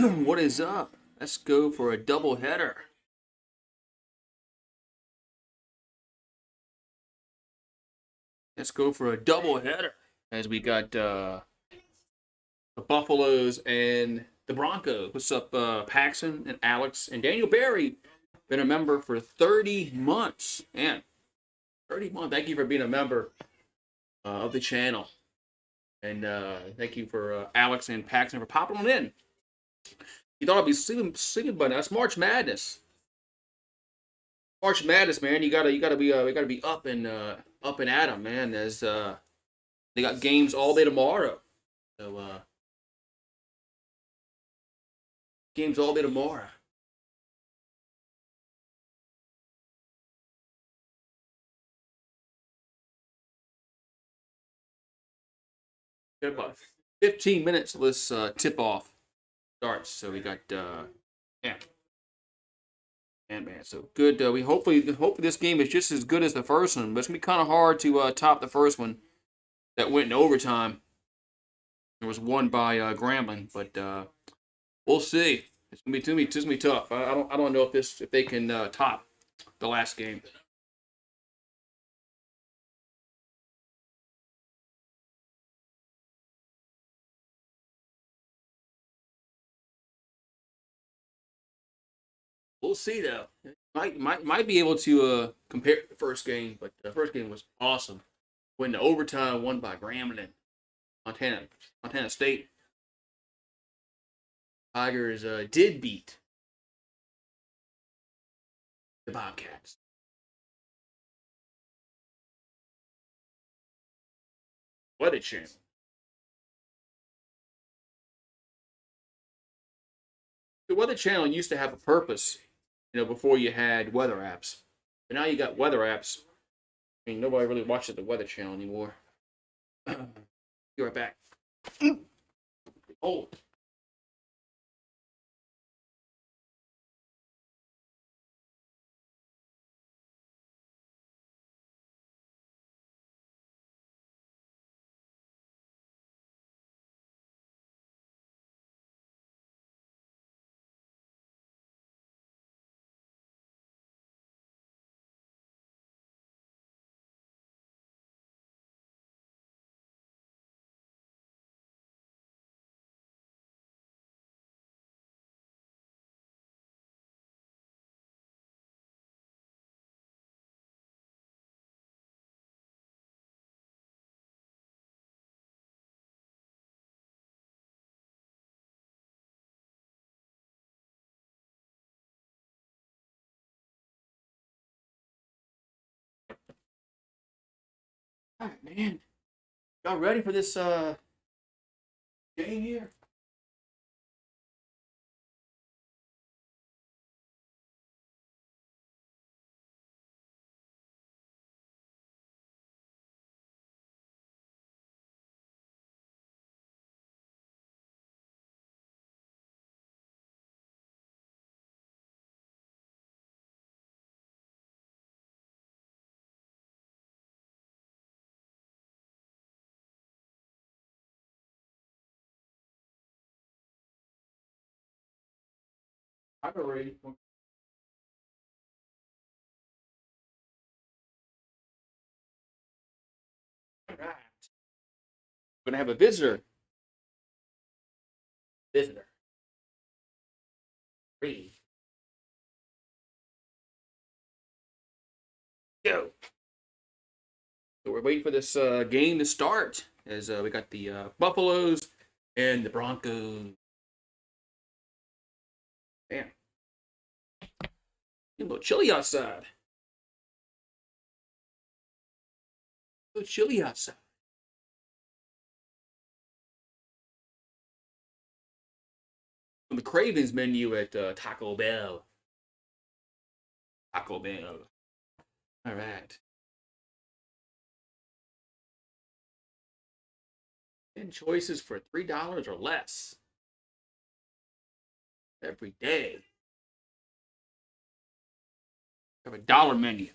What is up? Let's go for a double header. Let's go for a double header as we got the Buffaloes and the Broncos. What's up, Paxton and Alex and Daniel Barry? Been a member for 30 months. Man, 30 months. Thank you for being a member of the channel. And thank you for Alex and Paxton for popping on in. You thought I'd be sleeping, but that's March Madness. March Madness, man. You gotta be up and at 'em, man. As they got games all day tomorrow. So games all day tomorrow. Got about 15 minutes till this tip off starts. So we got yeah, man. So good. We hopefully this game is just as good as the first one, but it's gonna be kind of hard to top the first one that went in overtime. It was won by Grambling, but we'll see. It's gonna be tough. I don't know if they can top the last game. We'll see though. Might be able to compare the first game, but the first game was awesome. Went to overtime, won by Grambling, Montana, Montana State. Tigers did beat the Bobcats. What a channel! The Weather Channel used to have a purpose, before you had weather apps. But now you got weather apps. I mean, nobody really watches the Weather Channel anymore. Be right back. Oh, all right, man. Y'all ready for this game here? I'm ready. All right. We're gonna have a visitor. Visitor. Three. Go. So we're waiting for this game to start as we got the Buffaloes and the Broncos. Man, a little chilly outside. A little chilly outside. On the Cravens menu at Taco Bell. Taco Bell. All right. 10 choices for $3 or less every day. We have a dollar menu.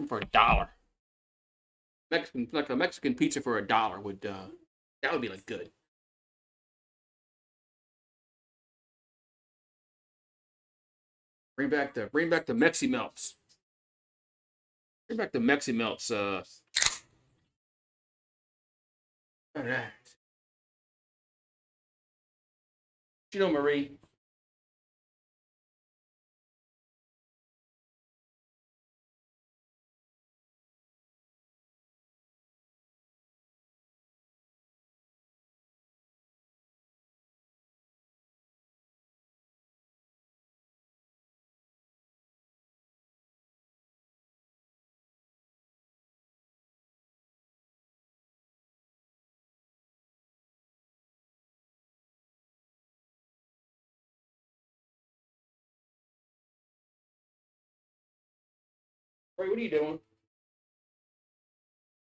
For a dollar. Mexican, like a Mexican pizza for a dollar would That would be like good. Bring back the Mexi Melts. Bring back the Mexi Melts. All right. You know, Marie. Ray, what are you doing?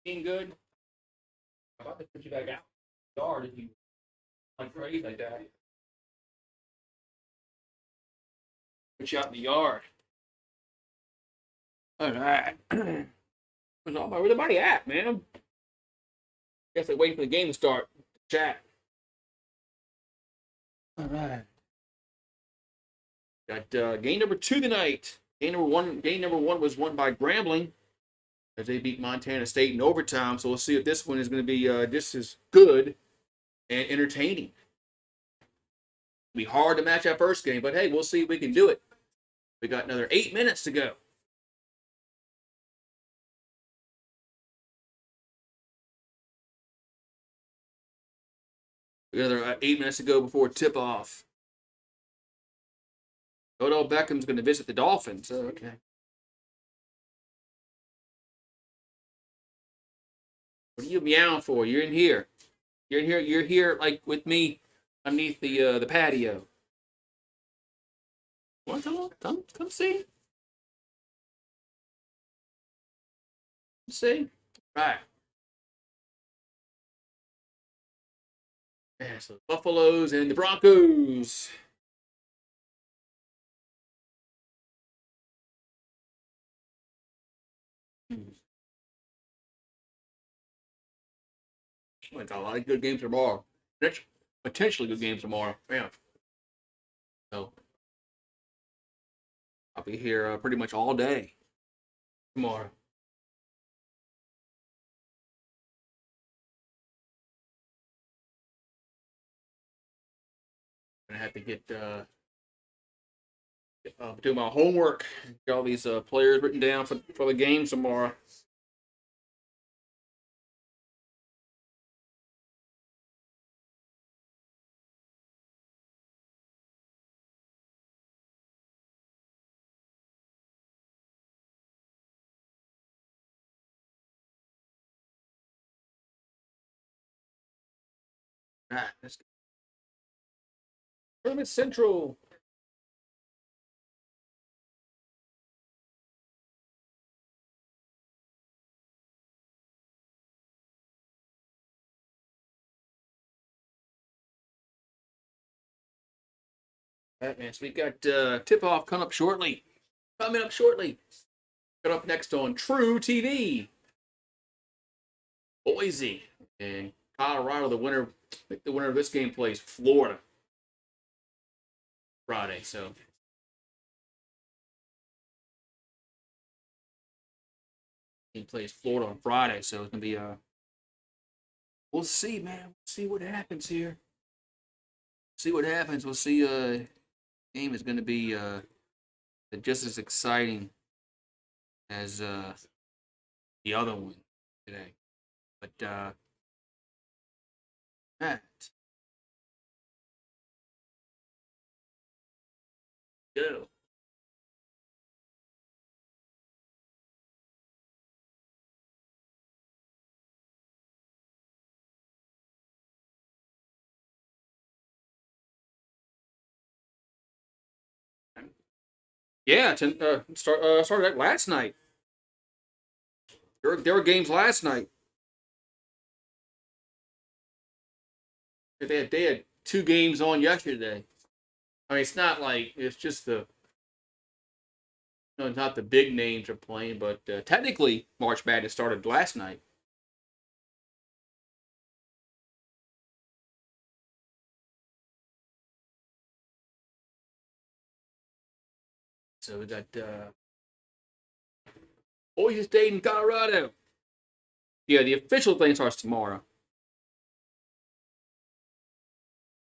Being good? I'm about to put you back out. Yard if you like crazy like that. Put you out in the yard. All right. Where's everybody at, man? Guess they're waiting for the game to start. Chat. All right. Got game number 2 tonight. Game number one was won by Grambling as they beat Montana State in overtime. So we'll see if this one is going to be just as good and entertaining. It'll be hard to match that first game, but hey, we'll see if we can do it. We got another 8 minutes to go. Another 8 minutes to go before tip-off. Odell Beckham's going to visit the Dolphins. Oh, okay. What are you meowing for? You're in here. You're in here. You're here, like with me, underneath the patio. Want to come see? See? Right. Yeah, so Buffaloes and the Broncos. It's a lot of good games tomorrow. Potentially good games tomorrow. Yeah. So I'll be here pretty much all day tomorrow. I'm gonna have to get do my homework. Get all these players written down for the game tomorrow. Ah, that's Tournament Central. All right, man. So we got tip off coming up shortly. Coming up shortly. Coming up next on True TV. Boise and Colorado. The winner of this game plays Florida Friday. So he plays Florida on Friday. So it's gonna be we'll see, man. We'll see what happens here. See what happens. We'll see. Game is gonna be just as exciting as the other one today. But Matt, go. Yeah, started that last night. There were games last night. They had 2 games on yesterday. I mean, it's not like it's just not the big names are playing, but technically March Madness started last night. So we got Boise State and Colorado. Yeah, the official thing starts tomorrow.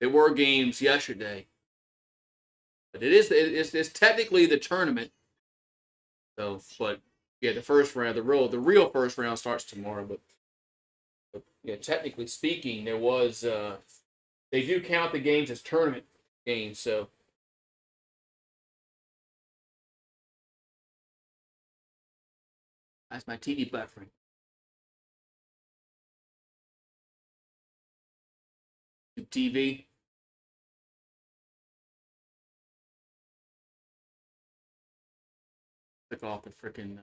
There were games yesterday, but it's technically the tournament. So, but yeah, the first round, the real first round starts tomorrow. But yeah, technically speaking, there was they do count the games as tournament games. So that's my TV buffering. TV. Click off the freaking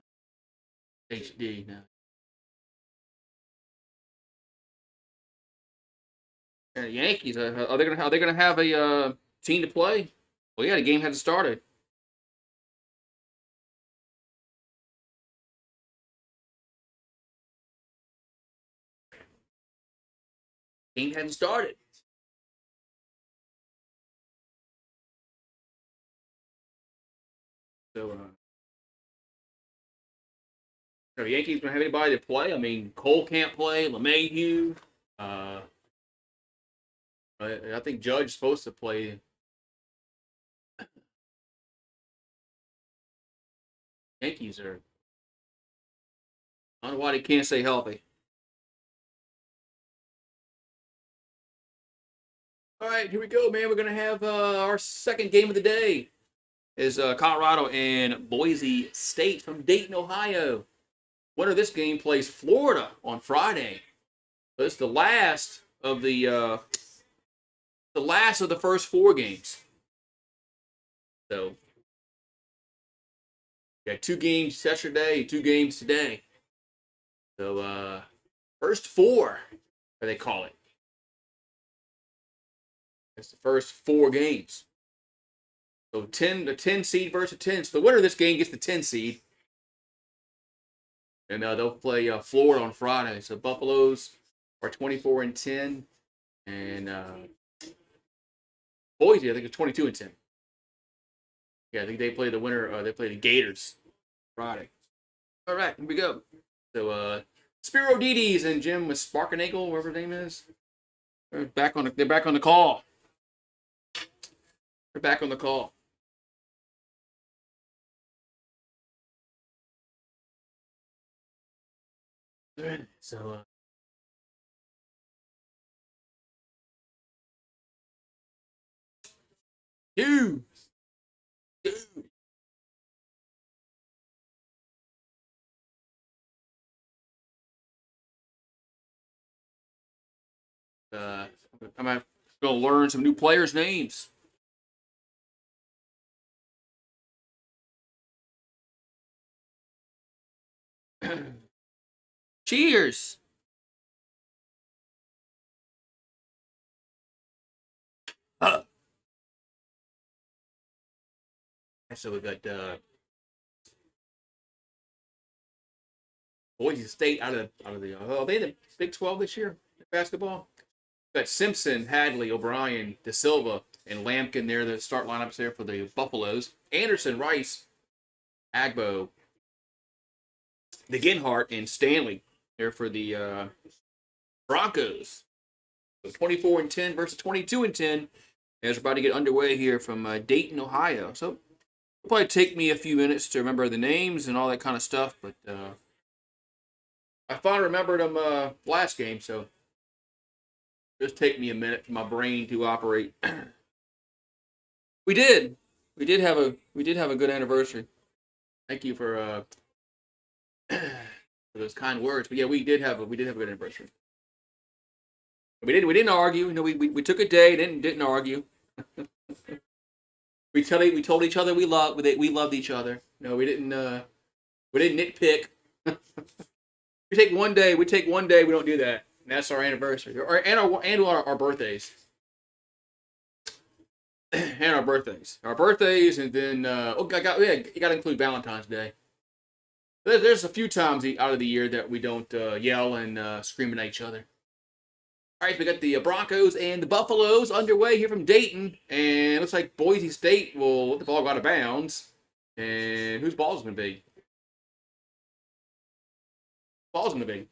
HD now. Yankees. Are they gonna have a team to play? Well, yeah, the game hasn't started. Game hasn't started. So, are the Yankees gonna have anybody to play? I mean, Cole can't play. LeMahieu. Uh, I think Judge is supposed to play. Yankees are. I don't know why they can't stay healthy. All right, here we go, man. We're gonna have our second game of the day. Is Colorado and Boise State from Dayton, Ohio. Winner of this game plays Florida on Friday. So it's the last of the first four games. So got 2 games yesterday, 2 games today. So first 4, what they call it. That's the first 4 games. So the 10 seed versus 10. So the winner of this game gets the 10 seed. And they'll play Florida on Friday. So Buffaloes are 24-10. And Boise, I think, is 22-10. Yeah, I think they play the winner. They play the Gators Friday. All right, here we go. So Spiro Dides and Jim with Sparkanagle, whatever his name is. They're back on the call. They're back on the call. So dude. I'm going to learn some new players' names. Cheers. So we got Boise State out of the are they in the Big 12 this year basketball? We got Simpson, Hadley, O'Brien, De Silva, and Lampkin there. The start lineups there for the Buffaloes. Anderson, Rice, Agbo, DeGenhart, and Stanley there for the Broncos. So 24-10 versus 22-10 as we're about to get underway here from Dayton, Ohio. So it'll probably take me a few minutes to remember the names and all that kind of stuff, but I finally remembered them last game, so just take me a minute for my brain to operate. We did have a good anniversary. Thank you for those kind words. But yeah, we did have a good anniversary. We didn't argue. You know, we took a day, didn't argue. we told each other we loved each other. No, we didn't nitpick. We take one day. We don't do that. And that's our anniversary, and our birthdays, and our birthdays, and then you got to include Valentine's Day. There's a few times out of the year that we don't yell and scream at each other. All right, we got the Broncos and the Buffaloes underway here from Dayton, and it looks like Boise State will let the ball go out of bounds, And whose ball's going to be? Ball's going to be?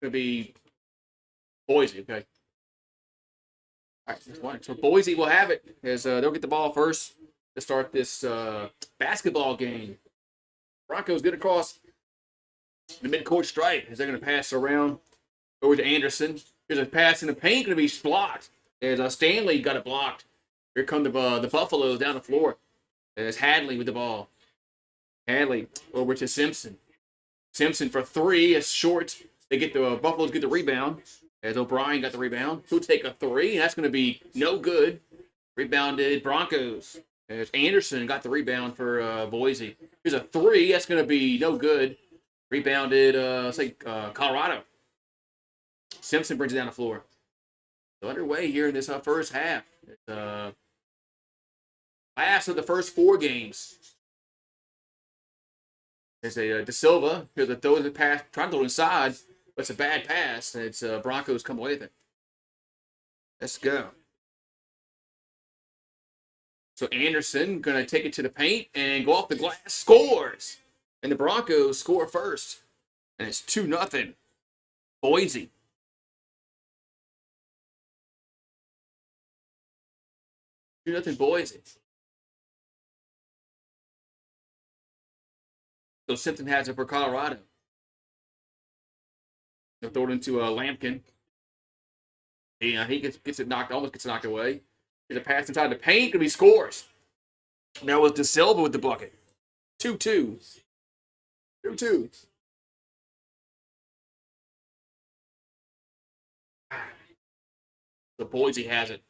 Going to be Boise, okay. All right, that's one. So Boise will have it as they'll get the ball first to start this basketball game. Broncos get across the midcourt stripe as they're going to pass around over to Anderson. Here's a pass in the paint, going to be blocked. As Stanley got it blocked. Here come the Buffaloes down the floor. There's Hadley with the ball. Hadley over to Simpson. Simpson for three. It's short. They get the Buffaloes get the rebound. As O'Brien got the rebound. He'll take a three. That's going to be no good. Rebounded Broncos. As Anderson got the rebound for Boise. Here's a three. That's going to be no good. Rebounded, Colorado. Simpson brings it down the floor. So underway here in this first half. Last of the first four games. There's a De Silva. Here's a throw in the pass. Trying to throw inside. But it's a bad pass. And it's Broncos come away with it. Let's go. So Anderson going to take it to the paint and go off the glass. Scores. And the Broncos score first. And it's 2-0. Boise. 2-0 Boise. So Simpson has it for Colorado. They'll throw it into Lampkin. He gets it almost gets knocked away. Here's a pass inside the paint, and he scores. That was De Silva with the bucket. 2-2. 2-2. The Boise has it.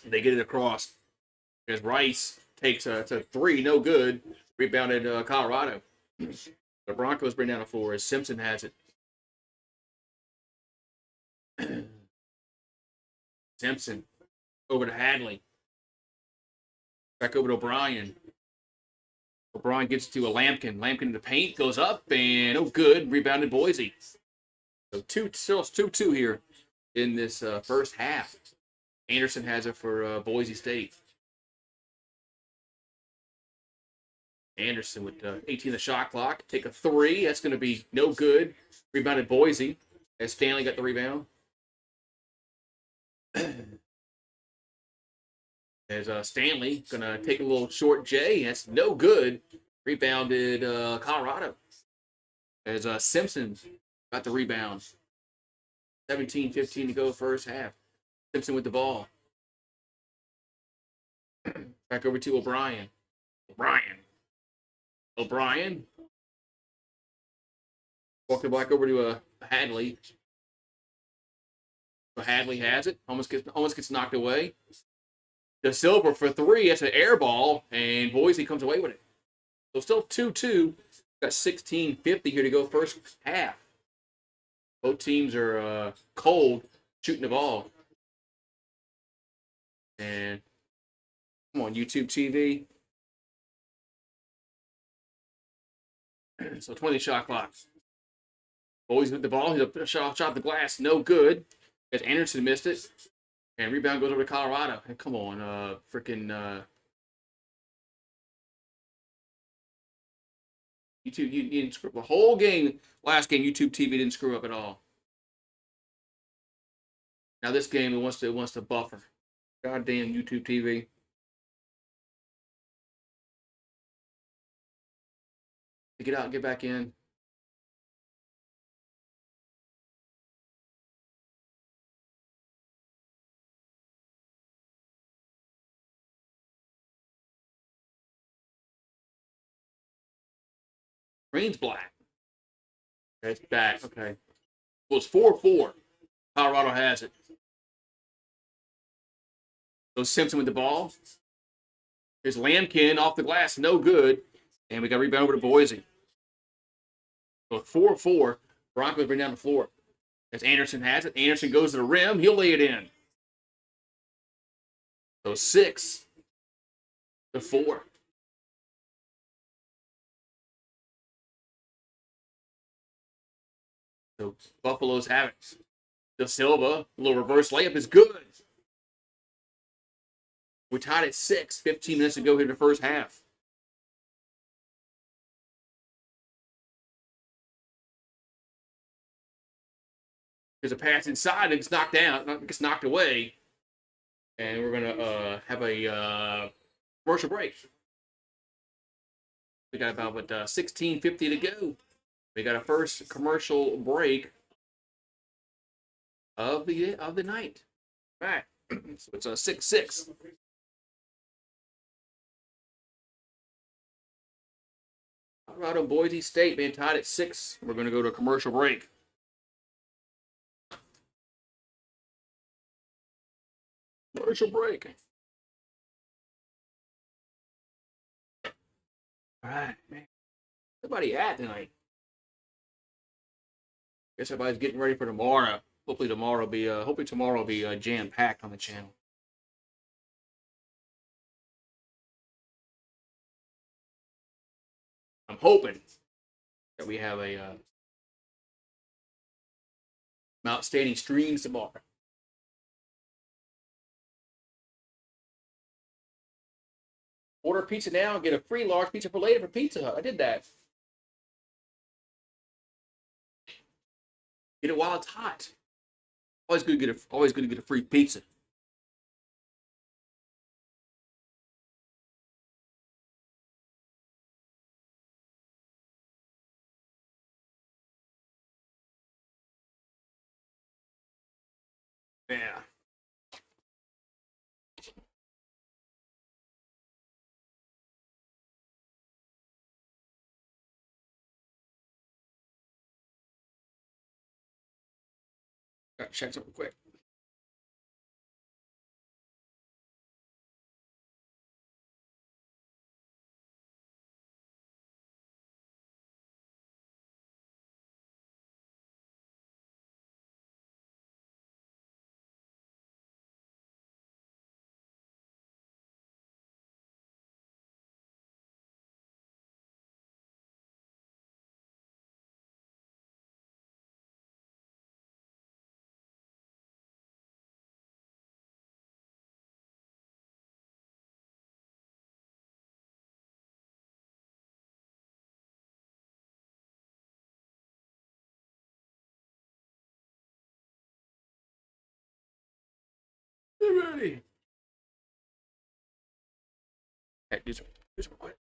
They get it across. As Rice takes a three, no good. Rebounded Colorado. The Broncos bring down a four as Simpson has it. Simpson over to Hadley. Back over to O'Brien. O'Brien gets to a Lampkin. Lampkin in the paint, goes up, and good. Rebounded Boise. So still 2-2 here in this first half. Anderson has it for Boise State. Anderson with 18 the shot clock. Take a three. That's going to be no good. Rebounded Boise as Stanley got the rebound. As Stanley going to take a little short J. That's no good. Rebounded Colorado. As Simpson got the rebound. 17-15 to go first half. Simpson with the ball. Back over to O'Brien. O'Brien. Walking back over to Hadley. So Hadley has it. Almost gets knocked away. De Silva for three. That's an air ball, and Boise comes away with it. So still 2-2. Got 16:50 here to go first half. Both teams are cold shooting the ball. And come on, YouTube TV. So 20 shot clocks. Boise with the ball. He's a shot the glass. No good. As Anderson missed it. And rebound goes over to Colorado. And come on, YouTube, you didn't screw up the whole game. Last game, YouTube TV didn't screw up at all. Now this game, it wants to buffer. Goddamn YouTube TV. Get out and get back in. Green's black. It's back. Okay. Well, it's 4-4. Colorado has it. So Simpson with the ball. Here's Lampkin off the glass. No good. And we got rebound over to Boise. So 4-4. Broncos bring down the floor. As Anderson has it. Anderson goes to the rim. He'll lay it in. So 6-4. So Buffaloes have it. De Silva, a little reverse layup is good. We tied at 6, 15 minutes to go here in the first half. There's a pass inside and gets knocked down, gets knocked away. And we're going to have a commercial break. We got about 16:50 to go. We got a first commercial break of the night. All right. So it's a 6-6. Colorado Boise State being tied at 6. We're going to go to a commercial break. Commercial break. All right, man. Everybody at tonight. Guess everybody's getting ready for tomorrow. Hopefully tomorrow will be jam packed on the channel. I'm hoping that we have a outstanding streams tomorrow. Order pizza now and get a free large pizza for later for Pizza Hut. I did that. Get it while it's hot. Always good to get a free pizza. Yeah. Got to check something quick. Get ready. Okay, do some quick.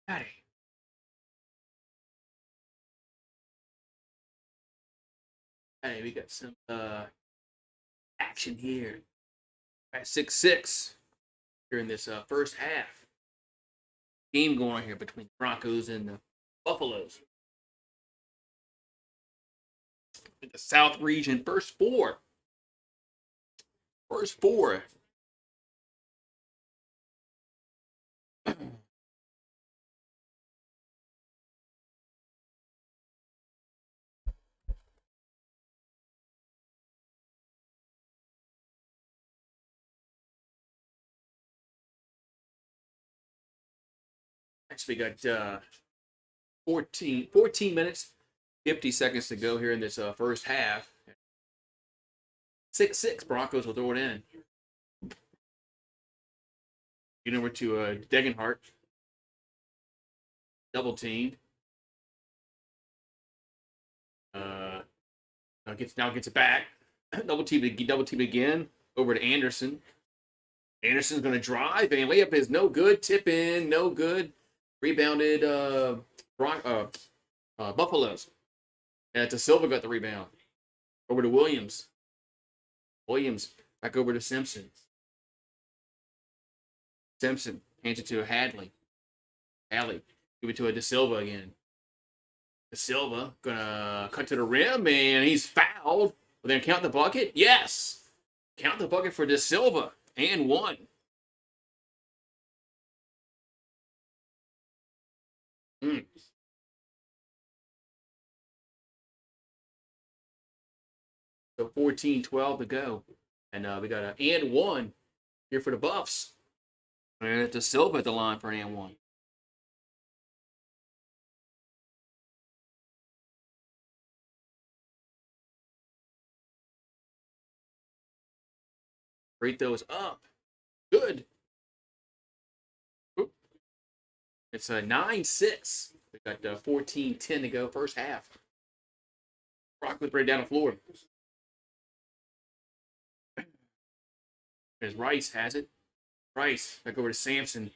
Howdy. Hey, we got some action here. At 6-6 during this first half. Game going on here between the Broncos and the Buffaloes. In the South region, first four. First four. Next, we got 14 minutes, 50 seconds to go here in this first half. 6-6, Broncos will throw it in. Get over to Degenhart. Double teamed. Now gets it back. Double team again. Over to Anderson. Anderson's going to drive, and layup is no good. Tip in, no good. Rebounded Buffaloes. And to Silva got the rebound. Over to Williams. Williams back over to Simpson. Simpson hands it to Hadley. Hadley give it to a De Silva again. De Silva gonna cut to the rim, and he's fouled. Will they count the bucket? Yes. Count the bucket for De Silva. And one. So 14-12 to go. And we got an and one here for the Buffs. And it's De Silva at the line for an and one. Free throws up. Good. Oop. It's a 9-6. We got 14-10 to go first half. Broncos right down the floor. As Rice has it. Rice back over to Sampson.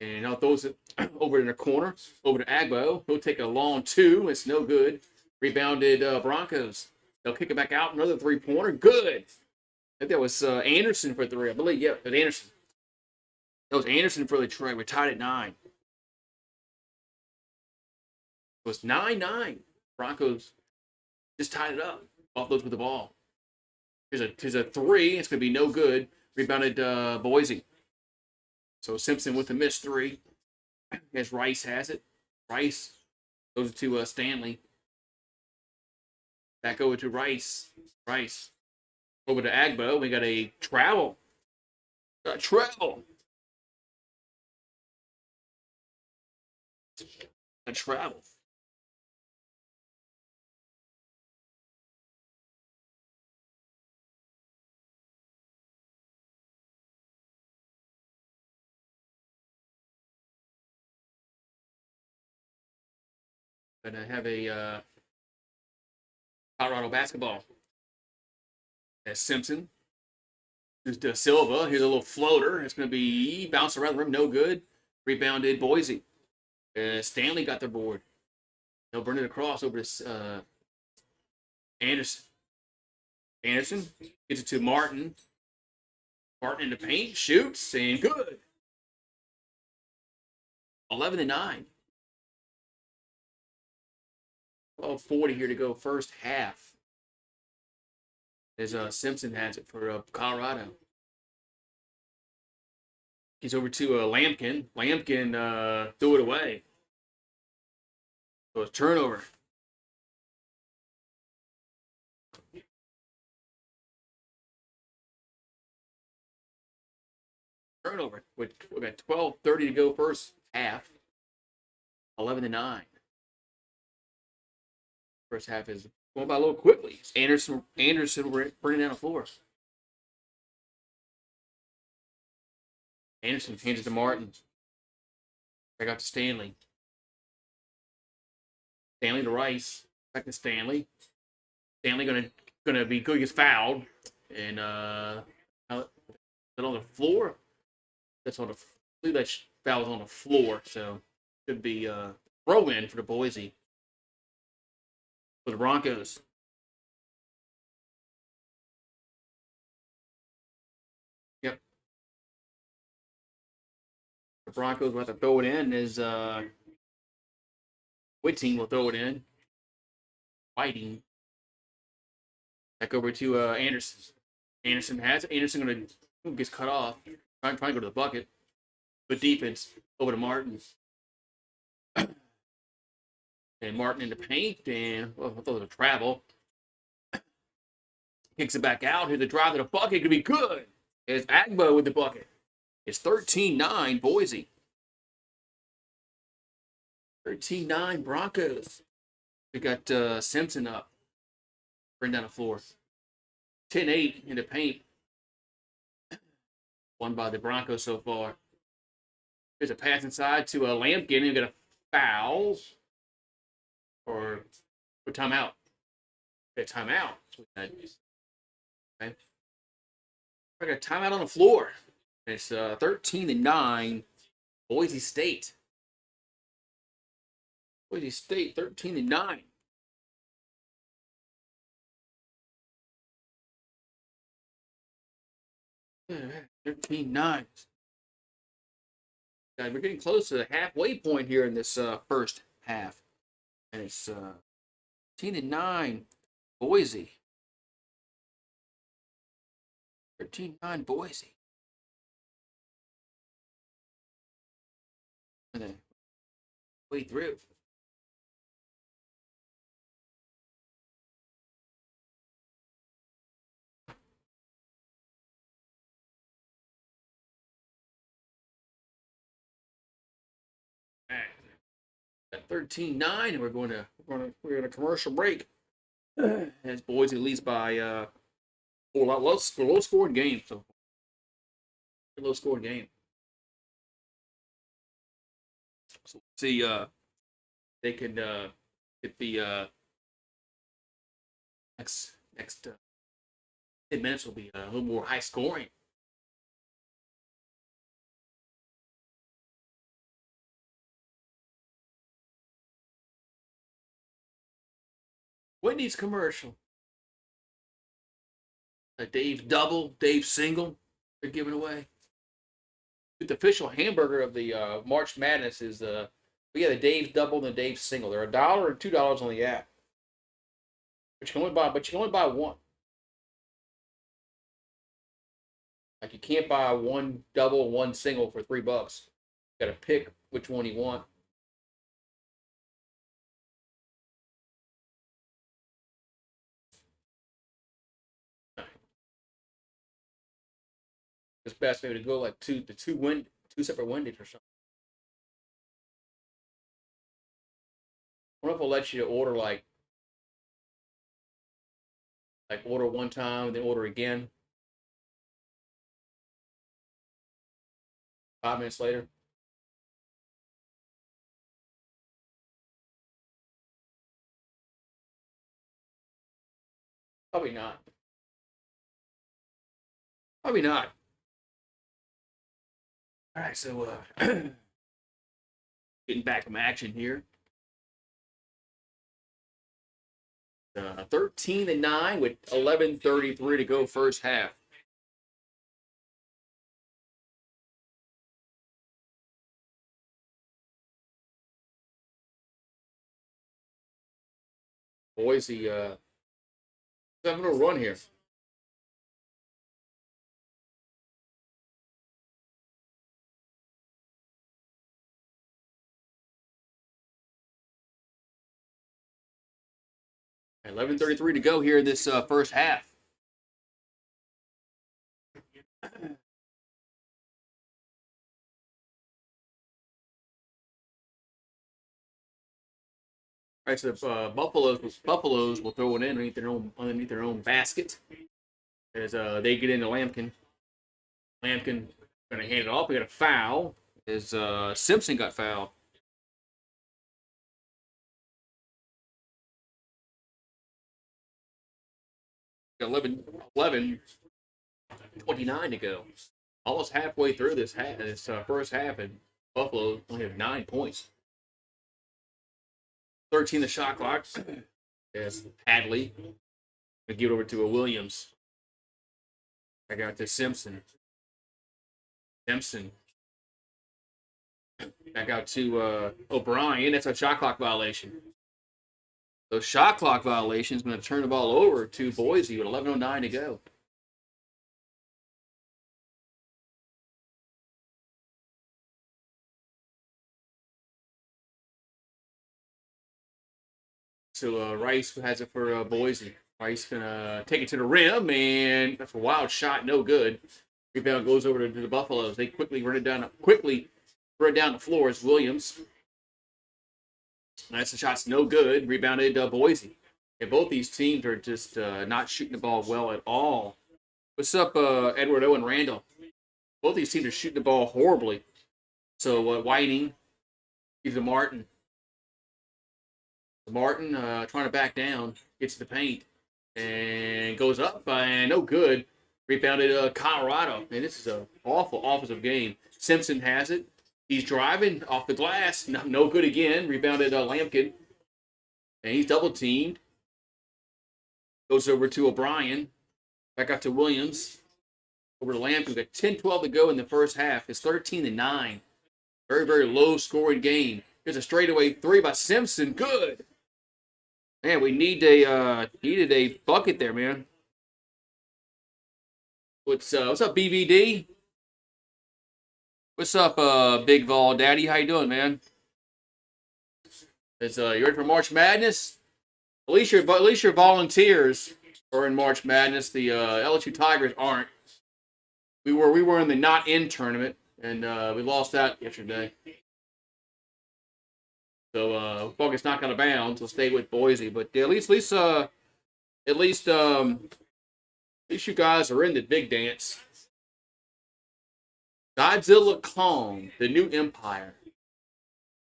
And now throws it over in the corner. Over to Agbo. He'll take a long two. It's no good. Rebounded Broncos. They'll kick it back out. Another three-pointer. Good. I think that was Anderson for three. I believe, yeah, it was Anderson. That was Anderson for the try. We're tied at 9. It was 9-9. Broncos just tied it up. Buffalo's with the ball. Here's a three. It's going to be no good. Rebounded Boise. So Simpson with the missed three. As Rice has it. Rice goes to Stanley. Back over to Rice. Rice. Over to Agbo. We got a travel. Got travel. A travel. Gonna have a Colorado basketball. As Simpson. Here's De Silva. Here's a little floater. It's going to be bounced around the rim. No good. Rebounded Boise. Stanley got the board. They'll burn it across over to Anderson. Anderson gets it to Martin. Martin in the paint. Shoots. And good. 11-9. 12:40 here to go first half. As Simpson has it for Colorado. He's over to Lampkin. Lampkin threw it away. So it's turnover. Turnover. We got 12:30 to go first half. 11-9. First half is going by a little quickly. Anderson bringing down the floor. Anderson hands it to Martin. Back out to Stanley. Stanley to Rice. Back to Stanley. Stanley gonna be good. Gets fouled. And is it on the floor? That's on the. I believe that foul was on the floor. So could be throw in for the Boise. For the Broncos. Yep. The Broncos will have to throw it in as Whitting will throw it in. Whiting. Back over to Anderson. Anderson has it. Anderson gets cut off. Trying to go to the bucket. Good defense. Over to Martin. And Martin in the paint. And I thought it was a travel. Kicks it back out. Here's the drive to the bucket. Could be good. It's Agbo with the bucket. It's 13-9 Boise. 13-9 Broncos. We got Simpson up. Bring down the floor. 10-8 in the paint. Won by the Broncos so far. There's a pass inside to Lampkin. And got a foul. Or a timeout. A timeout. Okay. I got a timeout on the floor. It's 13-9 Boise State. Boise State 13-9. Yeah, 13-9. We're getting close to the halfway point here in this first half. And it's 13-9 Boise. 13-9 Boise. And then way through. At 13-9, and we're going to commercial break. As Boise leads by a lot low scoring game. So low scoring game. So see, they can get the next 10 minutes will be a little more high scoring. Wendy's commercial. A Dave double, Dave single. They're giving away. The official hamburger of the March Madness is we got a Dave double and a Dave single. They're $1 and $2 on the app. But you can only buy one. Like you can't buy one double, one single for $3. You got to pick which one you want. It's best maybe to go like two separate Wendy's or something. I wonder if it'll let you order like order one time, then order again. 5 minutes later. Probably not. Probably not. All right, so getting back from action here. 13-9 with 11:33 to go first half. Boise having a run here. Right, 11:33 to go here in this first half. All right, so the Buffaloes will throw it in underneath their own basket as they get into Lampkin. Lampkin going to hand it off. We got a foul as Simpson got fouled. 11:29 to go. Almost halfway through this first half, and Buffalo only have 9 points. 13 the shot clock. Yes, Hadley. I give it over to a Williams. I got to Simpson. Back out to O'Brien. That's a shot clock violation. So shot clock violation is going to turn the ball over to Boise with 11:09 to go. So Rice has it for Boise. Rice gonna take it to the rim, and that's a wild shot, no good. Rebound goes over to the Buffaloes. They quickly run it down the floor. It's Williams. That's the shot's no good. Rebounded Boise. And both these teams are just not shooting the ball well at all. What's up, Edward Owen Randall? Both these teams are shooting the ball horribly. So Whiting, he's a Martin. Martin trying to back down, gets to the paint, and goes up, and no good. Rebounded Colorado. And this is an awful offensive game. Simpson has it. He's driving off the glass. No good again. Rebounded Lampkin. And he's double teamed. Goes over to O'Brien. Back out to Williams. Over to Lampkin. We've got 10-12 to go in the first half. It's 13-9. Very, very low scoring game. Here's a straightaway three by Simpson. Good. Man, we needed a bucket there, man. What's up, BVD? What's up, Big Vol Daddy? How you doing, man? You ready for March Madness? At least your Volunteers are in March Madness. The LSU Tigers aren't. We were in the not in tournament, and we lost that yesterday. So Bucket's not going to bounce. We'll stay with Boise, but at least least you guys are in the big dance. Godzilla Kong, the new empire.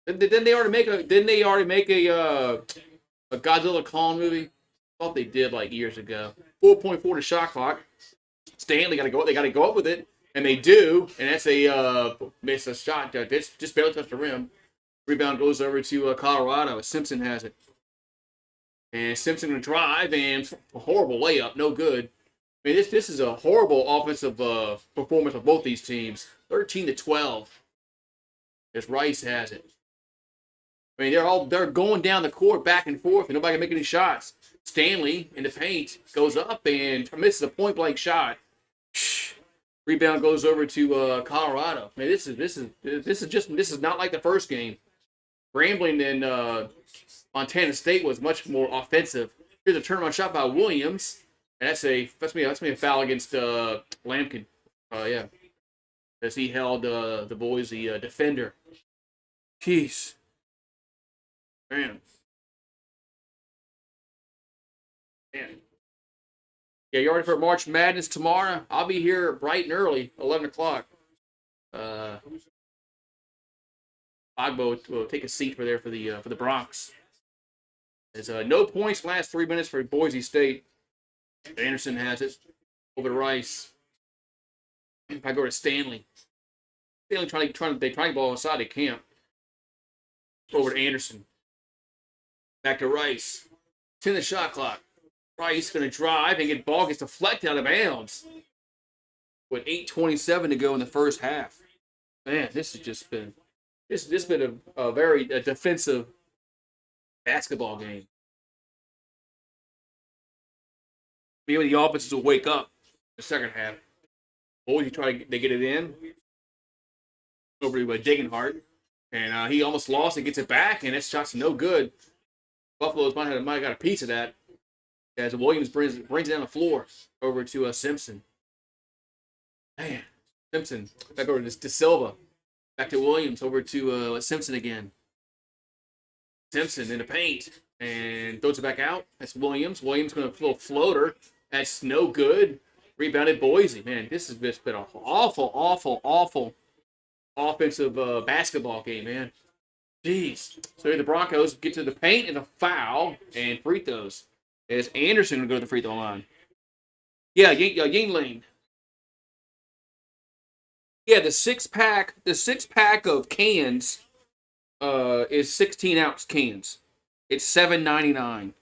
Didn't they already make a? Didn't they already make a Godzilla Kong movie? I thought they did like years ago. 4.4 to shot clock. Stanley got to go. They got to go up with it, and they do. And that's a miss a shot. Just barely touched the rim. Rebound goes over to Colorado. Simpson has it, and Simpson gonna drive and a horrible layup, no good. I mean, this is a horrible offensive performance of both these teams. 13-12. As Rice has it. I mean, they're going down the court back and forth, and nobody can make any shots. Stanley in the paint goes up and misses a point blank shot. Rebound goes over to Colorado. Man, this is not like the first game. Grambling and Montana State was much more offensive. Here's a turnaround shot by Williams, and that's me a foul against Lampkin. Yeah, as he held the Boise defender. Jeez, man. Yeah, you ready for March Madness tomorrow? I'll be here bright and early, 11 o'clock. Ogbo will take a seat for the Bronx. There's no points last 3 minutes for Boise State. Anderson has it over to Rice. If I go to Stanley, trying to ball inside, they can't. Over to Anderson. Back to Rice. 10 the shot clock. Rice going to drive and ball gets deflected out of bounds. With 8:27 to go in the first half. Man, this has been a very defensive basketball game. Maybe the offenses will wake up in the second half. Boys, they get it in over to Degenhart, and he almost lost and gets it back, and that shot's no good. Buffalo's might have got a piece of that as Williams brings it down the floor over to Simpson. Man, Simpson back over to Silva. Back to Williams, over to Simpson again. Simpson in the paint and throws it back out. That's Williams. Williams going to throw a floater. That's no good. Rebounded Boise. Man, this has just been an awful offensive basketball game, man. Jeez. So the Broncos get to the paint and a foul and free throws. As Anderson going to go to the free throw line. Yeah, Yingling. Yeah, the six pack of cans is 16-ounce cans. It's $7.99.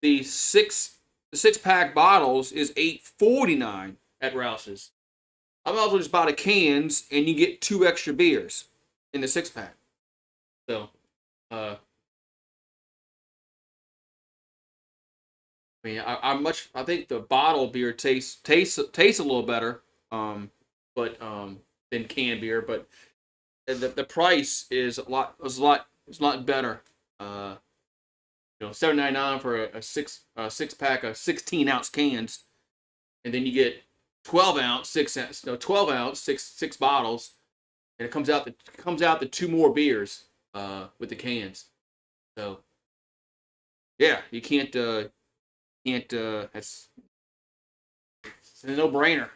The six pack bottles is $8.49 at Rouse's. I'm also just buy the cans and you get 2 extra beers in the 6 pack. So, I mean, I think the bottle beer tastes a little better. Than canned beer, but the price is a lot better. $7.99 for a six pack of 16-ounce cans, and then you get 12-ounce six bottles, and it comes out the 2 more beers with the cans. So yeah, you can't that's it's a no-brainer.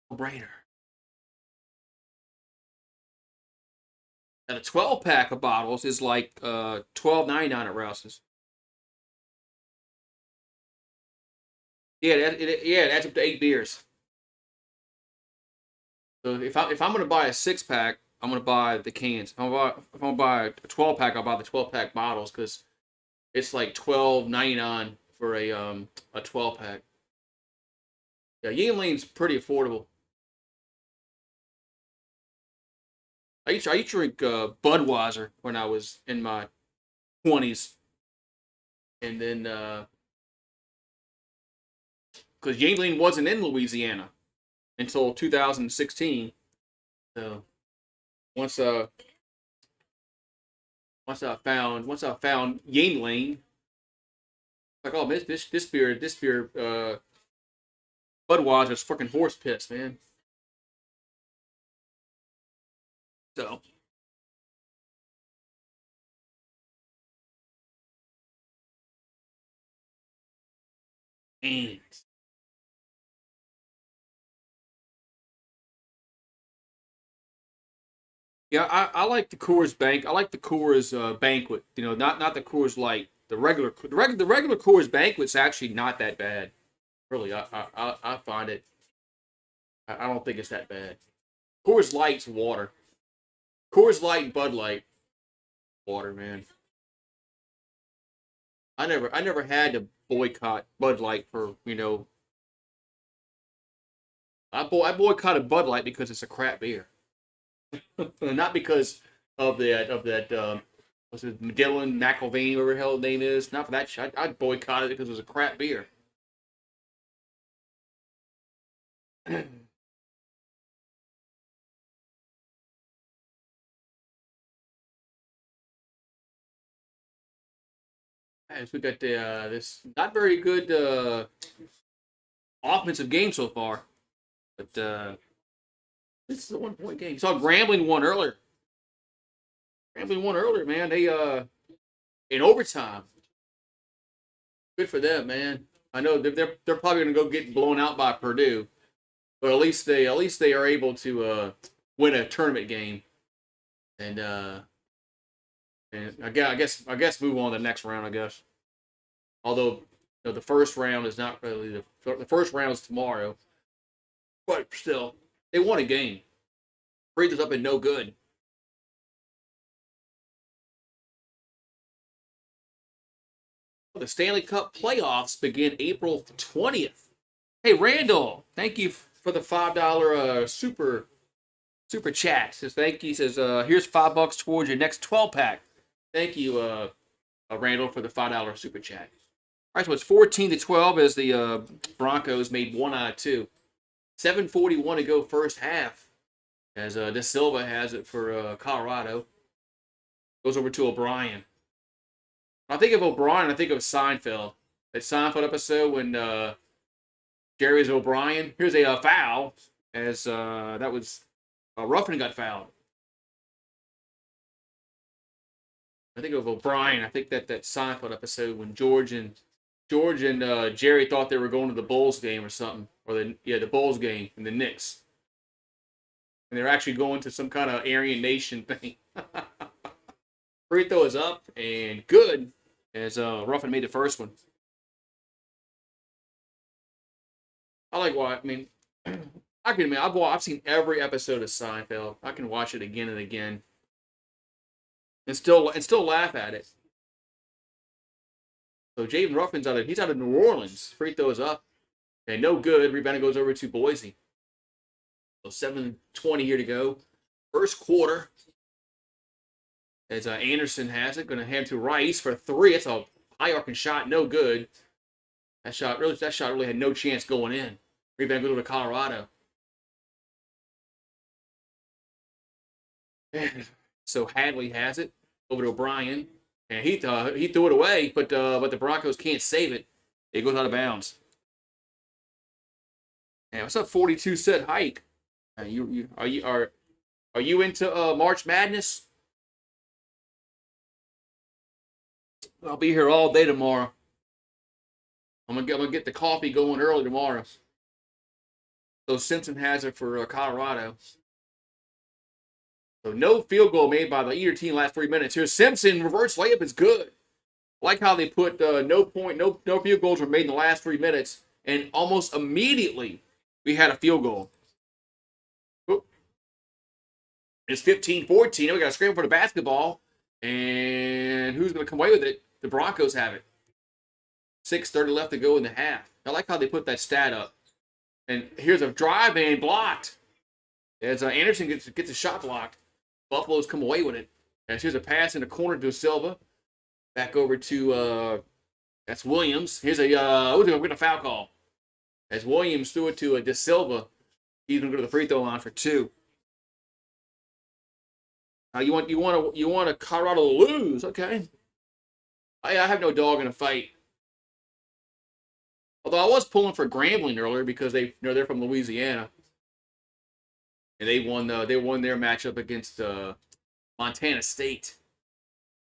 No-brainer. And a 12-pack of bottles is like $12.99 at Rouse's. Yeah, it adds up to 8 beers. So if I'm gonna buy a 6-pack, I'm gonna buy the cans. If I'm gonna buy a 12-pack, I'll buy the 12-pack bottles because it's like $12.99 for a 12-pack. Yeah, Yuengling's pretty affordable. I used to drink Budweiser when I was in my 20s, and then because Yuengling wasn't in Louisiana until 2016. So once I found Yuengling, like, oh, this beer Budweiser's freaking horse piss, man. So And yeah, I like the Coors Bank. I like the Coors Banquet. You know, not the Coors Light. The regular Coors Banquet's actually not that bad. Really, I find it. I don't think it's that bad. Coors Light's water. Coors Light and Bud Light, water, man. I never had to boycott Bud Light for I boycotted Bud Light because it's a crap beer, not because of that what's it Dylan McIlvain, whatever the hell his name is. Not for that shit. I boycotted it because it was a crap beer. As we got this not very good offensive game so far, but this is a 1 point game. You saw Grambling won earlier. Grambling won earlier, man. They in overtime. Good for them, man. I know they're probably going to go get blown out by Purdue, but at least they are able to win a tournament game, and I guess move on to the next round. I guess although the first round is not really the first round is tomorrow, but still they won a game. Freezers up and no good. The Stanley Cup playoffs begin April 20th. Hey, Randall, thank you for the $5 super chat. Says thank you. He says here's $5 towards your next 12 pack. Thank you, Randall, for the $5 super chat. All right, so it's 14-12 as the Broncos made 1 out of 2. 7:41 to go first half. As De Silva has it for Colorado. Goes over to O'Brien. I think of O'Brien, I think of Seinfeld. That Seinfeld episode when Jerry's O'Brien. Here's a foul, as that was Ruffin got fouled. I think of O'Brien. I think that Seinfeld episode when George and Jerry thought they were going to the Bulls game or something, or the Bulls game and the Knicks, and they're actually going to some kind of Aryan Nation thing. Free throw is up and good as Ruffin made the first one. I like why. I mean, I can admit I've seen every episode of Seinfeld. I can watch it again and again, and still laugh at it. So Jaden Ruffin's he's out of New Orleans. Free throw is up and no good. Rebound goes over to Boise. So 7:20 here to go. First quarter. As Anderson has it, going to hand to Rice for 3. It's a high arcing shot, no good. That shot really had no chance going in. Rebound goes to Colorado. So Hadley has it over to O'Brien, and he threw it away, but the Broncos can't save it. It goes out of bounds. Yeah, what's up? 42 set hike. Are you into March Madness? I'll be here all day tomorrow. I'm gonna get the coffee going early tomorrow. So Simpson has it for Colorado. So no field goal made by either team last 3 minutes. Here Simpson reverse layup is good. I like how they put no field goals were made in the last 3 minutes, and almost immediately we had a field goal. Oop. It's 15-14. We got to scramble for the basketball, and who's going to come away with it? The Broncos have it. 6:30 left to go in the half. I like how they put that stat up. And here's a drive and blocked. As Anderson gets a shot blocked, Buffalo's come away with it. And here's a pass in the corner to Silva. Back over to that's Williams. Here's a a foul call. As Williams threw it to De Silva, he's gonna go to the free throw line for 2. You want a Colorado to lose? Okay. I have no dog in a fight. Although I was pulling for Grambling earlier because they're from Louisiana, and they won their matchup against Montana State.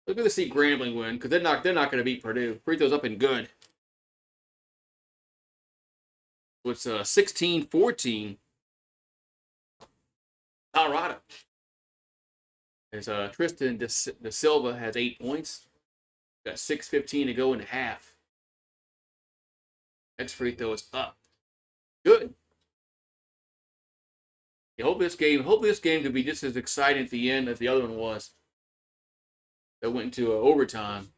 We're going to see Grambling win because they're not going to beat Purdue. Free throws up and good. It's 16-14. Colorado. As Tristan De Silva has 8 points. Got 6:15 to go in half. Next free throw is up. Good. I hope this game could be just as exciting at the end as the other one was. That went into overtime.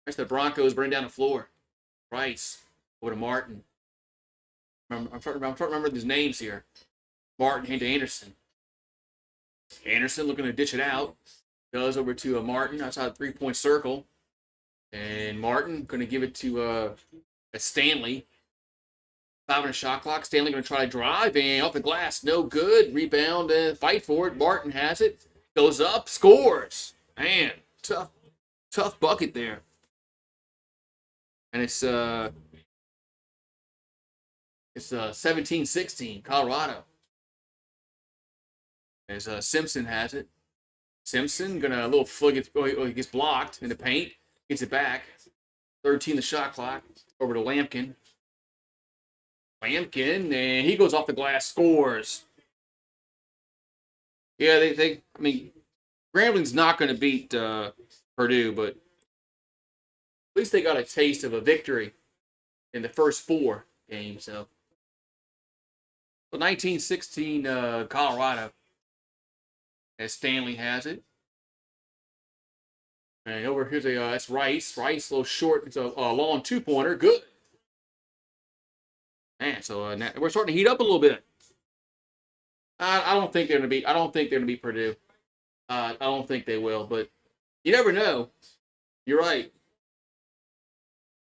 That's the Broncos bring down the floor. Rice over to Martin. I'm trying to remember these names here. Martin into Anderson. Anderson looking to dish it out. Goes over to Martin outside the 3-point circle. And Martin going to give it to Stanley. 5 on a shot clock. Stanley going to try to drive and off the glass. No good. Rebound and fight for it. Martin has it. Goes up. Scores. Man, tough bucket there. And it's 17-16, Colorado. As Simpson has it. Simpson gonna a little flick it. He gets blocked in the paint. Gets it back. 13 the shot clock. Over to Lampkin. Lampkin, and he goes off the glass. Scores. Yeah, I mean, Grambling's not going to beat Purdue, but at least they got a taste of a victory in the first 4 games. So 19-16 Colorado, as Stanley has it. And over here's that's Rice. Rice, a little short. It's a long 2-pointer. Good. Man, so we're starting to heat up a little bit. I don't think they're going to beat. I don't think they're going to beat Purdue. I don't think they will, but you never know. You're right.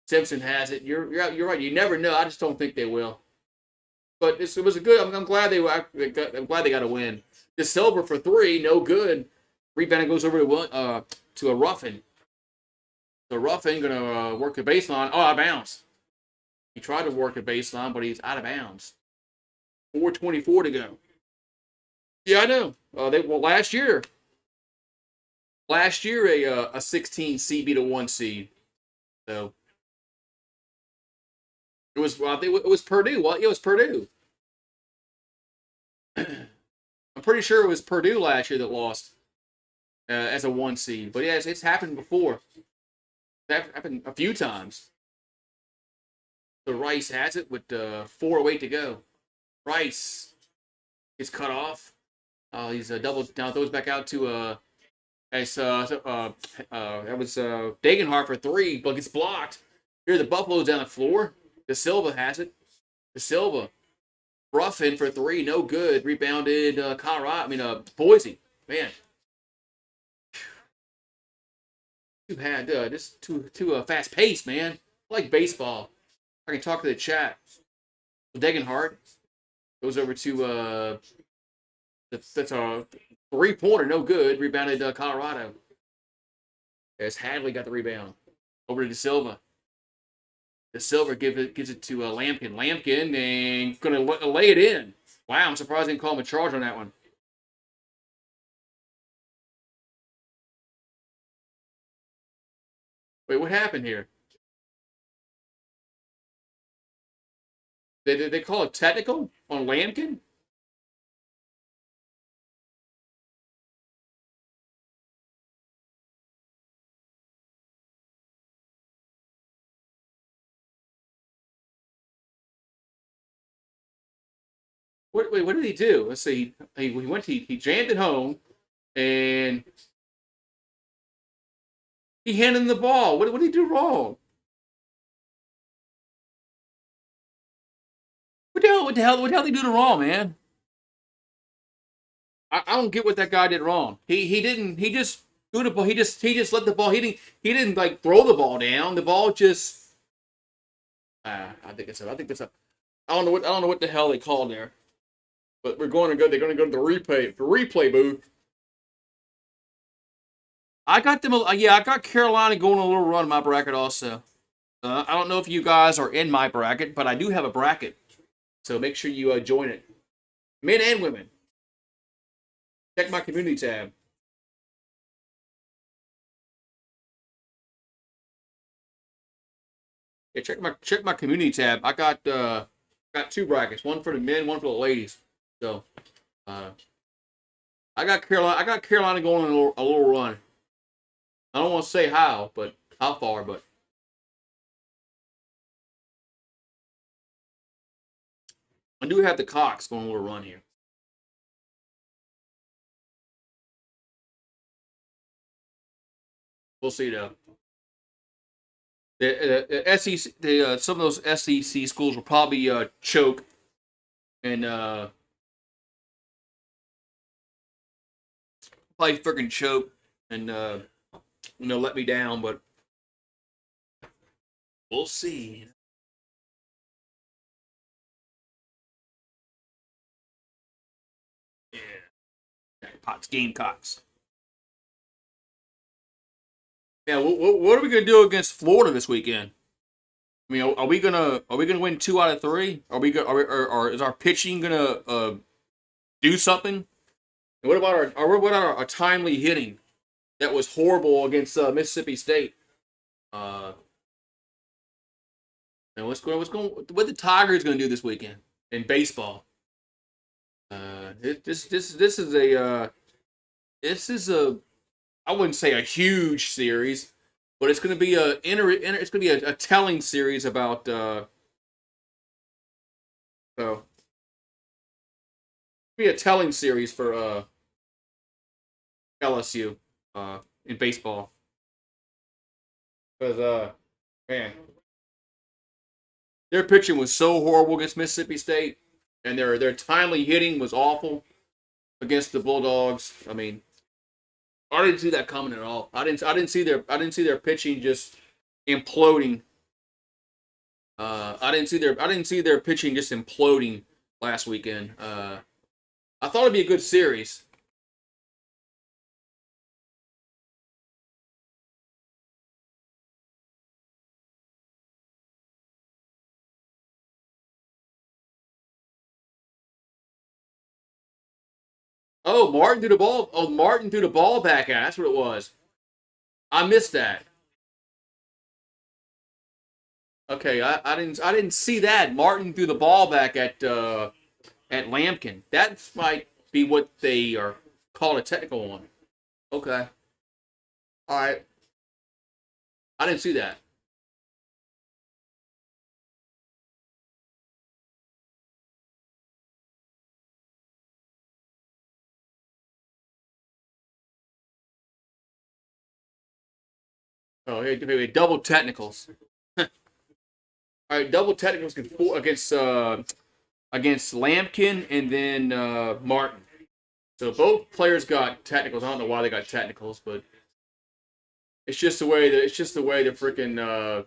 Simpson has it. You're right. You never know. I just don't think they will. But it was a good. I'm glad they got a win. De Silva for 3, no good. Rebound goes over to a Ruffin. So Ruffin gonna work the baseline. Oh, out of bounds. He tried to work the baseline, but he's out of bounds. 4:24 to go. Yeah, I know. Last year a 16 seed beat a 1 seed. So it was. I think it was Purdue. Well, it was Purdue. I'm pretty sure it was Purdue last year that lost as a 1 seed. But yeah, it's happened before. That happened a few times. So Rice has it with 4:08 to go. Rice gets cut off. He's double down, throws back out to that was Degenhart for 3, but gets blocked. Here the Buffalo's down the floor. De Silva has it. De Silva. Ruffin for 3, no good. Rebounded Boise. Man. Too bad. Just too fast paced, man. I like baseball. I can talk to the chat. Degenhart goes over to that's a 3-pointer, no good. Rebounded Colorado. As Hadley got the rebound. Over to De Silva. De Silva gives it to Lampkin. Lampkin and going to lay it in. Wow, I'm surprised they didn't call him a charge on that one. Wait, what happened here? Did they call it technical on Lampkin? What did he do? Let's see. He jammed it home, and he handed him the ball. What did he do wrong? What the hell did he do wrong, man? I don't get what that guy did wrong. He didn't. He just threw the ball. He just let the ball. He didn't like throw the ball down. The ball just. I think it's a. I don't know what the hell they called there. But they're going to go to the replay booth. I got them. I got Carolina going on a little run in my bracket also. I don't know if you guys are in my bracket, but I do have a bracket. So make sure you join it. Men and women. Check my community tab. Yeah, check my community tab. I got two brackets, one for the men, one for the ladies. So uh, I got Carolina going on a little run. I don't want to say how far, but I do have the Cox going on a little run here. We'll see though. The SEC, some of those SEC schools will probably choke and probably freaking choke and let me down, but we'll see. Yeah, Potts Gamecocks. Yeah, what are we gonna do against Florida this weekend? I mean, are we gonna win 2 out of 3? Or is our pitching gonna do something? And what about our timely hitting that was horrible against Mississippi State? Uh, and what the Tigers gonna do this weekend in baseball? This is a I wouldn't say a huge series, but it's going to be it's going to be a telling series about so be a telling series for LSU in baseball because man, their pitching was so horrible against Mississippi State, and their timely hitting was awful against the Bulldogs. I mean, I didn't see that coming at all. I didn't see their pitching just imploding. I didn't see their pitching just imploding last weekend. I thought it'd be a good series. Oh, Martin threw the ball. Oh, Martin threw the ball back at. That's what it was. I missed that. Okay, I didn't see that. Martin threw the ball back at Lampkin. That might be what they are called a technical on. Okay. All right. I didn't see that. Oh, hey, double technicals. All right, double technicals against Lampkin and then Martin. So both players got technicals. I don't know why they got technicals, but it's just the way the freaking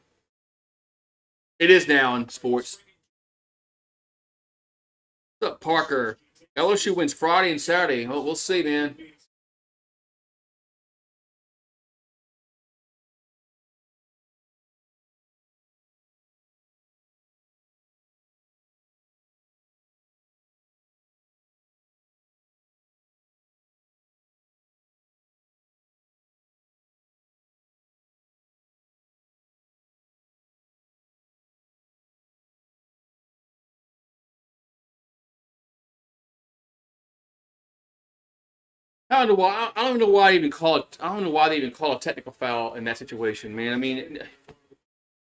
it is now in sports. What's up, Parker? LSU wins Friday and Saturday. Oh, we'll see, man. I don't know why. I don't know why they even call it. I don't know why they even call a technical foul in that situation, man. I mean,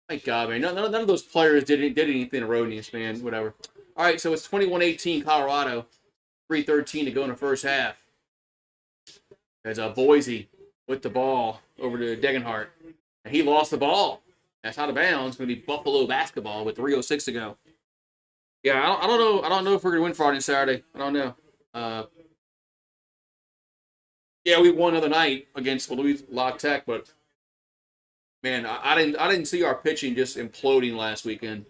my God, man. None of those players did anything erroneous, man. Whatever. All right, so it's 21-18 Colorado, 3:13 to go in the first half. As Boise with the ball over to Degenhart, and he lost the ball. That's out of bounds. It's going to be Buffalo basketball with 3:06 to go. Yeah, I don't know. I don't know if we're going to win Friday and Saturday. I don't know. Uh, yeah, we won the other night against Louis La Tech, but man, I didn't see our pitching just imploding last weekend.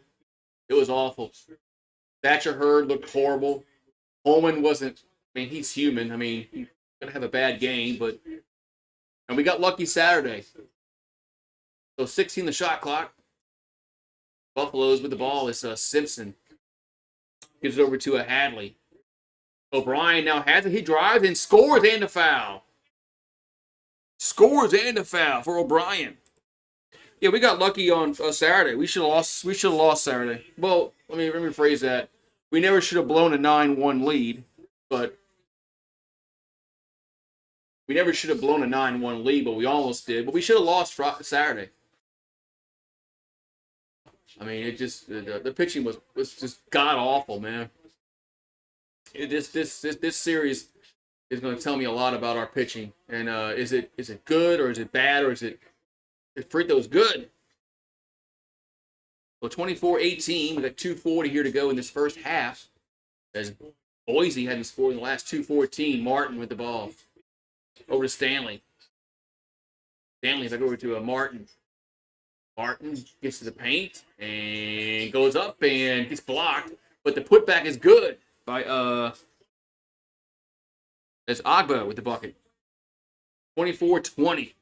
It was awful. Thatcher Hurd looked horrible. Holman wasn't. I mean, he's human. I mean, he's gonna have a bad game, but and we got lucky Saturday. So 16 the shot clock. Buffaloes with the ball is Simpson. Gives it over to a Hadley. O'Brien now has it. He drives and scores and a foul. Scores and a foul for O'Brien. Yeah, we got lucky on Saturday. We should have lost. We should have lost Saturday. Well, let me rephrase that. We never should have blown a 9-1 lead, but we never should have blown a 9-1 lead, but we almost did. But we should have lost Saturday. I mean, it just the pitching was just god awful, man. This series is going to tell me a lot about our pitching. And is it good or is it bad or is it Frito's good? Well, 24-18. We got 2:40 here to go in this first half. As Boise hadn't scored in the last 2:14. Martin with the ball over to Stanley. Stanley back over to Martin. Martin gets to the paint and goes up and gets blocked, but the putback is good by that's Agba with the bucket. 24-20.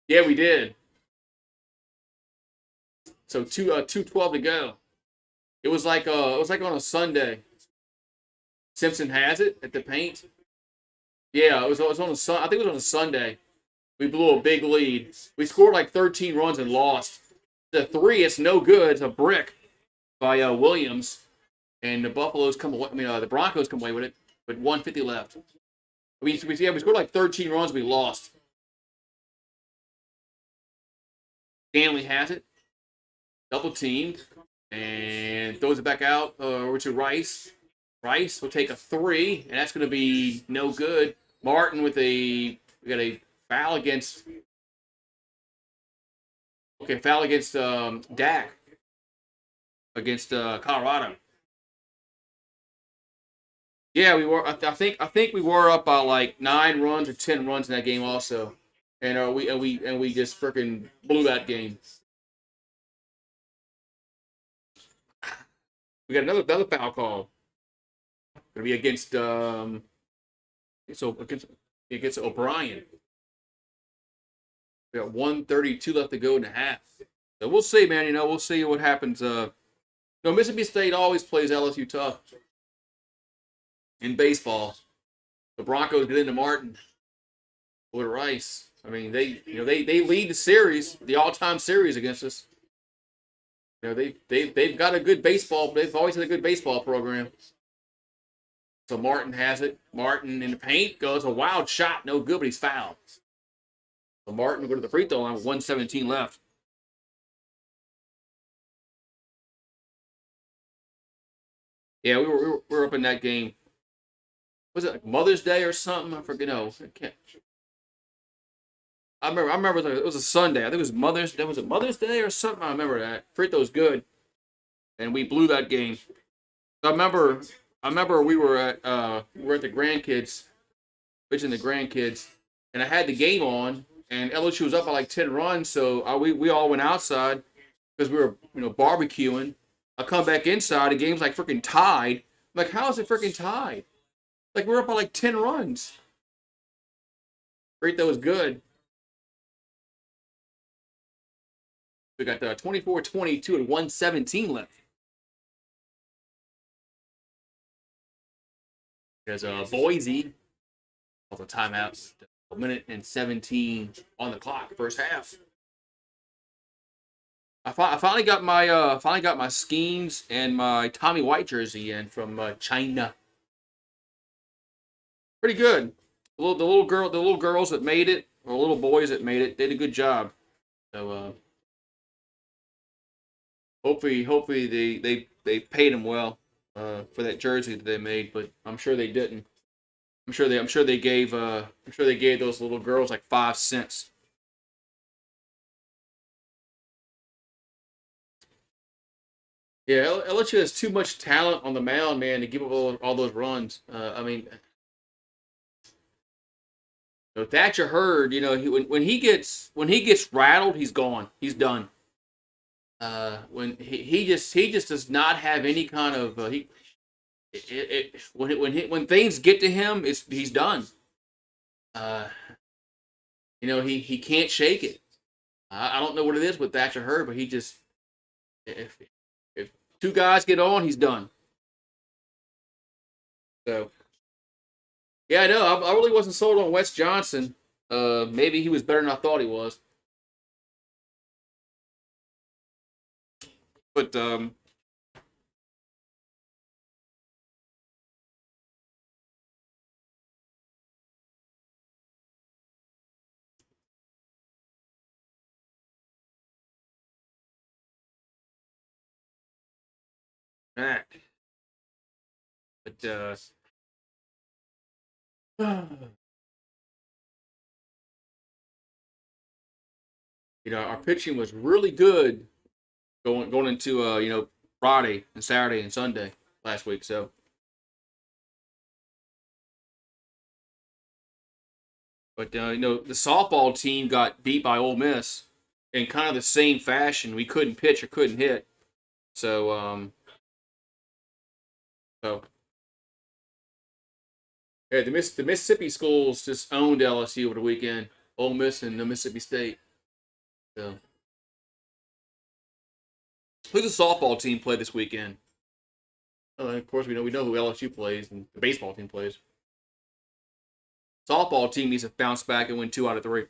Yeah, we did. So 2:12 to go. It was like on a Sunday. Simpson has it at the paint. Yeah, it was on I think it was on a Sunday. We blew a big lead. We scored like 13 runs and lost. The three, it's no good. It's a brick by Williams. And the Buffaloes come away. The Broncos come away with it. But 150 left. We scored like 13 runs. We lost. Stanley has it. Double teamed. And throws it back out over to Rice. Rice will take a three. And that's going to be no good. Martin with we got a foul against Dak against Colorado. Yeah, we were. I think we were up by like 9 runs or 10 runs in that game also, and we just freaking blew that game. We got another foul call. Gonna be against against O'Brien. We got 1:32 left to go in the half. So we'll see, man. We'll see what happens. Mississippi State always plays LSU tough in baseball. The Broncos get into Martin with Rice. I mean, they lead the series, the all-time series against us. They've got a good baseball. They've always had a good baseball program. So Martin has it. Martin in the paint goes a wild shot, no good, but he's fouled. So Martin will go to the free throw line with 1:17 left. Yeah, we were up in that game. Was it like Mother's Day or something? I forget. No, I can't. I remember it was a Sunday. I think it was Mother's Day. Was it Mother's Day or something? I remember that. Free throw's good, and we blew that game. I remember we were at the grandkids, pitching the grandkids, and I had the game on, and LSU was up by like 10 runs, so we all went outside because we were barbecuing. I come back inside, the game's like freaking tied. I'm like, how is it freaking tied? Like we're up by like 10 runs. Free throw was good. We got 24-22 and 1:17 left. There's Boise. All the timeouts. 1 minute and 17 on the clock. First half. I finally got my Skeens and my Tommy White jersey in from China. Pretty good. The little girls that made it, or little boys that made it, did a good job. So hopefully they paid them well for that jersey that they made, but I'm sure they didn't. I'm sure they gave those little girls like 5 cents. Yeah, LSU has too much talent on the mound, man, to give up all those runs. I mean, Thatcher Hurd, when he gets rattled, he's gone. He's done. When he just does not have any kind of when things get to him, he's done. He can't shake it. I don't know what it is with Thatcher Hurd, but he just if 2 guys get on, he's done. So yeah, I know. I really wasn't sold on Wes Johnson. Maybe he was better than I thought he was. But ah, but our pitching was really good going into Friday and Saturday and Sunday last week. So, but the softball team got beat by Ole Miss in kind of the same fashion. We couldn't pitch or couldn't hit. So so yeah, the Mississippi schools just owned LSU over the weekend. Ole Miss and the Mississippi State. So who's the softball team play this weekend? Of course, we know who LSU plays and the baseball team plays. Softball team needs to bounce back and win 2 out of 3.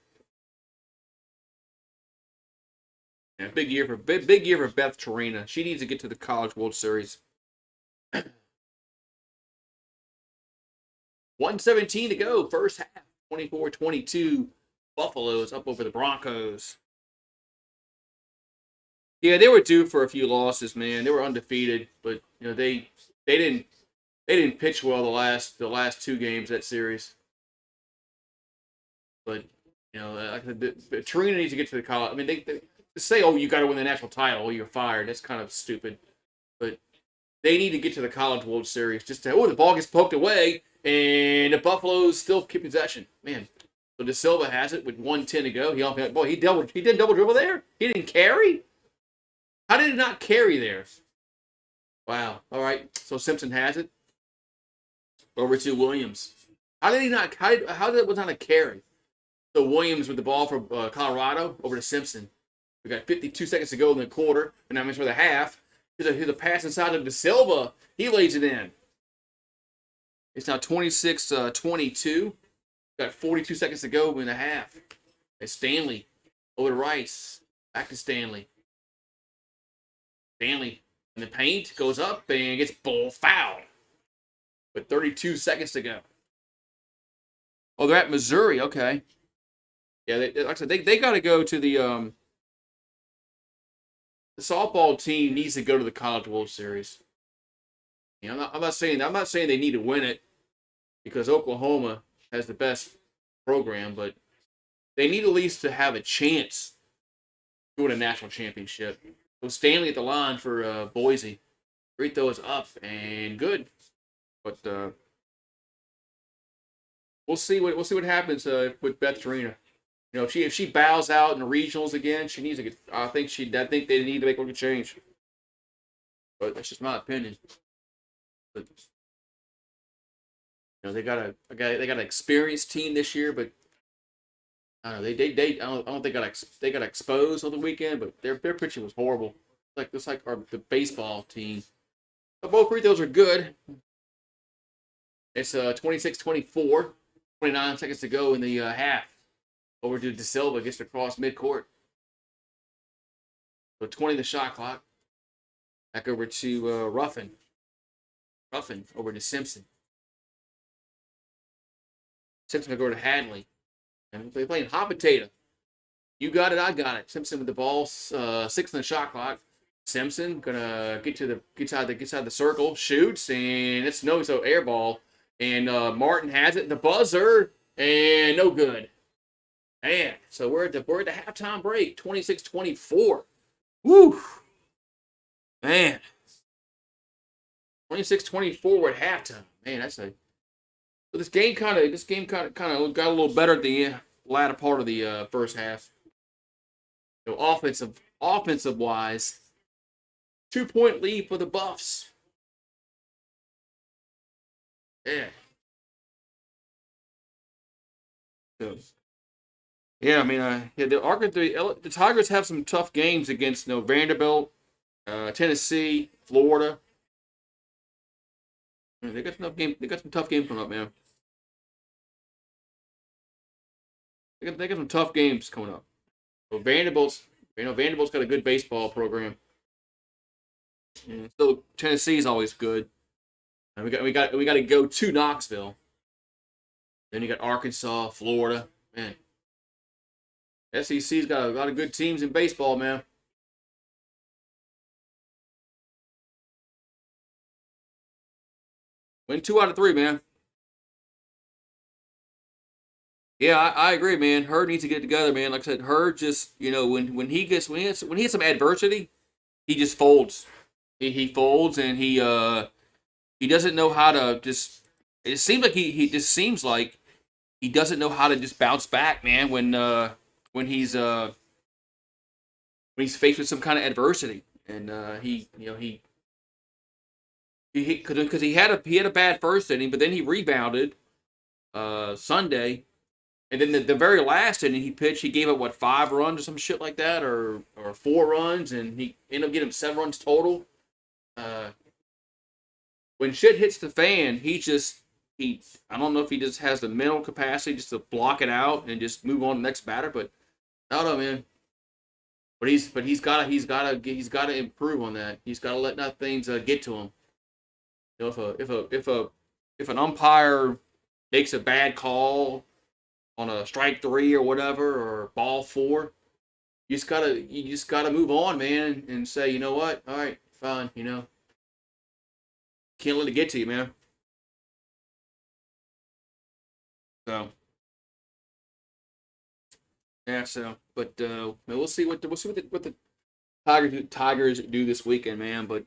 Yeah, big year for Beth Torina. She needs to get to the College World Series. 1:17 to go, first half. 24-22. Buffaloes up over the Broncos. Yeah, they were due for a few losses, man. They were undefeated, but they didn't pitch well the last 2 games of that series. But the Torino needs to get to the college. I mean, they say, "Oh, you got to win the national title, or you're fired." That's kind of stupid. But they need to get to the College World Series. Just the ball gets poked away, and the Buffaloes still keep possession. Man, so De Silva has it with 1:10 to go. He did double dribble there. He didn't carry. How did he not carry there? Wow. All right. So Simpson has it over to Williams. How did he not? How did it was not a carry? So Williams with the ball for Colorado over to Simpson. We got 52 seconds to go in the quarter, and that means for the half. Here's a pass inside of De Silva. He lays it in. It's now 26-22. Got 42 seconds to go in the half. It's Stanley over to Rice. Back to Stanley. Stanley in the paint goes up and gets fouled with 32 seconds to go. Oh, they're at Missouri. Okay. Yeah, like I said, they got to go to the softball team needs to go to the College World Series. I'm not saying they need to win it because Oklahoma has the best program, but they need at least to have a chance to win a national championship. So Stanley at the line for Boise. Free throw is up and good, but we'll see what happens with Beth Torina. If she bows out in the regionals again, she needs to get. I think they need to make a change. But that's just my opinion. But they got an experienced team this year, but I don't know. I don't think they got exposed on the weekend, but their pitching was horrible. It's like the baseball team. But both free throws are good. It's 26-24, 29 seconds to go in the half. Over to De Silva, gets across midcourt. So 20 the shot clock. Back over to Ruffin. Ruffin over to Simpson. Simpson going to go to Hadley. And they're playing hot potato. You got it, I got it. Simpson with the ball, 6 in the shot clock. Simpson gonna get outside the circle, shoots, and it's so air ball. And Martin has it, the buzzer, and no good. Man, so we're at the halftime break, 26-24. Woo! Man. 26-24 we're at halftime. Man, this game kind of got a little better at the latter part of the first half. So offensive wise, 2-point lead for the Buffs. Yeah. So, yeah, I mean, the Tigers have some tough games against Vanderbilt, Tennessee, Florida. They got some tough games coming up, man. They got some tough games coming up. But Vanderbilt's got a good baseball program. And so Tennessee's always good. And we got to go to Knoxville. Then you got Arkansas, Florida. Man, SEC's got a lot of good teams in baseball, man. Win 2 out of 3, man. Yeah, I agree, man. Hurd needs to get it together, man. Like I said, Hurd just when he has some adversity, he just folds. He folds and he doesn't know how to just. It seems like he just seems like he doesn't know how to just bounce back, man. When he's when he's faced with some kind of adversity, and he because he had a bad first inning, but then he rebounded Sunday. And then the very last inning he pitched, he gave up 5 runs or some shit like that, or 4 runs, and he ended up getting 7 runs total. Uh, when shit hits the fan, he I don't know if he just has the mental capacity just to block it out and just move on to the next batter, but I don't know, man. He's gotta improve on that. He's gotta let not things get to him. You know, if an umpire makes a bad call on a strike 3 or whatever, or ball 4, you just gotta move on, man, and say, you know what, all right, fine, can't let it get to you, man. So yeah, but we'll see what the Tigers do this weekend, man. But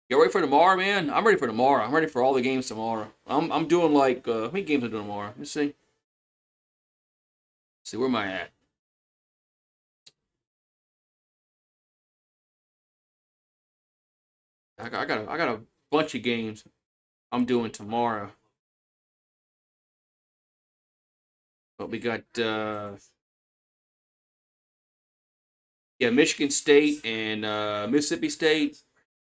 get ready for tomorrow, man. I'm ready for tomorrow. I'm ready for all the games tomorrow. I'm doing like how many games I'm doing tomorrow? Let's see. See, where am I at? I got a bunch of games I'm doing tomorrow. But we got yeah, Michigan State and Mississippi State,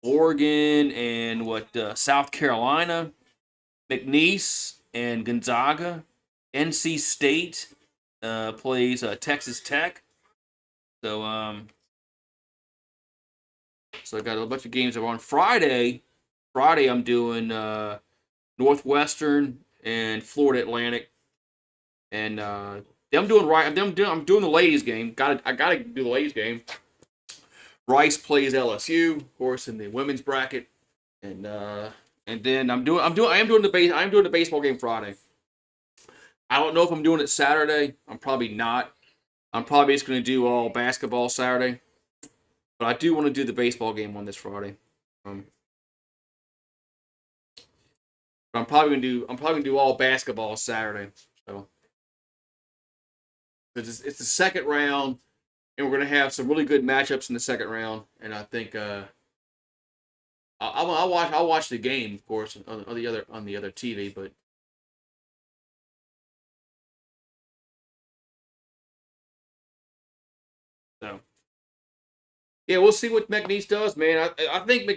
Oregon and South Carolina, McNeese and Gonzaga, NC State plays Texas Tech. So so I got a bunch of games on Friday. Friday I'm doing Northwestern and Florida Atlantic, and I'm doing right. I'm doing the ladies game. I gotta do the ladies game. Rice plays LSU, of course, in the women's bracket, and then I am doing the baseball game Friday. I don't know if I'm doing it Saturday. I'm probably not. I'm probably just going to do all basketball Saturday, but I do want to do the baseball game on this Friday. But I'm probably gonna do all basketball Saturday. So it's the second round, and we're gonna have some really good matchups in the second round. And I think I'll watch the game, of course, on the other TV. But so yeah, we'll see what McNeese does, man. I think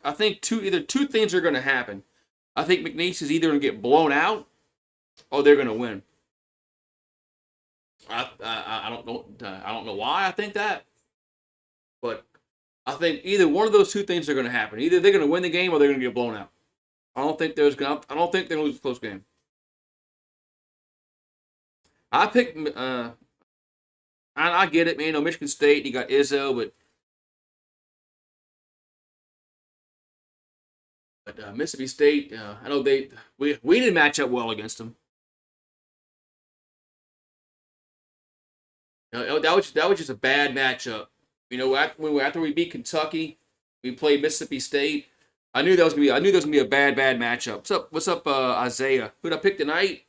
I think two things are gonna happen. I think McNeese is either gonna get blown out or they're gonna win. I don't know. I don't know why I think that, but I think either one of those two things are going to happen. Either they're going to win the game or they're going to get blown out. I don't think they're going to lose a close game. I picked. I get it, man. Michigan State. You got Izzo, but Mississippi State. I know we didn't match up well against them. That was just a bad matchup. After we beat Kentucky, we played Mississippi State. I knew that was gonna be a bad matchup. What's up, Isaiah? Who'd I pick tonight?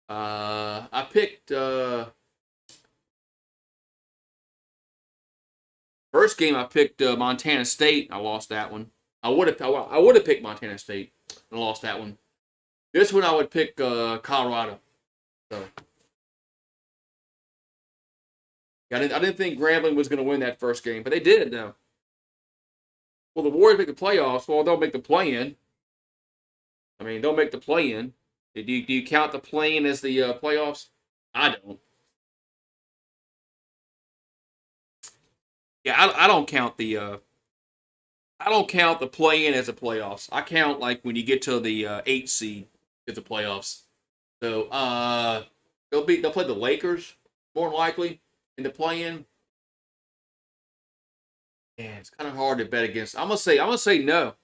I picked first game. I picked Montana State. I lost that one. I would have picked Montana State and lost that one. This one I would pick Colorado. So I didn't think Grambling was going to win that first game, but they did now. Well, the Warriors make the playoffs. Well, they'll make the play-in. I mean, they'll make the play-in. Do you count the play-in as the playoffs? I don't. Yeah, I don't count the play-in as a playoffs. I count like when you get to the 8 seed as the playoffs. So they'll play the Lakers more than likely in the play-in. Yeah, it's kind of hard to bet against. I'm gonna say no.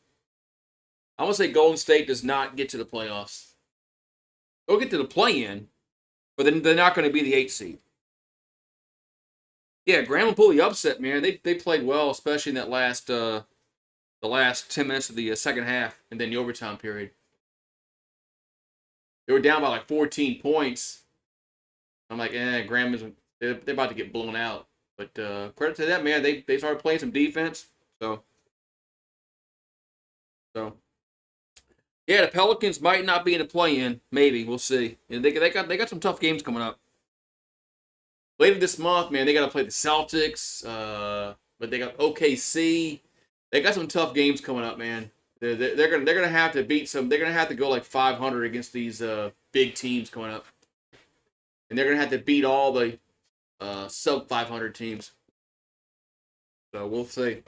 I'm gonna say Golden State does not get to the playoffs. They'll get to the play-in, but then they're not going to be the 8 seed. Yeah, Grambling pulled the upset, man. They played well, especially in that last the last 10 minutes of the second half, and then the overtime period. They were down by like 14 points. I'm like, Graham's they're about to get blown out. But credit to them, man. They started playing some defense. So so yeah, the Pelicans might not be in the play-in. Maybe we'll see. And they got some tough games coming up later this month, man. They got to play the Celtics. But they got OKC. They got some tough games coming up, man. They're gonna have to beat some. They're gonna have to go like 500 against these big teams coming up, and they're gonna have to beat all the sub 500 teams. So we'll see.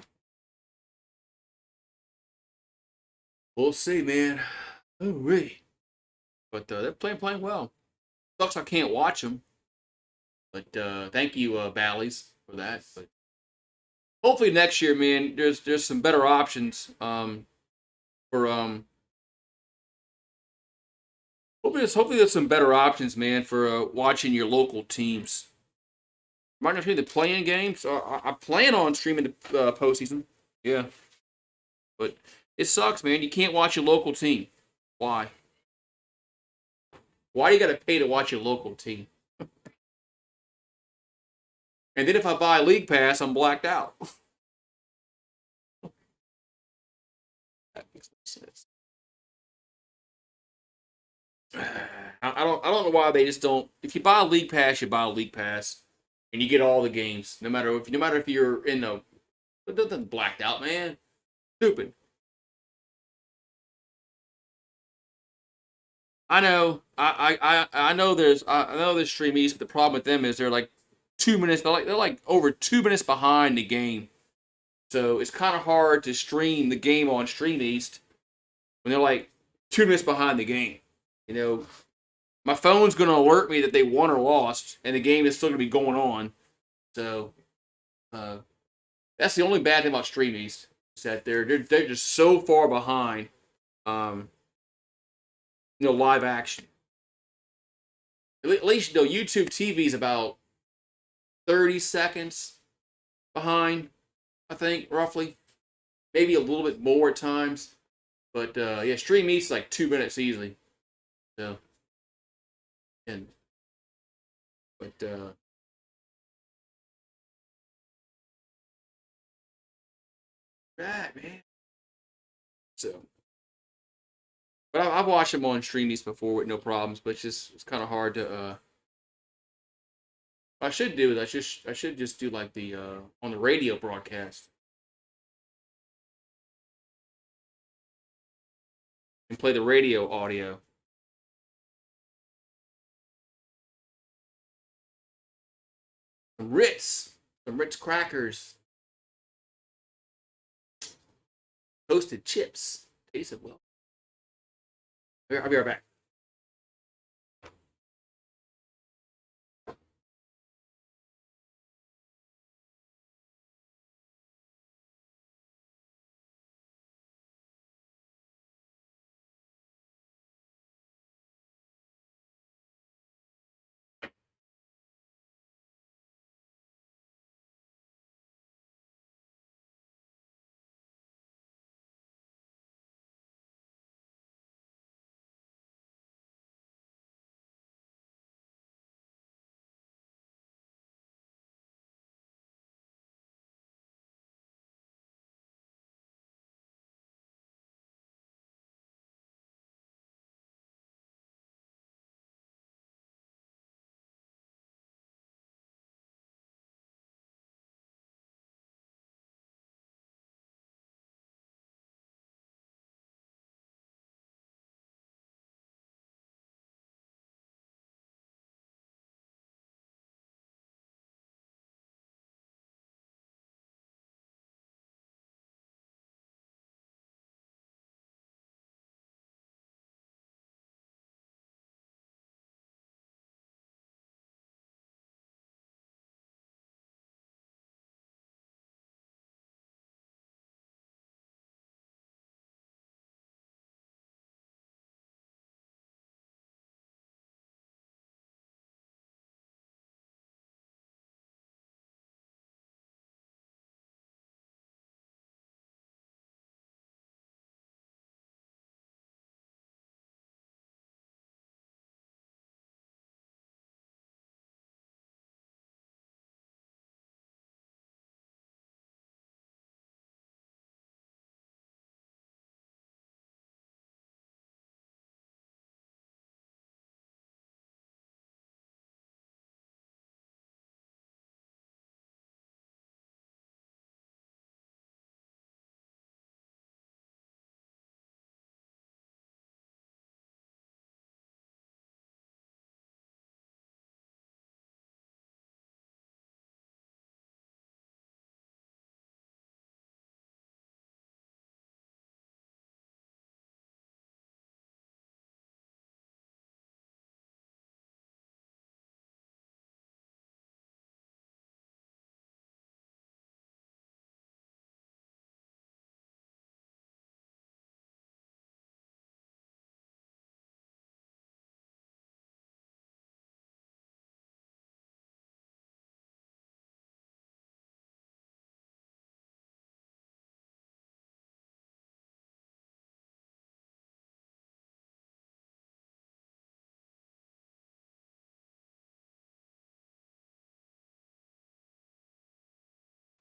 We'll see, man. Oh, really? But they're playing well. Sucks I can't watch them. But thank you, Bally's, for that. But hopefully next year, man, there's some better options. For hopefully there's some better options, man, for watching your local teams. Might not be the playing games. I plan on streaming the postseason. Yeah, but it sucks, man. You can't watch your local team. Why? Why do you got to pay to watch your local team? And then if I buy a league pass, I'm blacked out. That makes no sense. I don't know why they just don't. If you buy a league pass, you buy a league pass, and you get all the games, no matter if you're in the. It doesn't blacked out, man. Stupid. I know. I know. I know there's Stream East, but the problem with them is they're like 2 minutes. They're like over 2 minutes behind the game. So it's kind of hard to stream the game on Stream East when they're like 2 minutes behind the game. You know, my phone's gonna alert me that they won or lost, and the game is still gonna be going on. So uh, that's the only bad thing about Stream East is that they're just so far behind. Um, live action. At least YouTube TV is about 30 seconds behind, I think, roughly. Maybe a little bit more at times. But yeah, Stream East like 2 minutes easily. So and but right, man. So but I've watched them on Stream East before with no problems, but it's kind of hard to what I should do is I should just do like the on the radio broadcast and play the radio audio. Some Ritz crackers, toasted chips. Taste it well. I'll be right back.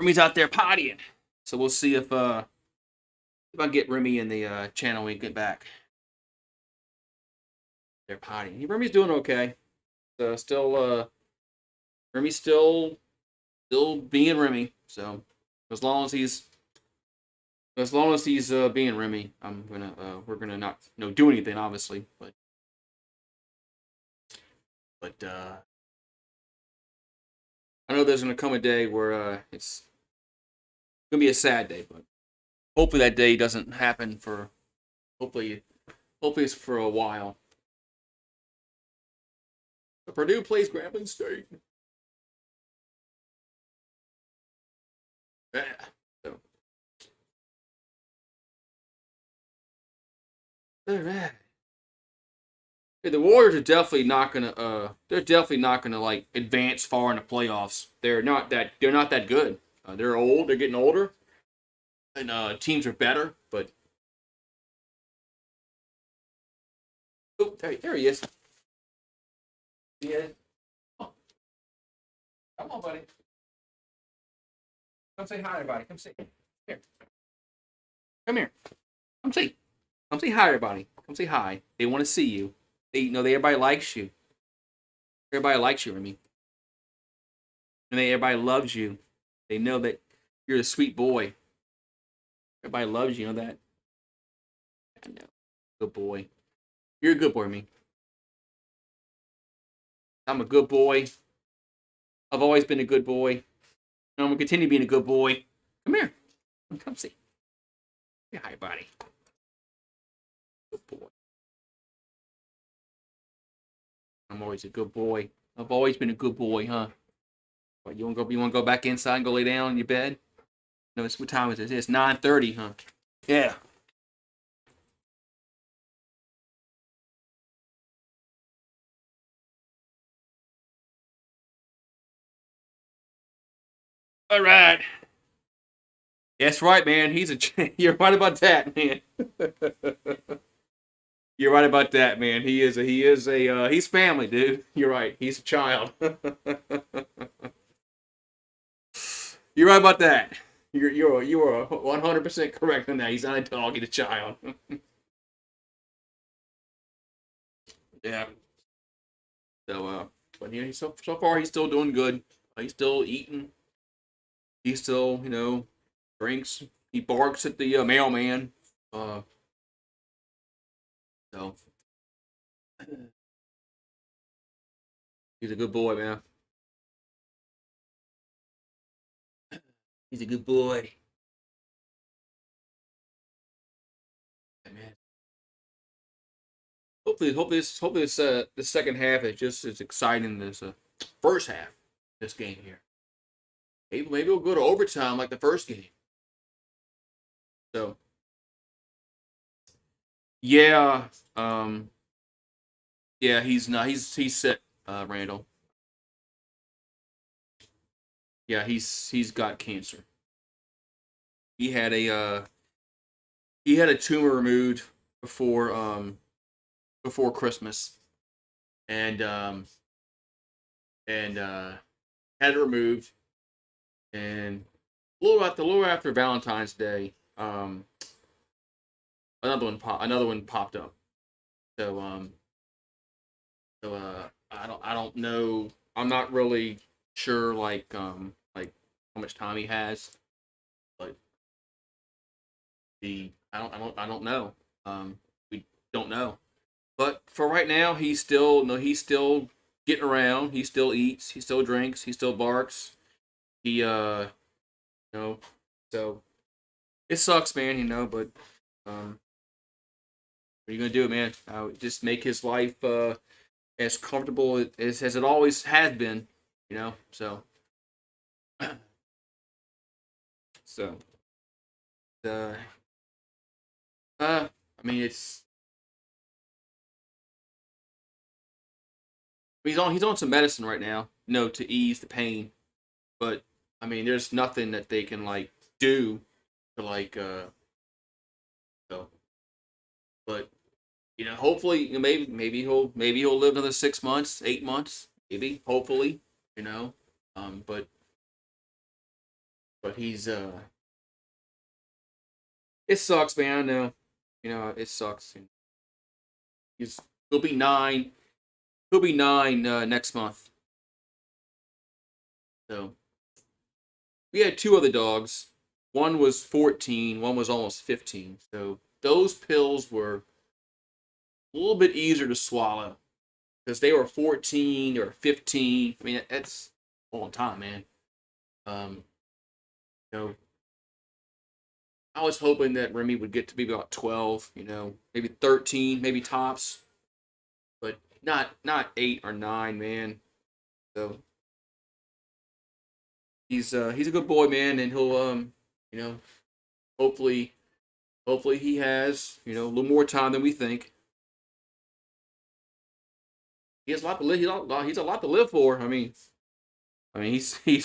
Remy's out there pottying. So we'll see if I get Remy in the channel when we get back. They're pottying. Remy's doing okay. Remy's still being Remy. So as long as he's being Remy, we're gonna not do anything, obviously, but I know there's gonna come a day where it's gonna be a sad day, but hopefully that day doesn't happen for hopefully it's for a while. Purdue plays Grambling State. Yeah. So. All right. Yeah, the Warriors are definitely not gonna. They're definitely not gonna like advance far in the playoffs. They're not that. They're not that good. They're old. They're getting older, and teams are better. But oh, there he is. Yeah. Oh, come on, buddy. Come say hi, everybody. Come say here. Come here. Come say. Come say hi, everybody. Come say hi. They want to see you. They know that everybody likes you. Everybody likes you, Remy. And everybody loves you. They know that you're a sweet boy. Everybody loves you. You know that? I know. Good boy. You're a good boy, Remy. I'm a good boy. I've always been a good boy. And I'm going to continue being a good boy. Come here. Come see. Say hi, buddy. Good boy. I'm always a good boy. I've always been a good boy, huh? What, you want to go back inside and go lay down in your bed? No, what time is it? It's 9:30, huh? Yeah. All right. That's right, man. You're right about that, man. You're right about that, man. He's family, dude. You're right. He's a child. You're right about that. You are 100% correct on that. He's not a dog. He's a child. Yeah. So, but yeah, so far he's still doing good. He's still eating. He still, drinks. He barks at the mailman. Uh, so he's a good boy, man. He's a good boy. Yeah, man. Hopefully the second half is just as exciting as the first half. This game here. Maybe we'll go to overtime like the first game. So yeah, yeah, he's not. He's sick, Randall. Yeah, he's got cancer. He had a tumor removed before before Christmas, and had it removed, and a little after Valentine's Day, another one popped up. So I don't know. I'm not really sure like how much time he has, but I don't know. We don't know. But for right now, he's still getting around. He still eats. He still drinks. He still barks. He you know, so it sucks, man. But what are you gonna do, man? Just make his life as comfortable as it always has been. So so uh I mean he's on some medicine right now, to ease the pain. But I mean, there's nothing that they can like do to so. But hopefully, maybe he'll live another 6 months, 8 months, maybe. Hopefully. But But it sucks, man. I know, it sucks. He's he'll be 9. He'll be 9 next month. So we had 2 other dogs. One was 14. One was almost 15. So those pills were a little bit easier to swallow because they were 14 or 15. I mean, that's a long time, man. Um, you know, I was hoping that Remy would get to be about 12. Maybe 13, maybe tops, but not 8 or 9, man. So he's a good boy, man, and he'll you know hopefully he has a little more time than we think. He has a lot to live. He's a lot to live for. I mean he's he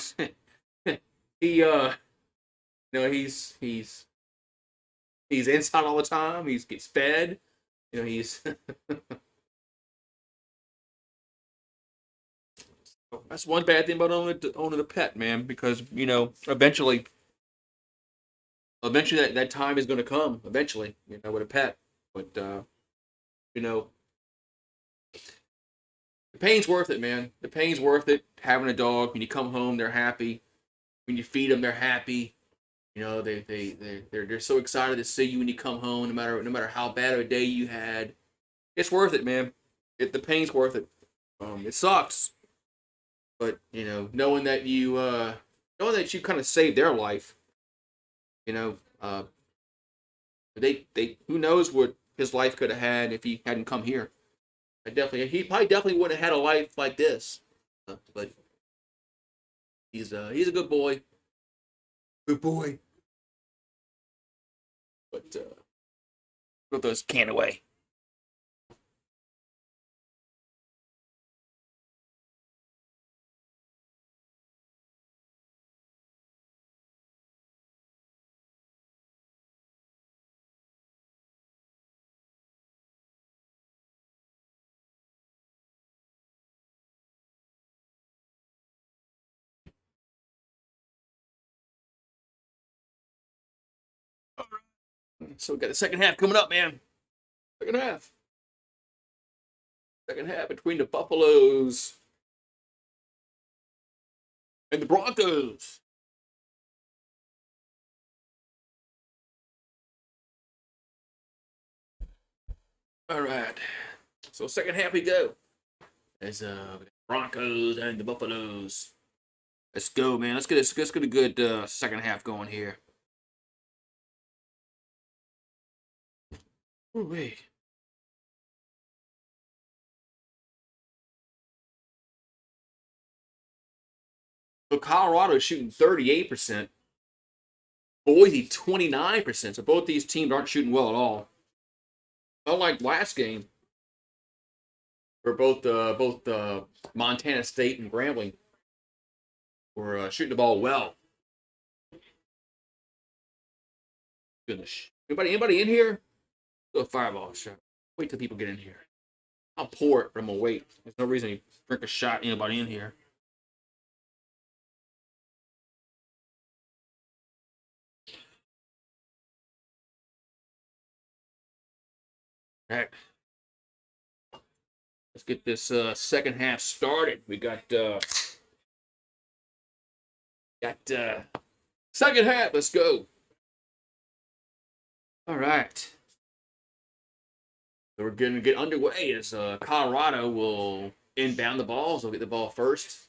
he's inside all the time. He gets fed. He's that's one bad thing about owning a pet, man, because eventually that time is going to come eventually, with a pet. But you know, the pain's worth it, man. The pain's worth it. Having a dog, when you come home, they're happy. When you feed them, they're happy. They're so excited to see you when you come home, no matter how bad of a day you had. It's worth it, man. The pain's worth it. It sucks, but knowing that you kind of saved their life, you know, uh, they who knows what his life could have had if he hadn't come here. He probably definitely wouldn't have had a life like this. But he's a good boy. But put those can away. So we got the second half coming up, man. Second half. Second half between the Buffaloes and the Broncos. All right. So second half we go. As Broncos and the Buffaloes. Let's go, man. Let's get a good second half going here. Ooh, wait. So Colorado is shooting 38%. Boise 29%. So both these teams aren't shooting well at all. Unlike last game, where both Montana State and Grambling were shooting the ball well. Goodness. Anybody in here? Do a fireball shot. Wait till people get in here. I'll pour it, but I'm gonna wait. There's no reason to drink a shot. Anybody in here? All right. Let's get this second half started. We got second half. Let's go. All right. So we're going to get underway as Colorado will inbound the ball. So they'll get the ball first.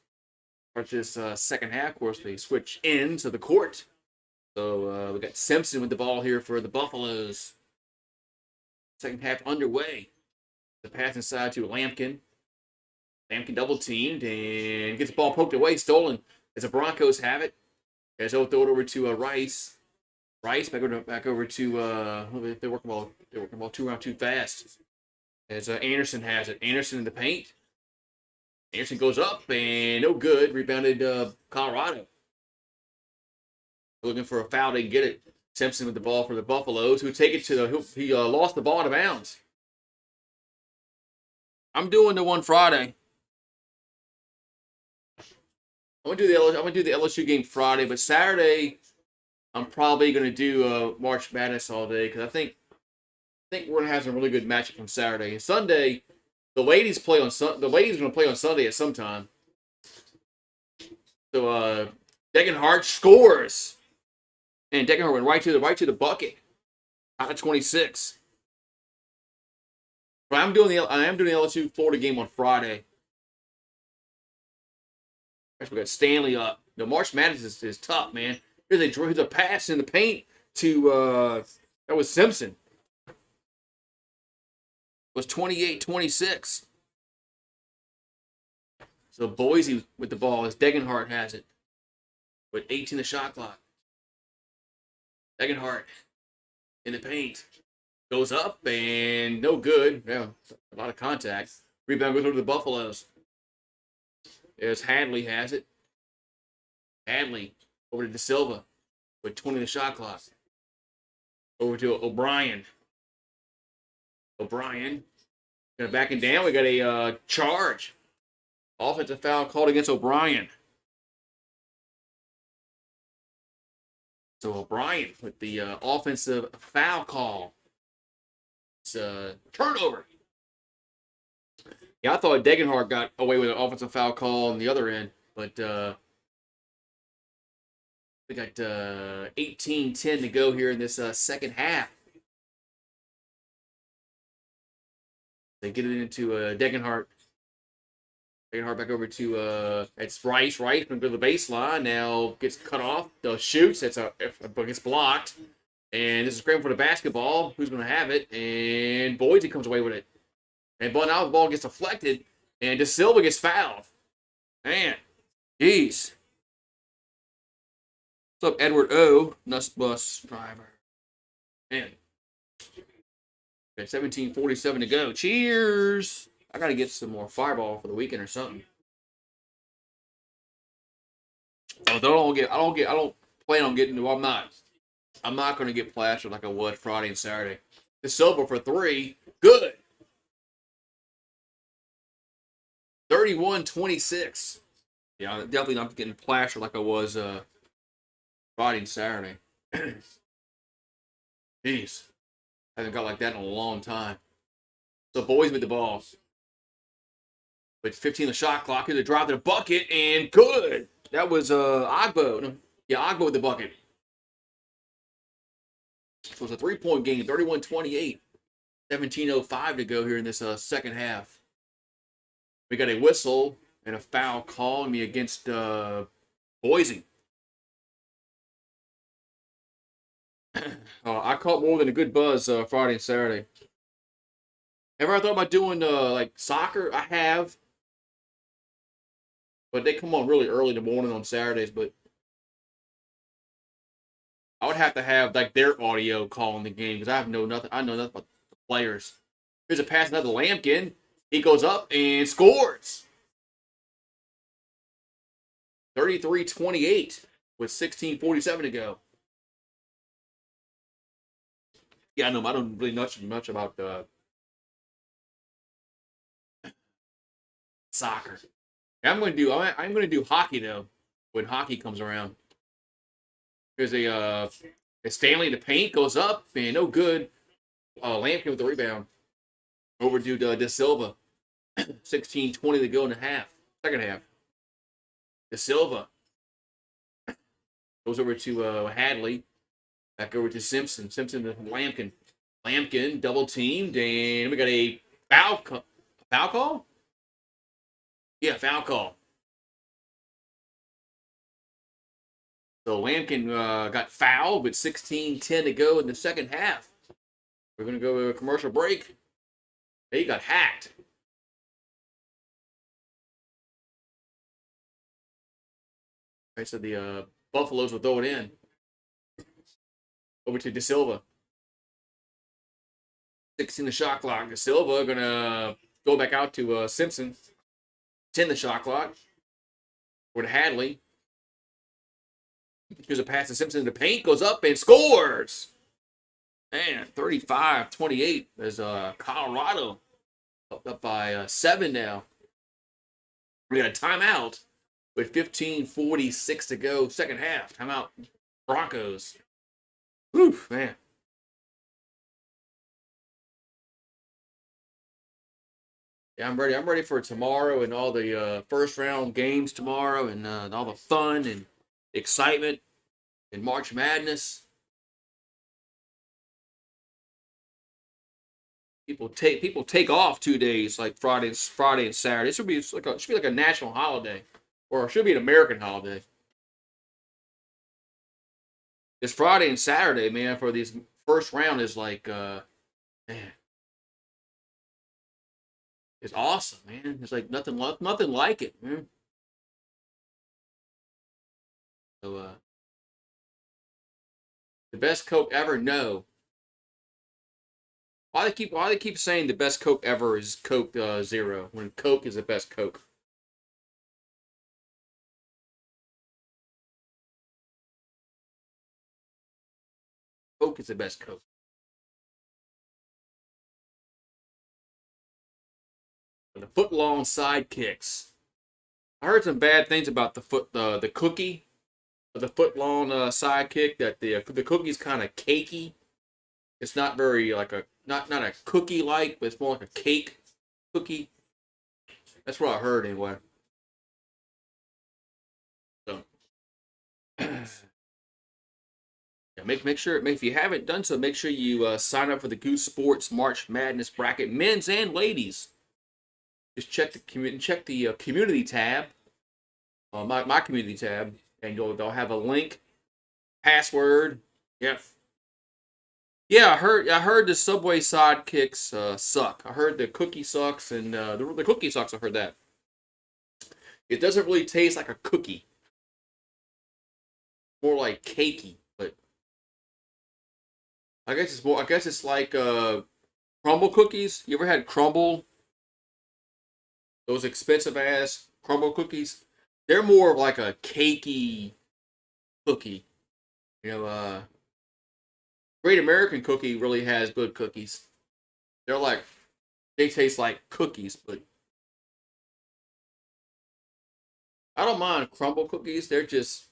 Start this second half. Of course, they switch ends of the court. So we got Simpson with the ball here for the Buffaloes. Second half underway. The pass inside to Lampkin. Lampkin double teamed and gets the ball poked away, stolen as the Broncos have it. As they'll throw it over to Rice. Rice back over to they're working ball 2 around too fast. As Anderson has it. Anderson in the paint. Anderson goes up and no good. Rebounded Colorado. Looking for a foul, they can get it. Simpson with the ball for the Buffaloes, who take it to he lost the ball out of bounds. I'm doing the one Friday. I'm gonna do the LSU game Friday, but Saturday I'm probably gonna do March Madness all day because I think we're gonna have some really good matchups on Saturday and Sunday. The ladies play on the ladies are gonna play on Sunday at some time. So Degenhart scores, and Degenhart went right to the bucket out of 26. But I am doing the LSU Florida game on Friday. We got Stanley up. The March Madness is tough, man. Here's a pass in the paint to that was Simpson. It was 28-26. So Boise with the ball as Degenhart has it. With 18 the shot clock. Degenhart in the paint. Goes up and no good. Yeah, a lot of contact. Rebound goes over to the Buffaloes. There's Hadley has it. Hadley over to De Silva with 20 the shot clock. Over to O'Brien. O'Brien. Gonna back him down. We got a charge. Offensive foul called against O'Brien. So O'Brien with the offensive foul call. It's a turnover. Yeah, I thought Degenhart got away with an offensive foul call on the other end, but we got 18-10 to go here in this second half. They get it into Degenhart. Degenhart back over to it's Rice. Rice going to go to the baseline. Now gets cut off. The shoots. Gets blocked. And this is scramble for the basketball. Who's going to have it? And Boise comes away with it. And now the ball gets deflected. And De Silva gets fouled. Man. Jeez. What's up, Edward O? Nuss bus driver. Man. Okay, 17:47 to go. Cheers. I gotta get some more Fireball for the weekend or something. Oh, I don't plan on getting. Well, I'm not gonna get plastered like I would Friday and Saturday. The Silva for 3, good. 31-26. Yeah, I'm definitely not getting plastered like I was Friday and Saturday. Jeez, I haven't got like that in a long time. So boys with the ball. With 15 the shot clock, here's a drive to the bucket, and good. That was Ogbo. No, yeah, Ogbo with the bucket. So it's a 3-point game, 31-28. 17:05 to go here in this second half. We got a whistle and a foul calling me against Boise. I caught more than a good buzz Friday and Saturday. Ever thought about doing like soccer? I have. But they come on really early in the morning on Saturdays. But I would have to have like their audio calling the game because I know nothing about the players. Here's a pass now to Lampkin. He goes up and scores. 33-28 with 16:47 to go. Yeah, I know. I don't really know much about soccer. I'm going to do hockey though when hockey comes around. There's a Stanley in the paint goes up and no good. Lampkin with the rebound. Over to De Silva. 16:20 to go in the half. Second half. De Silva goes over to Hadley. Back over to Simpson. Simpson to Lampkin. Lampkin double teamed and we got a foul call. Yeah, foul call. So Lampkin got fouled with 16:10 to go in the second half. We're going to go to a commercial break. He got hacked. I said the Buffaloes will throw it in. Over to De Silva. 16 the shot clock. De Silva going to go back out to Simpson. 10 the shot clock. Over to Hadley. Here's a pass to Simpson in the paint. Goes up and scores. Man, 35-28. There's Colorado up by 7 now. We got a timeout. with 15:46 to go, second half. Timeout, Broncos. Whew, man. Yeah, I'm ready. I'm ready for tomorrow and all the first round games tomorrow and all the fun and excitement and March Madness. People take off 2 days like Friday and Saturday. It should be like a national holiday, or it should be an American holiday. It's Friday and Saturday, man. For these first round is like, man, it's awesome, man. It's like nothing like it, man. So, the best Coke ever? No. Why they keep saying the best Coke ever is Coke Zero when Coke is the best Coke? Coke is the best Coke. The foot long sidekicks. I heard some bad things about the cookie, the foot long sidekick. That the cookie's kind of cakey. It's not very like a not a cookie like, but it's more like a cake cookie. That's what I heard anyway. So yeah, make sure if you haven't done so, make sure you sign up for the Goose Sports March Madness bracket, men's and ladies. Just check the community tab, my community tab, and they'll have a link, password. Yep. Yeah, I heard the Subway sidekicks suck. I heard the cookie sucks, and the cookie sucks. I heard that it doesn't really taste like a cookie, more like cakey. But I guess it's more. I guess it's like crumble cookies. You ever had crumble? Those expensive ass crumble cookies. They're more of like a cakey cookie. You know, Great American Cookie really has good cookies. They're like they taste like cookies, but I don't mind crumble cookies. They're just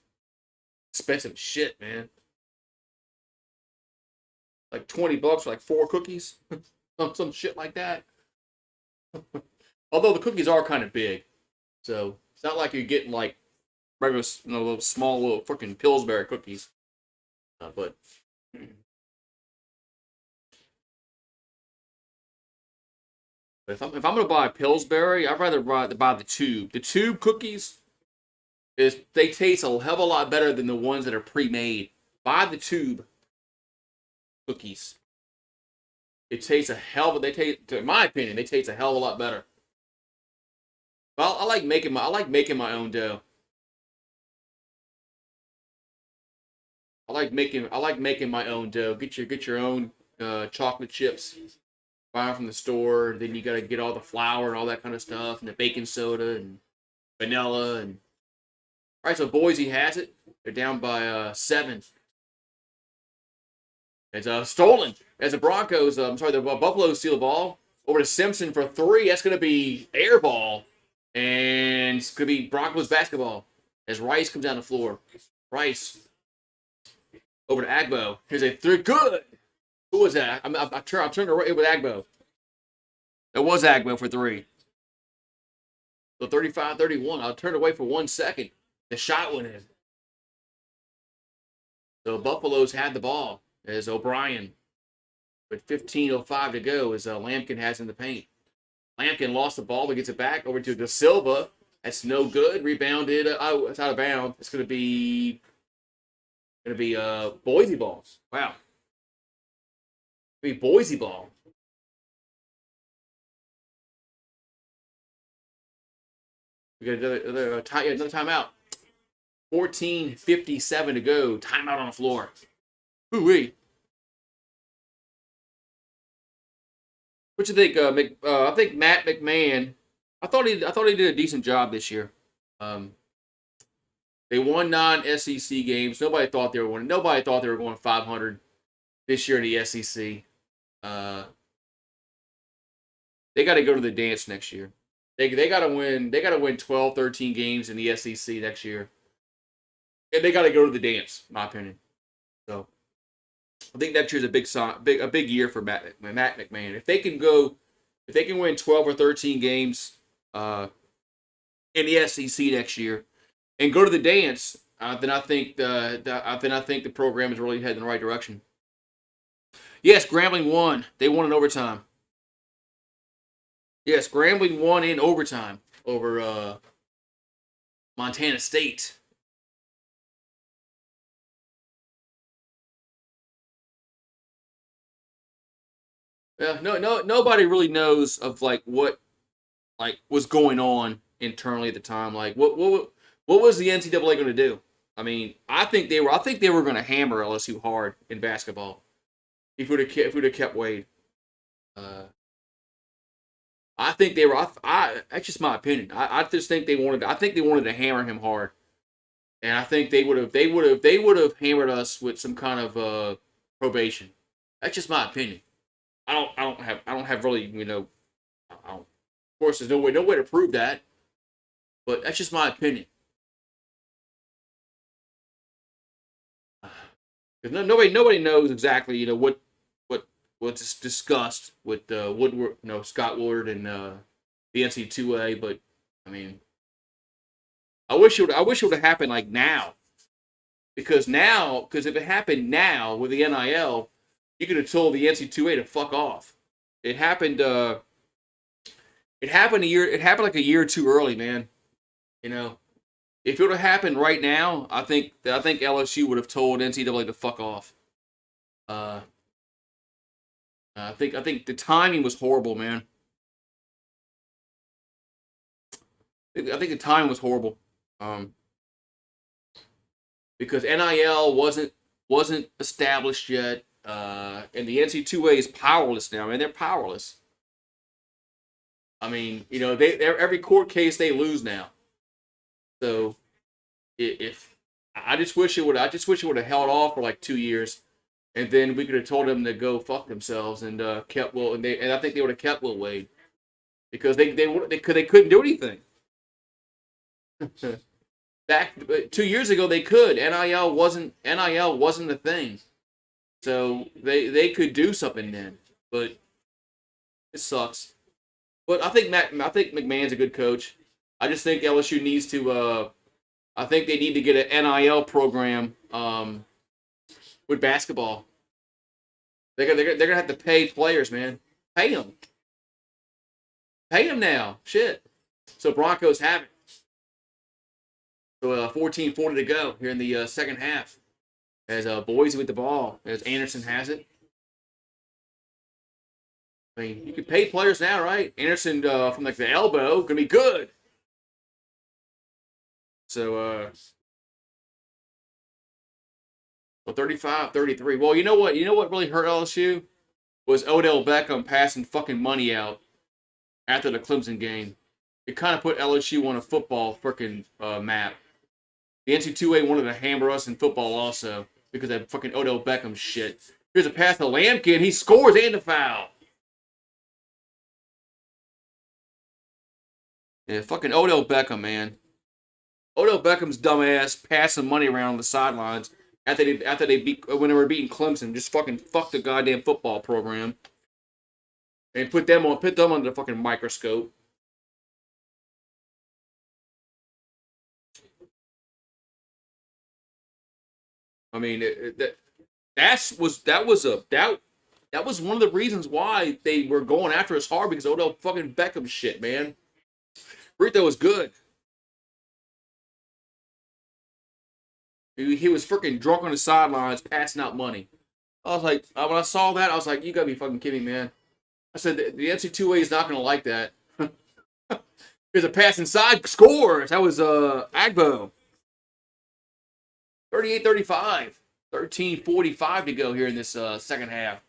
expensive shit, man. Like $20 for like four cookies, some shit like that. Although the cookies are kind of big, so it's not like you're getting like regular, little small little freaking Pillsbury cookies. But if I'm gonna buy Pillsbury, I'd rather buy the tube. The tube cookies is they taste a hell of a lot better than the ones that are pre-made. Buy the tube cookies. It tastes a hell of they taste, in my opinion, they taste a hell of a lot better. Well, I like making my own dough. I like making my own dough. Get your own chocolate chips. Buy them from the store. Then you gotta get all the flour and all that kind of stuff, and the baking soda and vanilla. And all right, so Boise has it. They're down by 7. It's stolen as the Broncos. I'm sorry, the Buffaloes steal the ball over to Simpson for 3. That's gonna be air ball, and it's gonna be Broncos basketball as Rice comes down the floor. Rice over to Agbo. Here's a 3. Good. Who was that? I turned it with Agbo. It was Agbo for 3. So 35-31. I'll turn away for 1 second. The shot went in. So Buffaloes had the ball as O'Brien with 15:05 to go as Lampkin has in the paint. Lampkin lost the ball but gets it back over to De Silva. That's no good. Rebounded. It's out of bounds. It's going to be Boise balls. Wow. Be Boise ball. We got another timeout. 14:57 to go. Timeout on the floor. Ooh-wee. What you think, I think Matt McMahon. I thought he did a decent job this year. Um, they won 9 SEC games. Nobody thought they were winning. Nobody thought they were going 500 this year in the SEC. Uh, they got to go to the dance next year. They gotta win. They gotta win 12, 13 games in the SEC next year, and they gotta go to the dance. In my opinion. So I think next year's a big year for Matt McMahon. If they can win 12 or 13 games in the SEC next year and go to the dance, then I think the program is really heading in the right direction. Yes, Grambling won. They won in overtime. Yes, Grambling won in overtime over Montana State. Yeah, nobody really knows of like what like was going on internally at the time. Like what was the NCAA going to do? I mean, I think they were going to hammer LSU hard in basketball if we'd have kept Wade. Uh, I think they were. That's just my opinion. I just think they wanted. I think they wanted to hammer him hard, and I think they would have hammered us with some kind of probation. That's just my opinion. I don't have really I don't, of course there's no way to prove that, but that's just my opinion. Because nobody knows exactly what what's discussed with Woodward, Scott Woodward and the NC2A. But I mean, I wish it would have happened like now because if it happened now with the NIL, you could have told the NC2A to fuck off. It happened. It happened a year. It happened like a year or two early, man. You know, if it would have happened right now, I think LSU would have told NCAA to fuck off. Uh, I think the timing was horrible, man. I think the timing was horrible. Um, because NIL wasn't established yet, and the NC2A is powerless now. Man, they're powerless. I mean, they're every court case they lose now. So if I just wish it would have held off for like 2 years, and then we could have told them to go fuck themselves and kept Will and I think they would have kept Will Wade because they couldn't do anything. Back 2 years ago they could. NIL wasn't a thing, so they could do something then. But it sucks. But I think McMahon's a good coach. I just think LSU needs to. I think they need to get an NIL program with basketball. They're gonna have to pay players, man. Pay them now. Shit. So Broncos have it. So 14:40 to go here in the second half. As Boise with the ball, as Anderson has it. I mean, you can pay players now, right? Anderson from like the elbow gonna be good. So, well, 35-33. Well, you know what? You know what really hurt LSU was Odell Beckham passing fucking money out after the Clemson game. It kind of put LSU on a football freaking map. The NC2A wanted to hammer us in football also because of fucking Odell Beckham shit. Here's a pass to Lampkin. He scores and a foul. Yeah, fucking Odell Beckham, man. Odell Beckham's dumbass passing money around on the sidelines after they beat when they were beating Clemson. Just fucking fuck the goddamn football program and put them under the fucking microscope. I mean, that was one of the reasons why they were going after us hard because Odell fucking Beckham shit, man. Burrito was good. He was freaking drunk on the sidelines, passing out money. I was like, when I saw that, I was like, you gotta be fucking kidding me, man. I said, the NC2A is not gonna like that. There's a pass inside, scores. That was Agbo. 38-35. 13:45 to go here in this second half.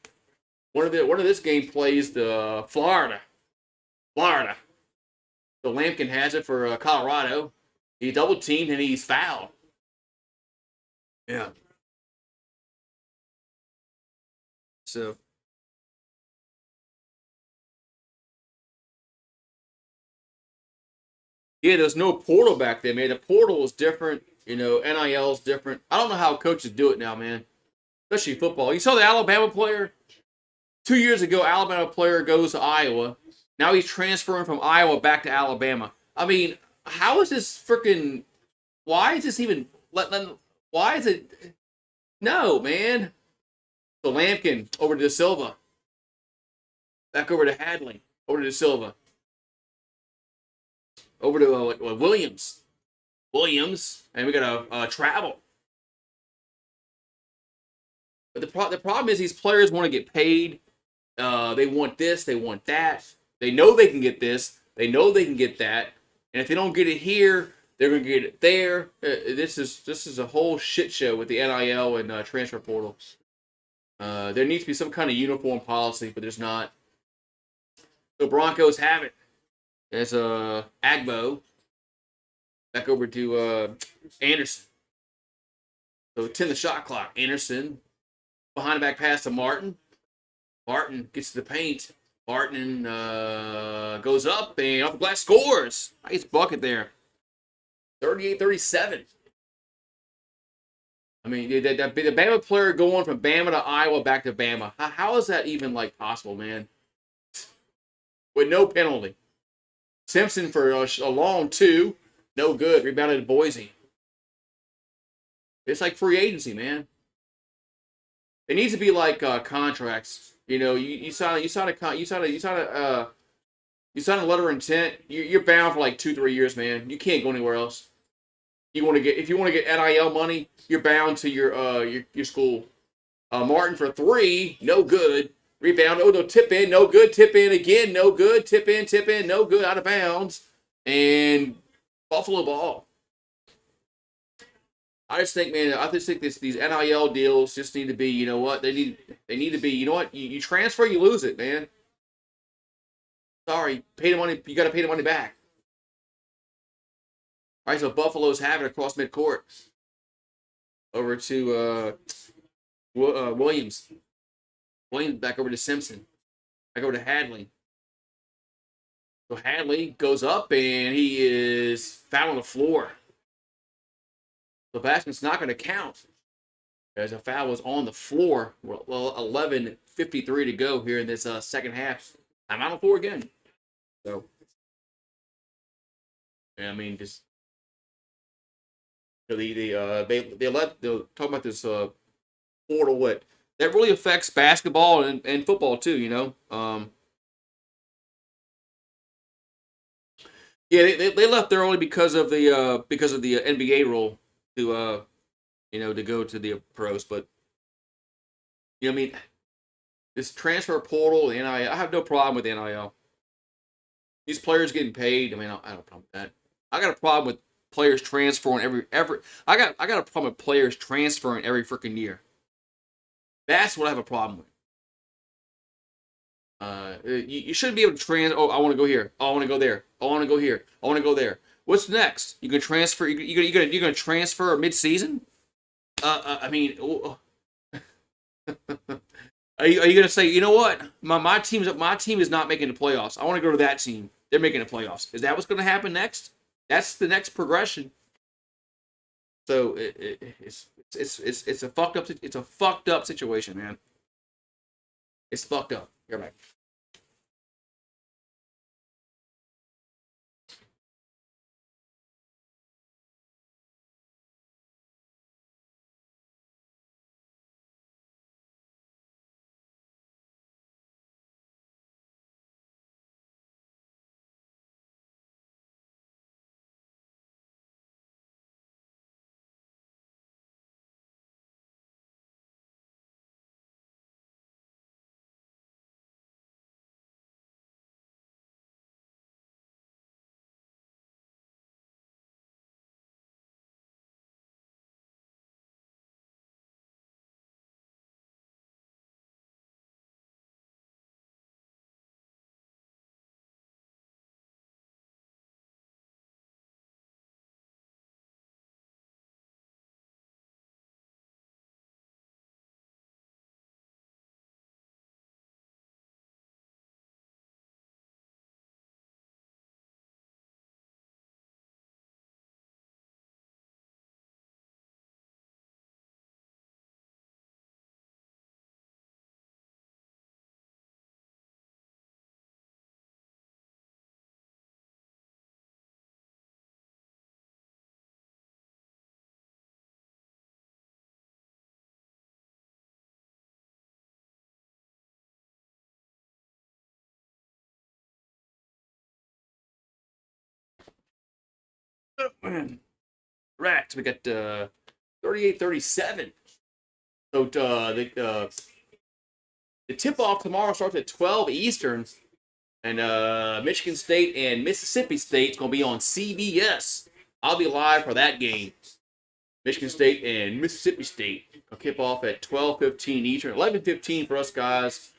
One of this game plays the Florida. So Lampkin has it for Colorado. He double teamed and he's fouled. Yeah. So Yeah, there's no portal back then, man. The portal is different. NIL is different. I don't know how coaches do it now, man. Especially football. You saw the Alabama player 2 years ago. Alabama player goes to Iowa. Now he's transferring from Iowa back to Alabama. I mean, how is this freaking? Why is this even? Why is it? No, man. So Lampkin over to De Silva. Back over to Hadley. Over to De Silva. Over to Williams. And we got a travel. But the problem is these players want to get paid. They want this. They want that. They know they can get this. They know they can get that. And if they don't get it here, they're going to get it there. This is a whole shit show with the NIL and transfer portal. There needs to be some kind of uniform policy, but there's not. The Broncos have it. There's Agbo. Back over to Anderson. So 10 the shot clock. Anderson. Behind the back pass to Martin. Martin gets to the paint. Martin goes up and off the glass scores. Nice bucket there. 38-37. I mean, the Bama player going from Bama to Iowa back to Bama. How is that even possible, man? With no penalty. Simpson for a long two. No good. Rebounded to Boise. It's like free agency, man. It needs to be like contracts. You sign a letter of intent. You're bound for like 2-3 years, man. You can't go anywhere else. If you want to get NIL money, you're bound to your school. Martin for 3, no good. Rebound. Oh no, tip in, no good. Tip in again, no good. Tip in, no good. Out of bounds. And Buffalo ball. I just think, man. These NIL deals just need to be. You know what? They need to be. You know what? You transfer, you lose it, man. Sorry, pay the money. You got to pay the money back. All right, so Buffalo's having it across midcourt. Over to Williams. Williams back over to Simpson. Back over to Hadley. So Hadley goes up and he is fouled on the floor. The basket's not going to count. As a foul was on the floor. Well, 11:53 to go here in this second half. I'm out on the floor again. So, I mean, just they'll talk about this portal. What that really affects basketball and football too. Yeah, they left there only because of the NBA rule to to go to the pros. But I mean, this transfer portal, the NIL, I have no problem with the NIL. These players getting paid. I mean, I don't have a problem with that. I got a problem with players transferring every. I got a problem with players transferring every freaking year. That's what I have a problem with. You shouldn't be able to Oh, I want to go here. Oh, I want to go there. Oh, I want to go here. I want to go there. What's next? You can transfer. You're gonna transfer mid-season? I mean, are you gonna say, you know what? My team is not making the playoffs. I want to go to that team. They're making the playoffs. Is that what's gonna happen next? That's the next progression. So it's a fucked up situation, man. It's fucked up. You're right. Correct. We got 38-37. So the tip-off tomorrow starts at 12 Eastern. And Michigan State and Mississippi State is going to be on CBS. I'll be live for that game. Michigan State and Mississippi State will kick off at 12:15 Eastern, 11:15 for us guys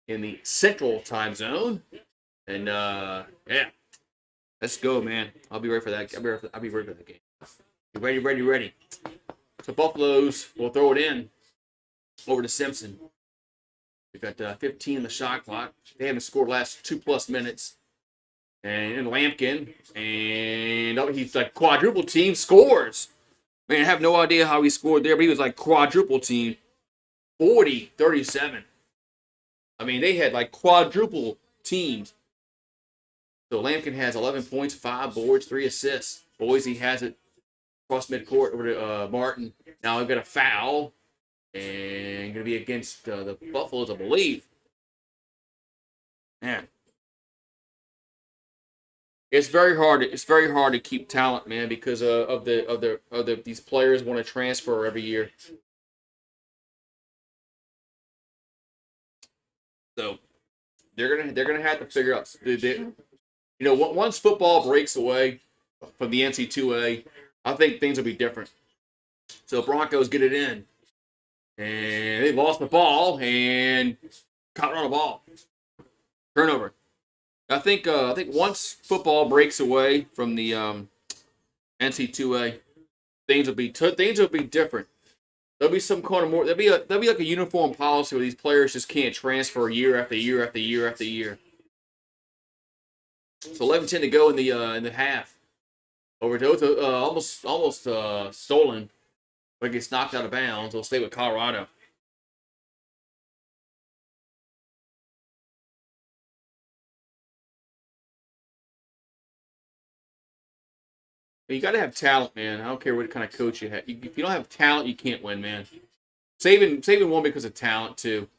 in the Central Time Zone. And yeah, let's go, man. I'll be ready for that. I'll be ready for that game. You ready? So Buffaloes will throw it in over to Simpson. We've got 15 in the shot clock. They haven't scored the last 2+ minutes. And Lampkin, and he's like quadruple team scores. Man, I have no idea how he scored there, but he was like quadruple team. 40-37. I mean, they had like quadruple teams. So Lampkin has 11 points, 5 boards, 3 assists. Boise has it across midcourt over to Martin. Now they've got a foul. And going to be against the Buffaloes, I believe. Man, it's very hard. It's very hard to keep talent, man, because of these players want to transfer every year. So they're gonna have to figure out. Once football breaks away from the NC2A, I think things will be different. So Broncos get it in. And they lost the ball and caught on the ball. Turnover. I think once football breaks away from the NC2A, things will be different. There'll be some kind of more. There'll be like a uniform policy where these players just can't transfer year after year after year after year. So 11:10 to go in the half. Over to almost stolen. But gets knocked out of bounds. They'll stay with Colorado. You got to have talent, man. I don't care what kind of coach you have. If you don't have talent, you can't win, man. Saban won because of talent, too.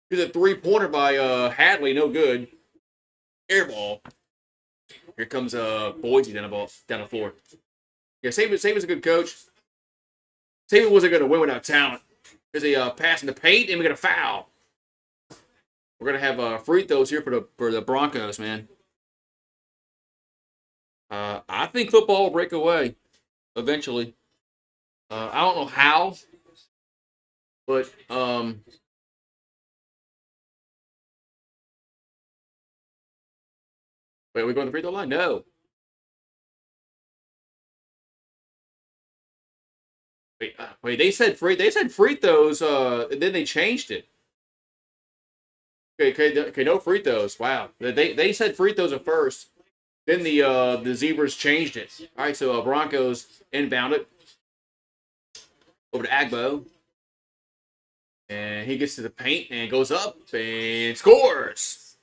Here's a three-pointer by Hadley, no good. Air ball. Here comes Boise down the floor. Yeah, Saban's a good coach. Saban wasn't going to win without talent. There's a pass in the paint, and we got a foul. We're going to have free throws here for the Broncos, man. I think football will break away eventually. I don't know how, but wait, are we going to the free throw line? No. Wait. They said free throws. And then they changed it. Okay. No free throws. Wow. They said free throws at first. Then the Zebras changed it. All right. So Broncos inbound it over to Agbo, and he gets to the paint and goes up and scores.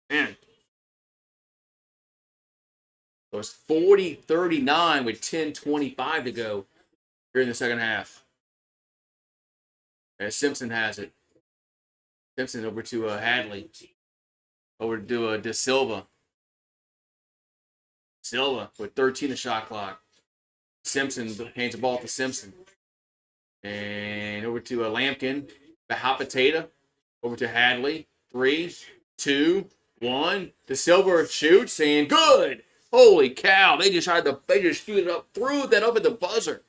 Man. It was 40-39 with 10:25 to go here in the second half. And Simpson has it. Simpson over to Hadley. Over to De Silva. Silva with 13 the shot clock. Simpson hands the ball to Simpson. And over to Lampkin. Bahapatata. Over to Hadley. 3, 2, 1. De Silva shoots and good. Holy cow! They just shoot it up, threw that up at the buzzer.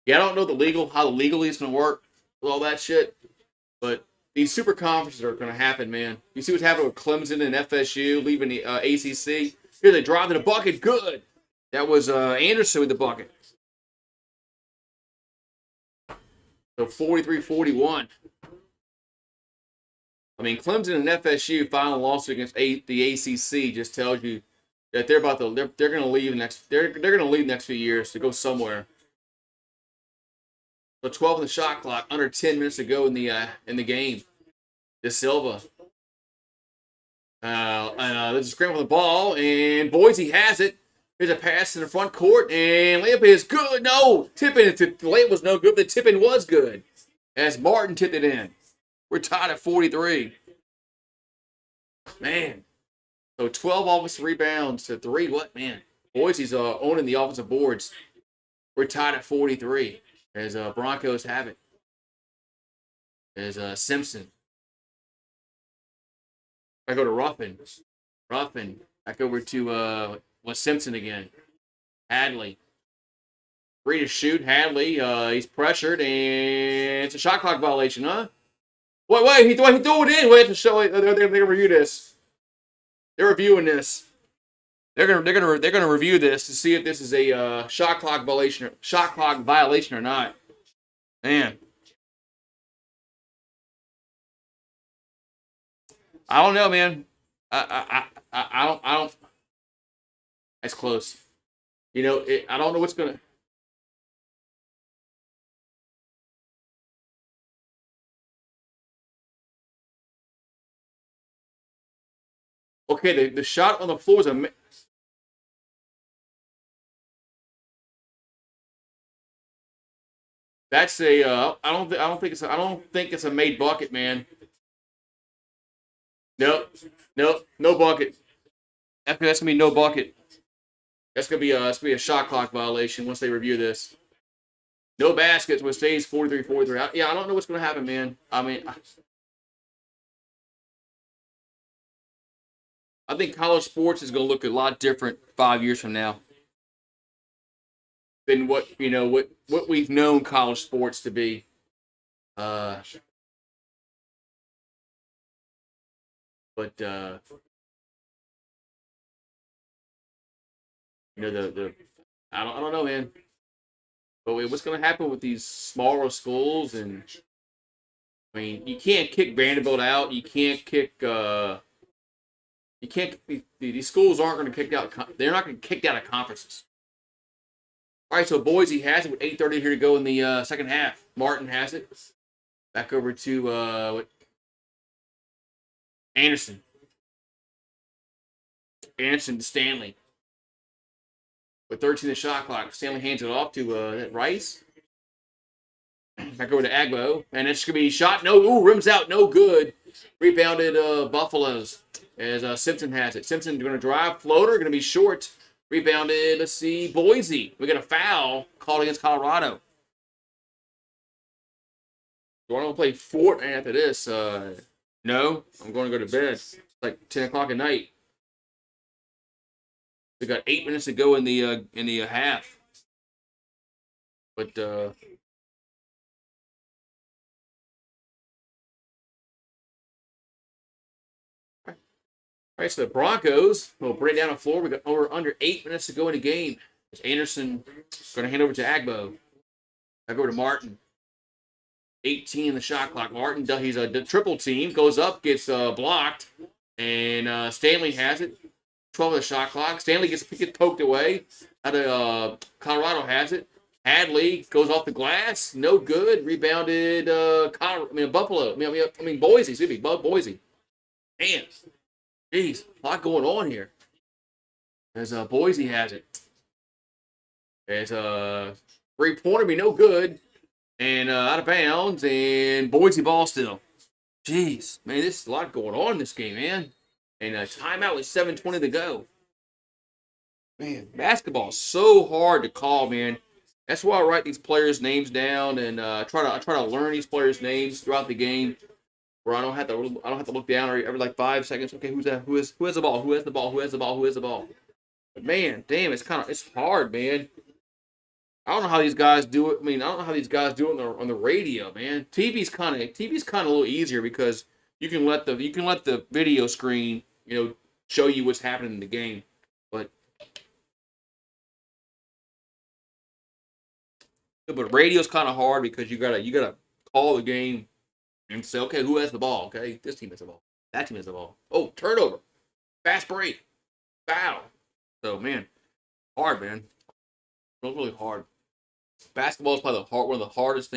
Yeah, I don't know how the legally is going to work with all that shit, but these super conferences are going to happen, man. You see what's happening with Clemson and FSU leaving the ACC? Here they drive to the bucket, good. That was Anderson with the bucket. So 43-41. I mean, Clemson and FSU final loss against the ACC just tells you that they're going to leave they're going to leave next few years to go somewhere. So 12 in the shot clock, under 10 minutes to go in the game. De Silva. There's a scramble for the ball, and Boise has it. Here's a pass in the front court, and layup is good. No, the layup was no good. The tip-in was good, as Martin tipped it in. We're tied at 43. Man, So 12 offensive rebounds to 3. What, man? Boise's owning the offensive boards. We're tied at 43 as Broncos have it. As Simpson. I go to Ruffin. Back over to Simpson again. Hadley. 3 to shoot. Hadley. He's pressured, and it's a shot clock violation, huh? Wait, he threw it in. Wait to show it. They're gonna review this. They're reviewing this. They're gonna review this to see if this is a shot clock violation or not. Man, I don't know, man. I don't. That's close. You know, I don't know what's gonna. Okay, the shot on the floor is a. That's a. I don't think it's a made bucket, man. Nope. No bucket. That's gonna be no bucket. That's gonna be a shot clock violation once they review this. No baskets when it stays 43-43. Yeah, I don't know what's gonna happen, man. I mean, I think college sports is gonna look a lot different 5 years from now than what we've known college sports to be. Uh, but the I don't know, man. But what's going to happen with these smaller schools? And I mean, you can't kick Vanderbilt out. You can't kick. You can't. These schools aren't going to kick out. They're not going to kick out of conferences. All right, so Boise has it with 8:30 here to go in the second half. Martin has it. Back over to Anderson. Anderson to Stanley. With 13 the shot clock, Stanley hands it off to Rice. Back over to Agbo, and it's gonna be shot. No, rims out, no good. Rebounded Buffaloes as Simpson has it. Simpson going to drive, floater, going to be short. Rebounded. Let's see, Boise. We got a foul called against Colorado. Do I want to play Fort after this? No, I'm going to go to bed. It's like 10 o'clock at night. We got 8 minutes to go in the half. But all right, so the Broncos will bring it down the floor. We got under 8 minutes to go in the game. Anderson going to hand over to Agbo. Back over to Martin. 18 the shot clock. Martin, he's a triple team. Goes up, gets blocked. And Stanley has it. 12 of the shot clock. Stanley gets poked away. Out of Colorado has it. Hadley goes off the glass. No good. Rebounded Buffalo. Boise. Excuse me. Boise. Man. Jeez. A lot going on here. As Boise has it. As three-pointer be no good. And out of bounds. And Boise ball still. Jeez. Man, there's a lot going on in this game, man. And a timeout with 7:20 to go. Man, basketball is so hard to call, man. That's why I write these players' names down and try to learn these players' names throughout the game, where I don't have to look down every like 5 seconds. Okay, who's that? Who has the ball? Who has the ball? Who has the ball? Who has the ball? But man, damn, it's hard, man. I don't know how these guys do it. I mean, I don't know how these guys do it on the radio, man. TV's kind of a little easier because you can let the video screen show you what's happening in the game. But radio's kind of hard because you gotta call the game and say, okay, who has the ball? Okay, this team has the ball. That team has the ball. Oh, turnover, fast break, foul. So man, hard, man. It's really hard. Basketball is probably one of the hardest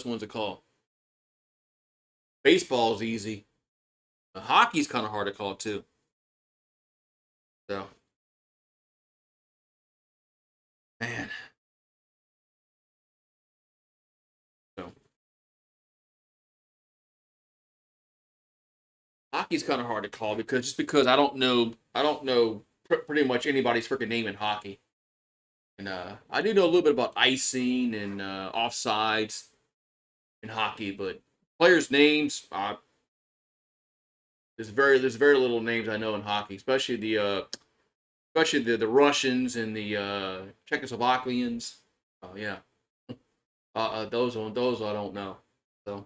ones to call. Baseball is easy. Hockey's kind of hard to call too. So, man. So, Hockey's kind of hard to call because I don't know pretty much anybody's freaking name in hockey. And I do know a little bit about icing and offsides in hockey, but players' names, there's very little names I know in hockey, especially the Russians and the Czechoslovakians. Oh yeah, those I don't know. So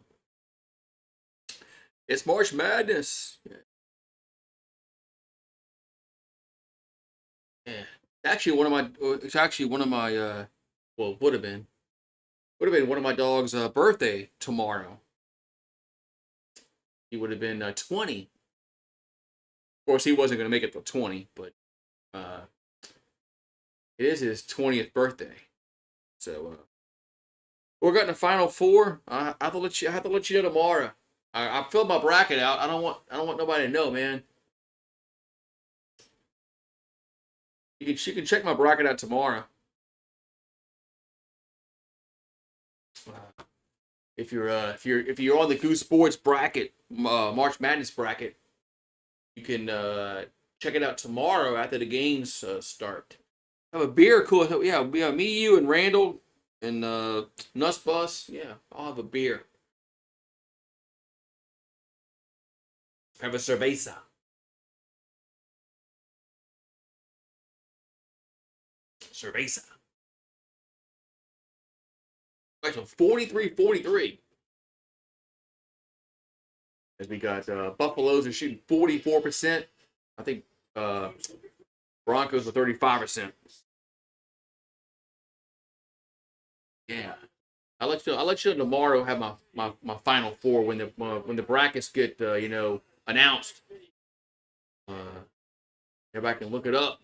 it's March Madness. Yeah, actually it's actually one of my well would have been one of my dog's birthday tomorrow. He would have been 20. Of course, he wasn't going to make it till 20, but uh, it is his 20th birthday. So we're getting the final four. I have to let you know tomorrow. I filled my bracket out. I don't want nobody to know, man. You can check my bracket out tomorrow. If you're on the GooseSports bracket, March Madness bracket, you can check it out tomorrow after the games start. Have a beer, cool. Yeah, me, you, and Randall, and Nuss Bus. Yeah, I'll have a beer. Have a cerveza. Cerveza. Right, so 43-43. As we got Buffaloes are shooting 44%. I think Broncos are 35%. Yeah. I'll let you know tomorrow. Have my final four when the brackets get announced. Uh, Everybody can look it up.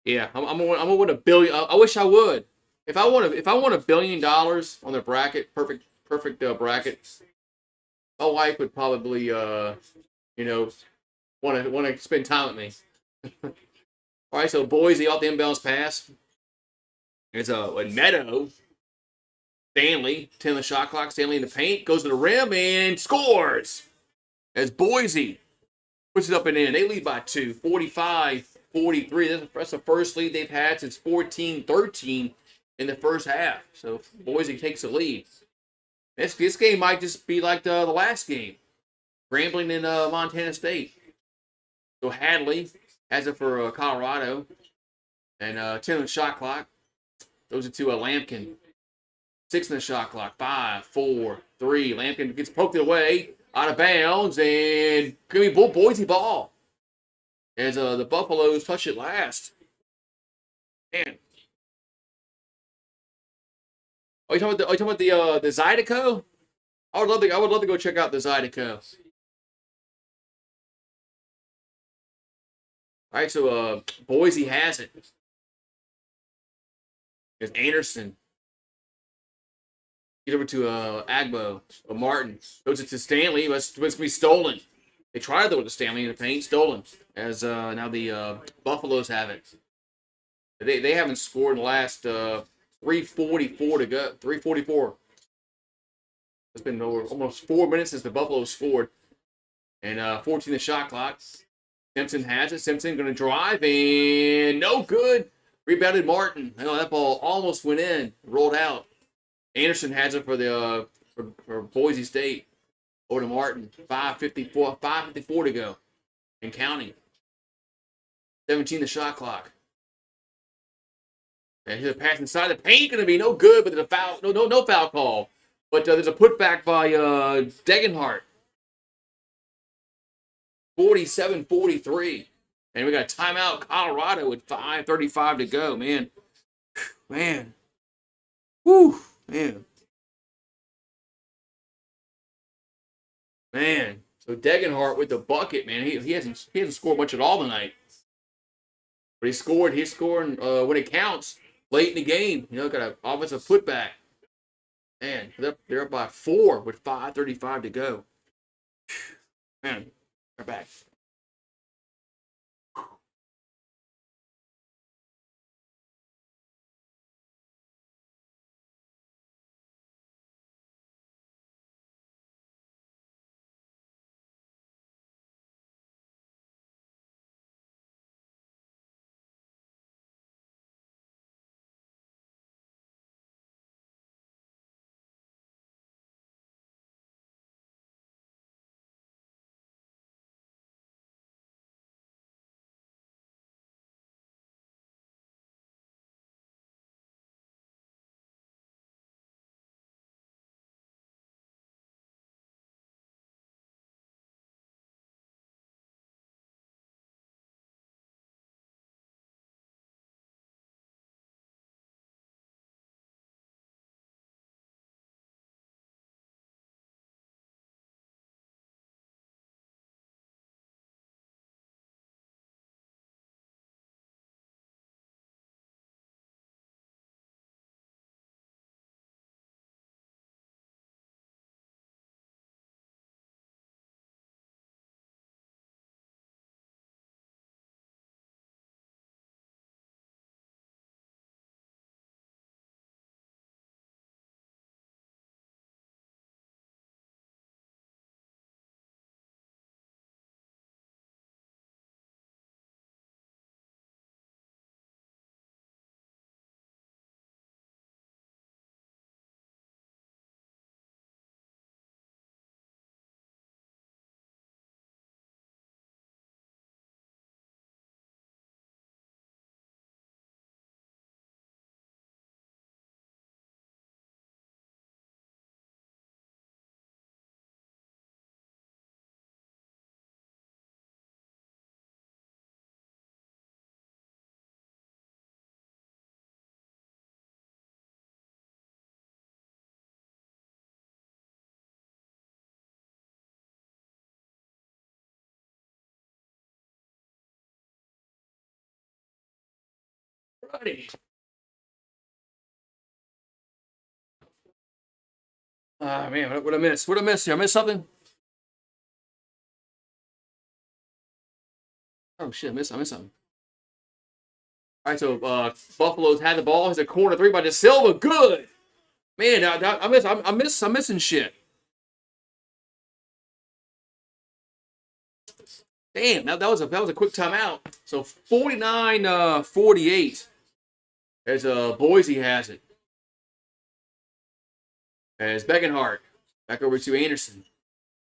Yeah, I'm gonna win $1 billion. I wish I would. If I won $1 billion on the bracket, perfect bracket, my wife would probably you know want to spend time with me. All right, so Boise off the inbounds pass. It's a Neto. Stanley, 10 on the shot clock. Stanley in the paint, goes to the rim and scores. As Boise puts it up and in. They lead by 2, 45-43. That's the first lead they've had since 14-13 in the first half. So Boise takes the lead. This game might just be like the last game. Grambling in Montana State. So Hadley has it for Colorado. And 10 on the shot clock. Those are to Lampkin. 6 on the shot clock. 5, 4, 3. Lampkin gets poked away. Out of bounds. And going to be Boise ball. As the Buffaloes touch it last. Man. Are you talking about the Zydeco? I would love to go check out the Zydeco. All right, so Boise has it. There's Anderson. Get over to Agbo or Martin. Goes it to Stanley. But it's going to be stolen. They tried to throw it to Stanley in the paint, stolen. As now the Buffaloes have it. They haven't scored in the last 3:44 to go. 3:44. It's been over almost 4 minutes since the Buffaloes scored. And 14 the shot clock. Simpson has it. Simpson going to drive and no good. Rebounded Martin. Oh, that ball almost went in. Rolled out. Anderson has it for the for Boise State. Over to Martin. 5:54 to go. And counting. 17 the shot clock. And here's a pass inside the paint. Going to be no good, but there's a foul. No foul call. But there's a putback by Degenhart. 47-43. And we got a timeout, Colorado, with 5:35 to go. Man. Whew. Man. So Degenhart with the bucket, man. He hasn't scored much at all tonight. But he's scoring when it counts late in the game. Got an offensive putback. Man, they're up by 4 with 5:35 to go. Man, they're back. righty. Ah, man, what I miss? What I miss here? I missed something? Oh, shit, I missed something. All right, so Buffalo's had the ball. It's a corner three by De Silva. Good. Man, I'm missing shit. Damn, that was a quick timeout. So 49-48 as Boise has it. As Beckenhart back over to Anderson.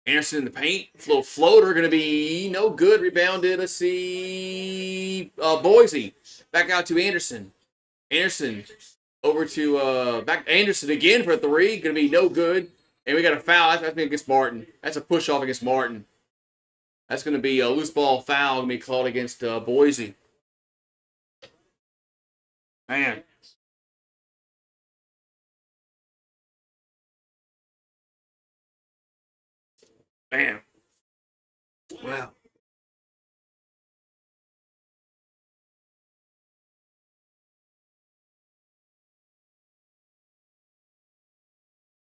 Anderson in the paint. Floater going to be no good. Rebounded. Let's see. Boise back out to Anderson. Anderson over to back Anderson again for a three. Going to be no good. And we got a foul. That's against Martin. That's a push off against Martin. That's going to be a loose ball foul going to be called against Boise. Man. Bam. Wow.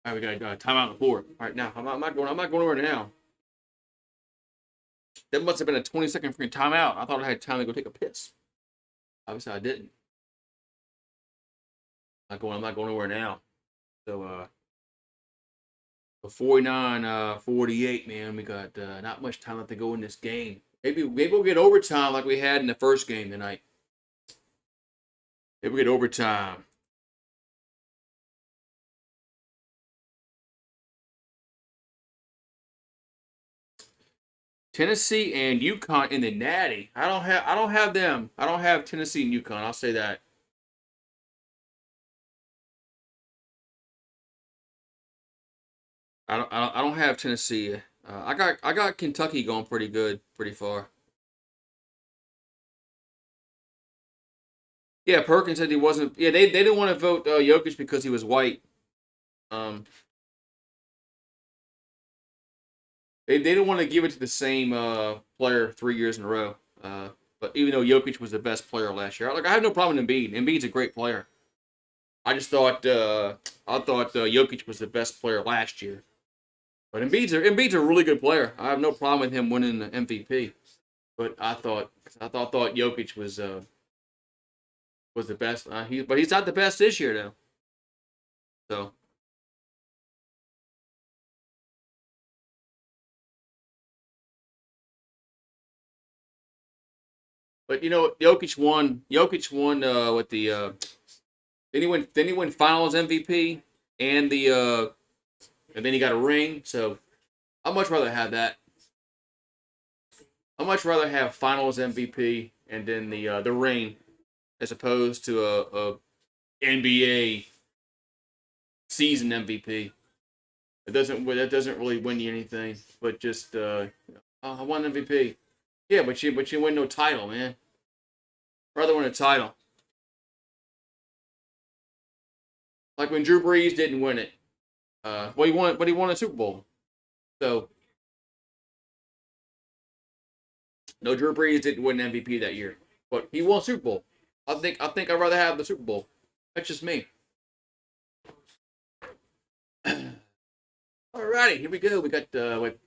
All right, we got a timeout on the floor. All right, now I'm not going over now. That must have been a 20-second freaking timeout. I thought I had time to go take a piss. Obviously, I didn't. I'm not going nowhere now. So 49-48, man. We got not much time left to go in this game. Maybe we'll get overtime like we had in the first game tonight. Maybe we'll get overtime. Tennessee and UConn in the Natty. I don't have them. I don't have Tennessee and UConn. I'll say that. I don't have Tennessee. I got Kentucky going pretty good, pretty far. Yeah, Perkins said he wasn't. Yeah, they didn't want to vote Jokic because he was white. Um, they didn't want to give it to the same player 3 years in a row. But even though Jokic was the best player last year, I have no problem with Embiid. Embiid's a great player. I just thought Jokic was the best player last year. But Embiid's a really good player. I have no problem with him winning the MVP. But I thought Jokic was the best. But he's not the best this year though. So, but Jokic won. Jokic won with the. Then he win Finals MVP and and then he got a ring. So I'd much rather have that. I'd much rather have Finals MVP and then the ring as opposed to a NBA season MVP. That doesn't really win you anything, but just I won MVP. Yeah, but you win no title, man. Rather win a title. Like when Drew Brees didn't win it. He won a Super Bowl. So no, Drew Brees didn't win MVP that year, but he won Super Bowl. I think I'd rather have the Super Bowl. That's just me. Alrighty, here we go. We got what?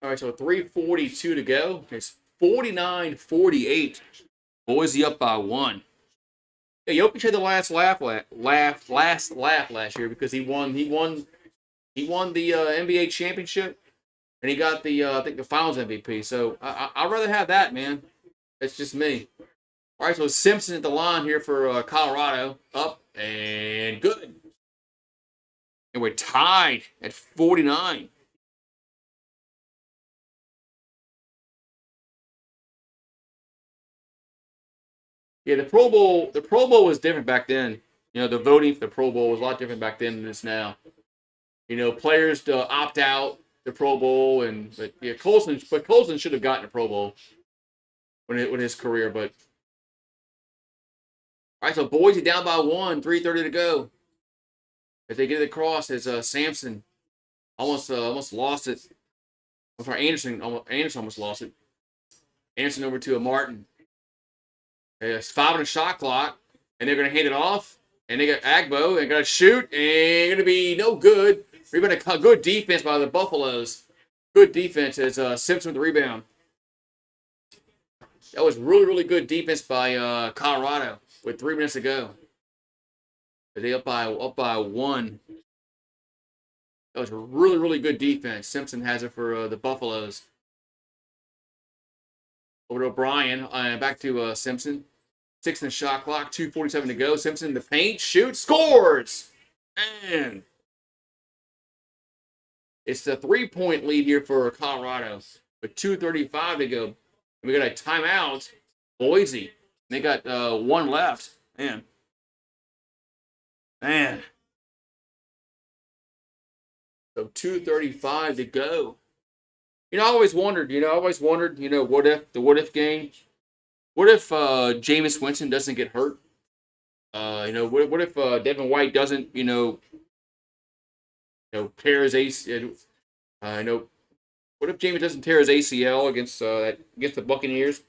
All right, so 3:42 to go. It's 49-48. Boise up by one. Yeah, Jokic had the last laugh last year because he won the NBA championship and he got the I think the Finals MVP. So I'd rather have that, man. That's just me. All right, so Simpson at the line here for Colorado, up and good, and we're tied at 49. Yeah, the Pro Bowl was different back then. The voting for the Pro Bowl was a lot different back then than it is now. Players to opt out the Pro Bowl, but Colson should have gotten a Pro Bowl when his career, but All right, so Boise down by 1, 3:30 to go. As they get it across, as Sampson almost lost it. I'm sorry, Anderson almost lost it. Anderson over to a Martin. It's 5 on the shot clock, and they're going to hand it off. And they got Agbo, and got to shoot, and going to be no good. Rebound, a good defense by the Buffaloes. Good defense as Simpson with the rebound. That was really, really good defense by Colorado with 3 minutes to go. They up by 1. That was a really, really good defense. Simpson has it for the Buffaloes. Over to O'Brien. Back to Simpson. 6 in the shot clock. 2:47 to go. Simpson in the paint. Shoots. Scores! Man. It's the 3-point lead here for Colorado. With 2:35 to go. We got a timeout. Boise. They got 1 left. Man. So 2:35 to go. I always wondered, what if game? What if Jameis Winston doesn't get hurt? What if Devin White doesn't, tear his ACL? What if Jameis doesn't tear his ACL against the Buccaneers?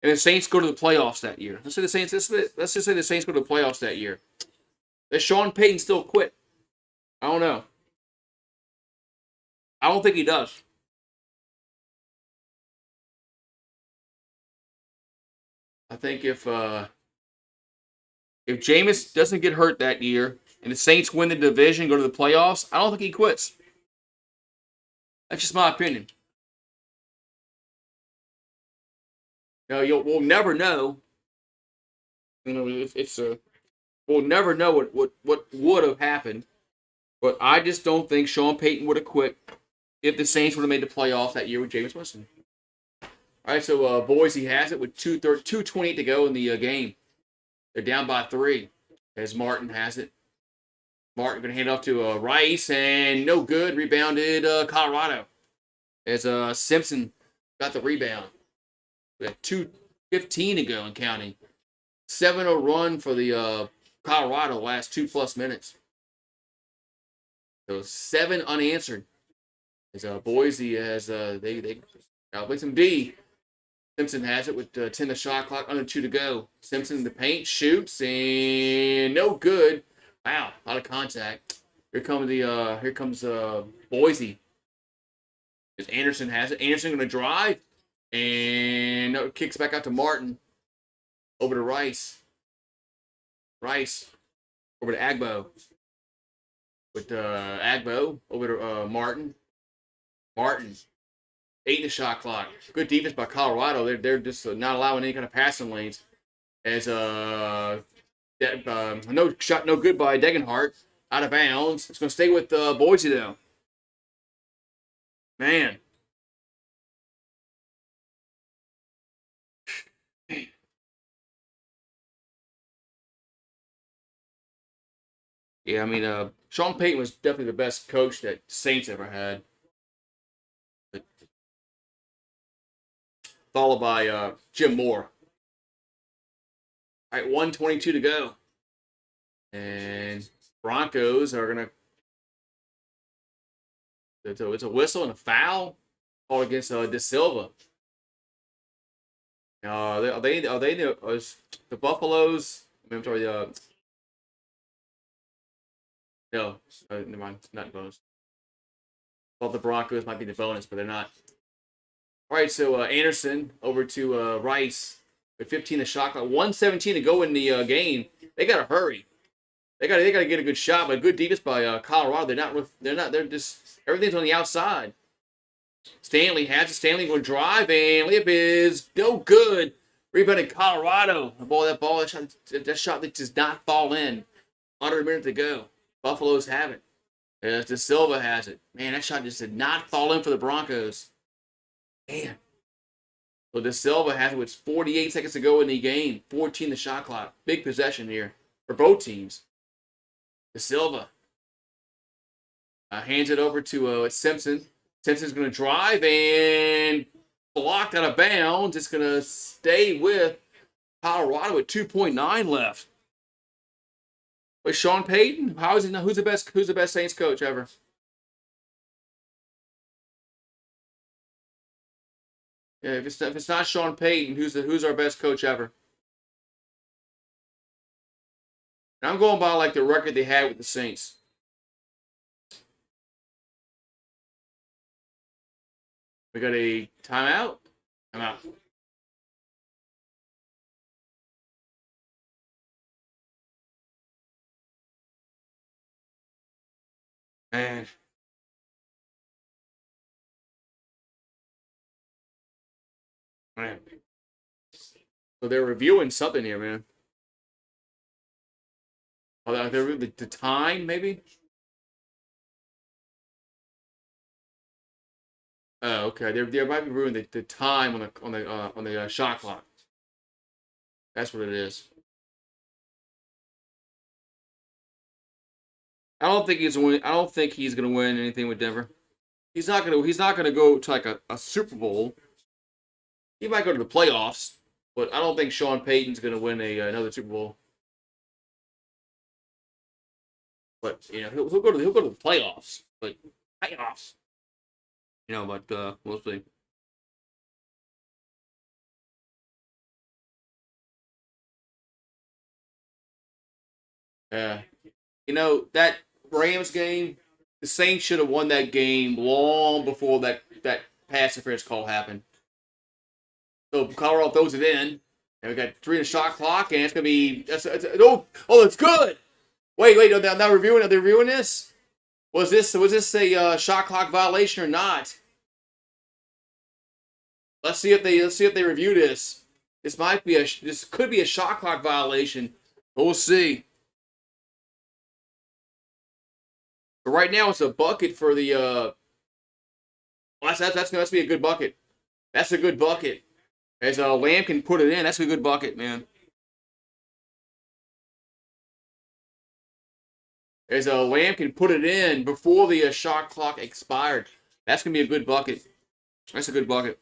And the Saints go to the playoffs that year. Let's just say the Saints go to the playoffs that year. Does Sean Payton still quit? I don't know. I don't think he does. I think if Jameis doesn't get hurt that year and the Saints win the division, go to the playoffs, I don't think he quits. That's just my opinion. We'll never know. We'll never know what would have happened. But I just don't think Sean Payton would have quit if the Saints would have made the playoffs that year with Jameis Winston. All right, so Boise has it with 2:28 to go in the game. They're down by 3 as Martin has it. Martin going to hand it off to Rice, and no good. Rebounded Colorado as Simpson got the rebound. We got 2:15 to go and counting. 7-0 run for the Colorado last 2+ minutes. So 7 unanswered. As Boise has they outplay some D. Simpson has it with 10 the shot clock, under 2 to go. Simpson in the paint, shoots, and no good. Wow, a lot of contact. Here comes Boise. As Anderson has it. Anderson going to drive, and kicks back out to Martin. Over to Rice. Rice over to Agbo. With Agbo over to Martin. Martin. 8 in the shot clock. Good defense by Colorado. They're just not allowing any kind of passing lanes. As no shot, no good by Degenhart. Out of bounds. It's going to stay with Boise though. Man. Yeah, I mean, Sean Payton was definitely the best coach that Saints ever had. Followed by Jim Moore. All right, 1:22 to go. And Broncos are going to... It's a whistle and a foul called against De Silva. Are they the Buffaloes? I'm sorry, no, never mind. It's not bonus. Well, the Broncos might be the bonus, but they're not. All right, so Anderson over to Rice with 15 the shot clock, 1:17 to go in the game. They got to hurry. They got to get a good shot, but good defense by Colorado. They're just everything's on the outside. Stanley has it. Stanley will drive, and layup is no good. Rebounded Colorado. That shot that does not fall in. Under a minute to go. Buffaloes have it. De Silva has it. Man, that shot just did not fall in for the Broncos. Man. So De Silva has it with 48 seconds to go in the game. 14 the shot clock. Big possession here for both teams. De Silva hands it over to Simpson. Simpson's going to drive and blocked out of bounds. It's going to stay with Colorado with 2.9 left. But Sean Payton, how is he? Who's the best? Who's the best Saints coach ever? Yeah, if it's not Sean Payton, who's our best coach ever? And I'm going by like the record they had with the Saints. We got a timeout. I'm out. Man, man. So they're reviewing something here, man. Oh, they're the time maybe. Oh, okay. They might be reviewing the time on the shot clock. That's what it is. I don't think he's win. I don't think he's gonna win anything with Denver. He's not gonna. He's not gonna go to like a Super Bowl. He might go to the playoffs, but I don't think Sean Payton's gonna win another Super Bowl. But he'll go to the playoffs. But playoffs, But we'll see. Yeah, that Rams game, the Saints should have won that game long before that pass interference call happened. So Colorado throws it in, and we got 3 in the shot clock, and it's gonna be it's good. Wait, now reviewing. Are they reviewing this? Was this a shot clock violation or not? Let's see if they review this. This could be a shot clock violation. But we'll see. But right now it's a bucket for the. That's gonna be a good bucket. That's a good bucket. As Lamb can put it in, that's a good bucket, man. As Lamb can put it in before the shot clock expired. That's gonna be a good bucket. That's a good bucket.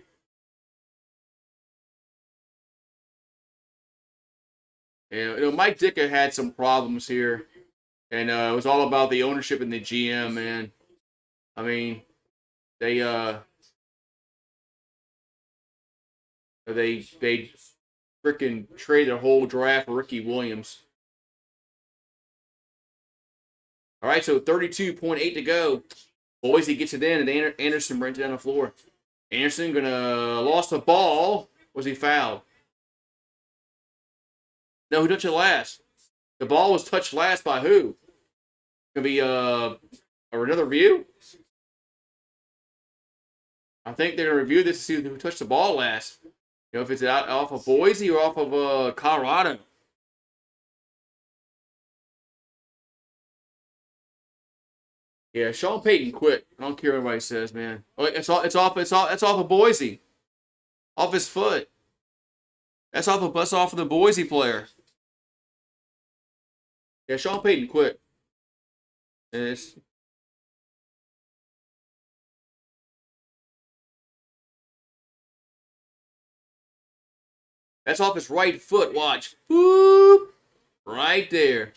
Mike Ditka had some problems here, and it was all about the ownership and the GM. Man, I mean, they freaking traded a whole draft for Ricky Williams. All right, so 32.8 to go. Boise gets it in, and Anderson brings it down the floor. Anderson gonna lost the ball. Was he fouled? No, who touched it last? The ball was touched last by who? Gonna be or another review? I think they're gonna review this to see who touched the ball last. If it's out off of Boise or off of Colorado. Yeah, Sean Payton quit. I don't care what anybody says, man. Oh, it's off of Boise. Off his foot. That's off of the Boise player. Yeah, Sean Payton quit. And that's off his right foot. Watch. Boop. Right there.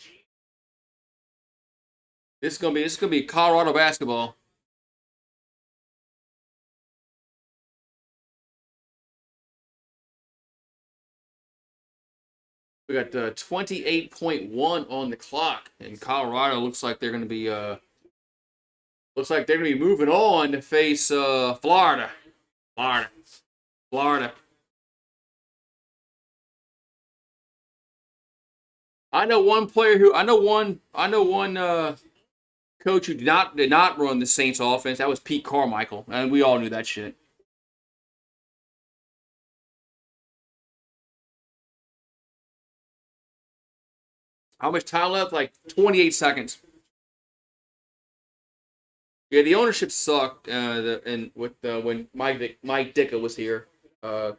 This is gonna be Colorado basketball. We got 28.1 on the clock, and Colorado looks like they're gonna be moving on to face Florida. Florida. Florida. I know one coach who did not run the Saints offense. That was Pete Carmichael, and we all knew that shit. How much time left? Like 28 seconds. Yeah, the ownership sucked. And with when Mike Ditka was here, was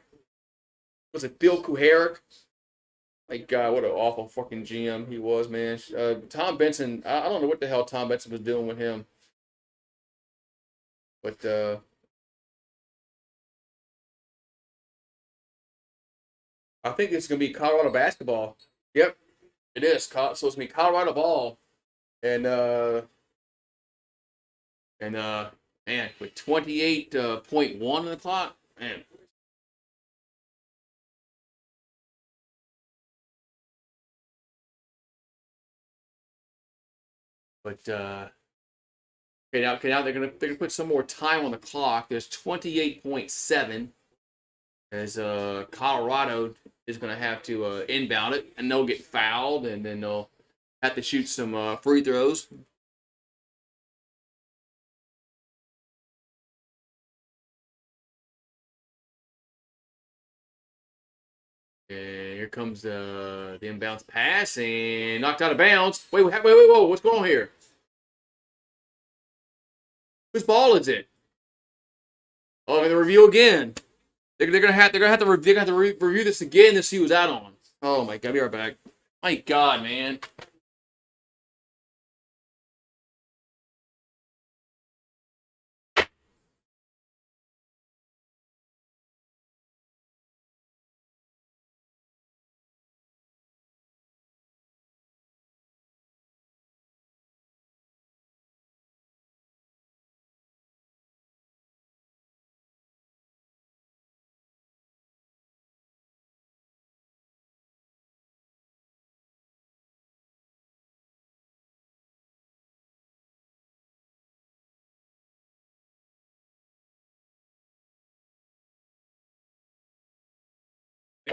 it Bill Kuharik? My God, what an awful fucking GM he was, man. Tom Benson, I don't know what the hell Tom Benson was doing with him, but I think it's gonna be Colorado basketball. Yep, It is. So it's going to be Colorado ball. And man, with 28.1 on the clock, man. But now they're gonna put some more time on the clock. There's 28.7 as Colorado is gonna have to inbound it, and they'll get fouled, and then they'll have to shoot some free throws. And here comes the inbounds pass and knocked out of bounds. Wait, whoa! What's going on here? Whose ball is it? Oh, the review again. They're gonna have to review this again to see who's out on. Oh my God, be right back. My God, man.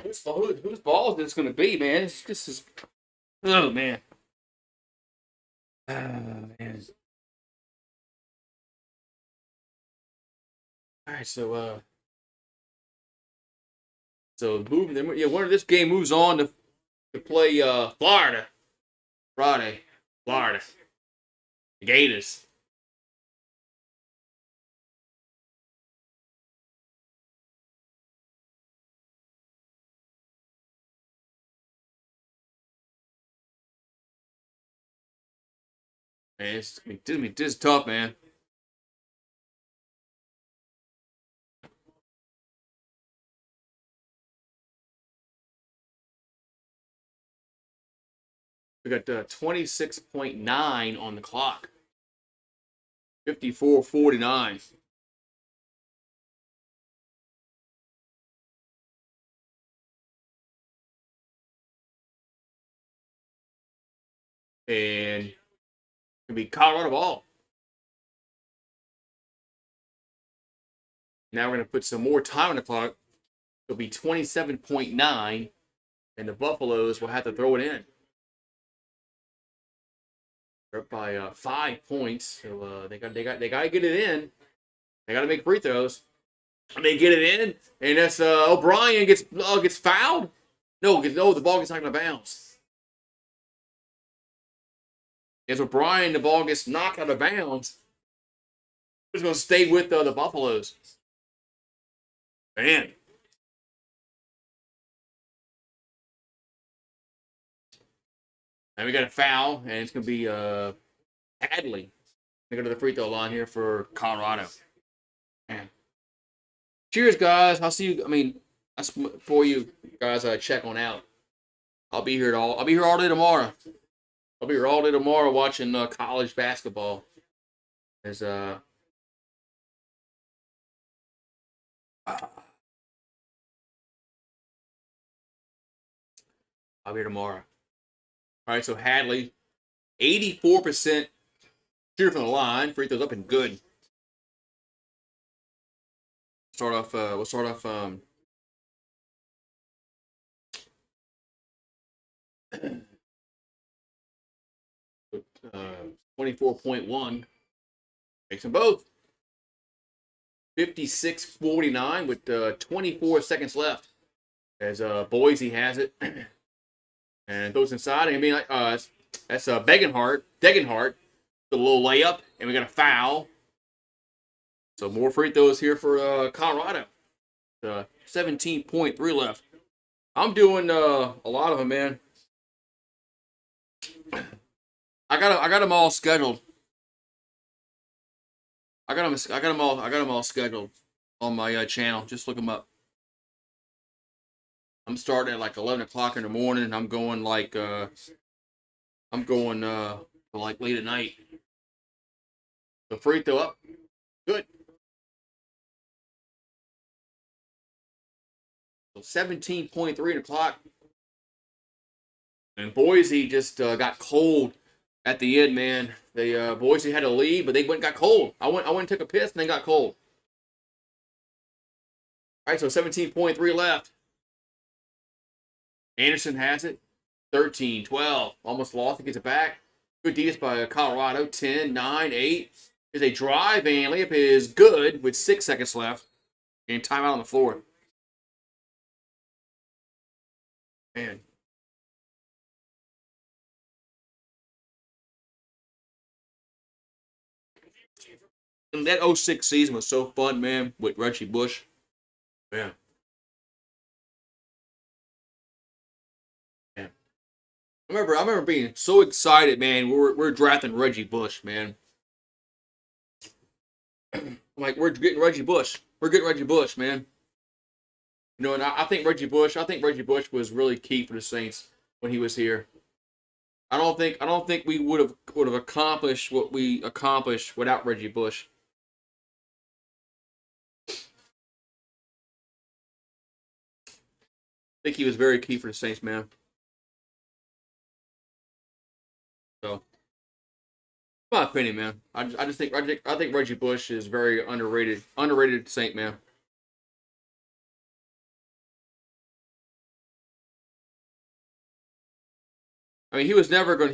Whose ball is this going to be, man? This is. Oh, man. Oh, man. All right, so moving. Yeah, one of this game moves on to play Florida Friday. Florida, the Gators. Man, this is tough, man. We got 26.9 on the clock. 54-49. And it'll be Colorado ball. Now we're going to put some more time on the clock. It'll be 27.9, and the Buffaloes will have to throw it in. They're up by 5 points, so they got to get it in. They got to make free throws. And they get it in, and that's O'Brien gets fouled. No, the ball gets knocked out of bounds. As O'Brien, the ball gets knocked out of bounds. It's going to stay with the Buffaloes. Man. And we got a foul, and it's going to be Hadley. They go to the free throw line here for Colorado. Man. Cheers, guys. I'll see you. I mean, that's for you guys. Check on out. I'll be here all day tomorrow. I'll be here all day tomorrow watching college basketball. As I'll be here tomorrow. All right, so Hadley, 84% shooter from the line. Free throws up and good. We'll start off 24.1. Makes them both. 56-49 with 24 seconds left. As Boise has it. And throws inside. I mean, that's Degenhart. The little layup. And we got a foul. So more free throws here for Colorado. 17.3 left. I'm doing a lot of them, man. I got them all scheduled. I got them all scheduled on my channel. Just look them up. I'm starting at like 11 o'clock in the morning. I'm going like I'm going for like late at night. The free throw up. Good. So 17.3 in the clock. And Boise just got cold at the end, man. They Boise had a lead, but they went and got cold. I went and took a piss and they got cold. All right, so 17.3 left. Anderson has it. 13-12. Almost lost. He gets it back. Good defense by Colorado. 10, 9, 8. Is a drive, and layup is good with 6 seconds left. And timeout on the floor. Man. And that 06 season was so fun, man, with Reggie Bush. Man. Man. I remember being so excited, man. We're drafting Reggie Bush, man. I'm like, we're getting Reggie Bush. We're getting Reggie Bush, man. You know, and I think Reggie Bush was really key for the Saints when he was here. I don't think we would have accomplished what we accomplished without Reggie Bush. I think he was very key for the Saints, man. So, my opinion, man. I just think Reggie Bush is very underrated Saint, man. I mean, he was never gonna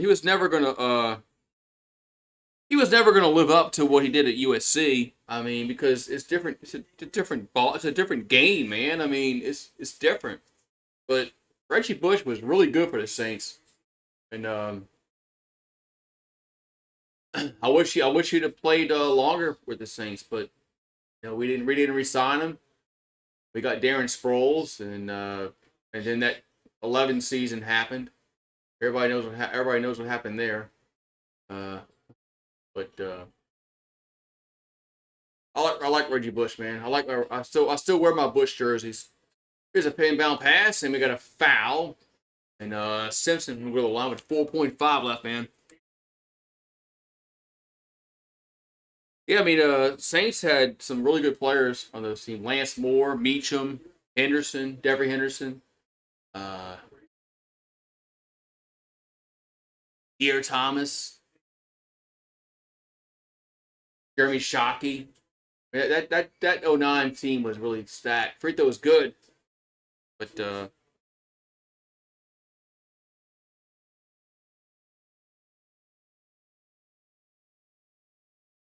live up to what he did at USC. I mean, because it's different. It's a different ball. It's a different game, man. I mean, it's different. But Reggie Bush was really good for the Saints, and I wish he'd have played longer with the Saints. But you know, we didn't re-sign him. We got Darren Sproles, and then that 11 season happened. Everybody knows what happened there. But I like Reggie Bush, man. I still wear my Bush jerseys. Here's a inbound pass, and we got a foul. And Simpson will go to the line with 4.5 left, man. Yeah, I mean, Saints had some really good players on those team. Lance Moore, Meacham, Henderson, Devery Henderson, Pierre Thomas, Jeremy Shockey. Yeah, that 09 team was really stacked. Free throw was good, but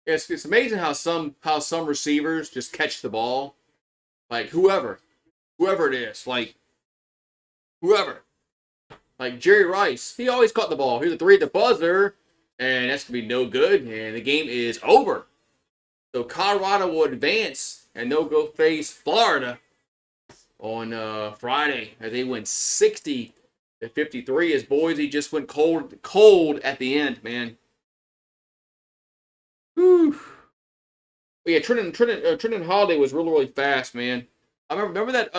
it's amazing how some receivers just catch the ball, like whoever it is, whoever, like Jerry Rice. He always caught the ball. Here's a three at the buzzer, and that's gonna be no good, and the game is over. So Colorado will advance, and they'll go face Florida on Friday as they win 60-53. As Boise just went cold at the end, man. Whew. But yeah, Trenton Holiday was really fast, man. I remember that.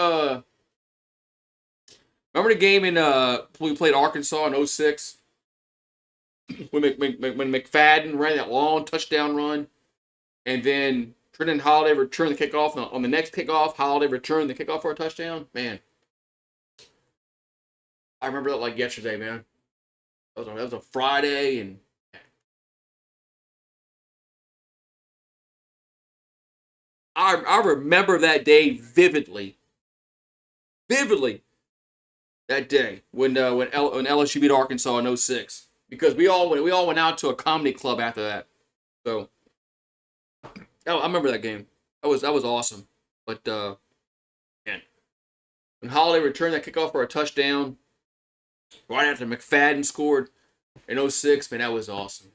Remember the game in we played Arkansas in 06 when McFadden ran that long touchdown run. And then Trenton Holiday returned the kickoff. On the next kickoff, Holiday returned the kickoff for a touchdown. Man, I remember that like yesterday, man. That was a Friday, and I remember that day vividly. Vividly, that day when LSU beat Arkansas in 06. Because we all went out to a comedy club after that. So. Oh, I remember that game. That was awesome. But man, when Holiday returned that kickoff for a touchdown, right after McFadden scored in 06, man, that was awesome.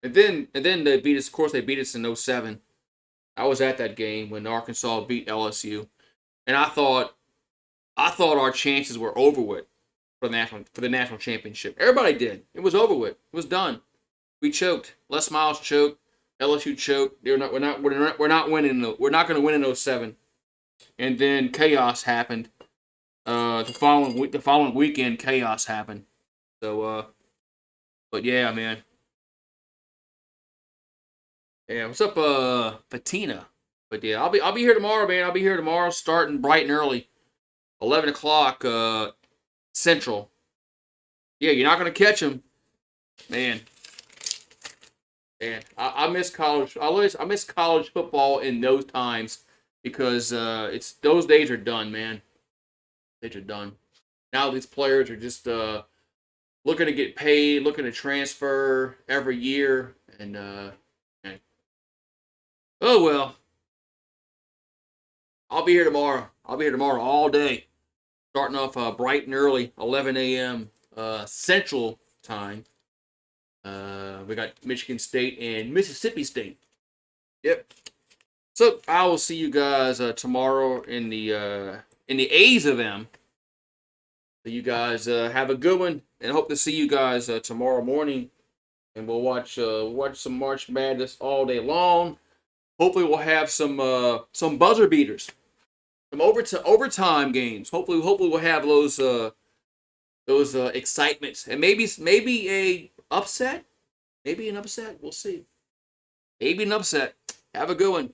And then they beat us. Of course, they beat us in 07. I was at that game when Arkansas beat LSU, and I thought our chances were over with for the national championship. Everybody did. It was over with. It was done. We choked. Les Miles choked. LSU choked. We're not winning. We're not going to win in 07. And then chaos happened. The following weekend, chaos happened. So But yeah, man. Yeah, what's up, Patina? But yeah, I'll be here tomorrow, man. I'll be here tomorrow, starting bright and early, 11 o'clock Central. Yeah, you're not gonna catch him, man. Man, I miss college. I miss college football in those times because it's those days are done, man. Days are done. Now these players are just looking to get paid, looking to transfer every year, and oh well. I'll be here tomorrow. I'll be here tomorrow all day, starting off bright and early, 11 a.m. Central Time. We got Michigan State and Mississippi State. Yep. So I will see you guys tomorrow in the A's of them. So you guys have a good one, and hope to see you guys tomorrow morning. And we'll watch some March Madness all day long. Hopefully, we'll have some buzzer beaters, some overtime games. Hopefully, we'll have those excitements, and maybe a upset, maybe an upset. We'll see. Maybe an upset. Have a good one.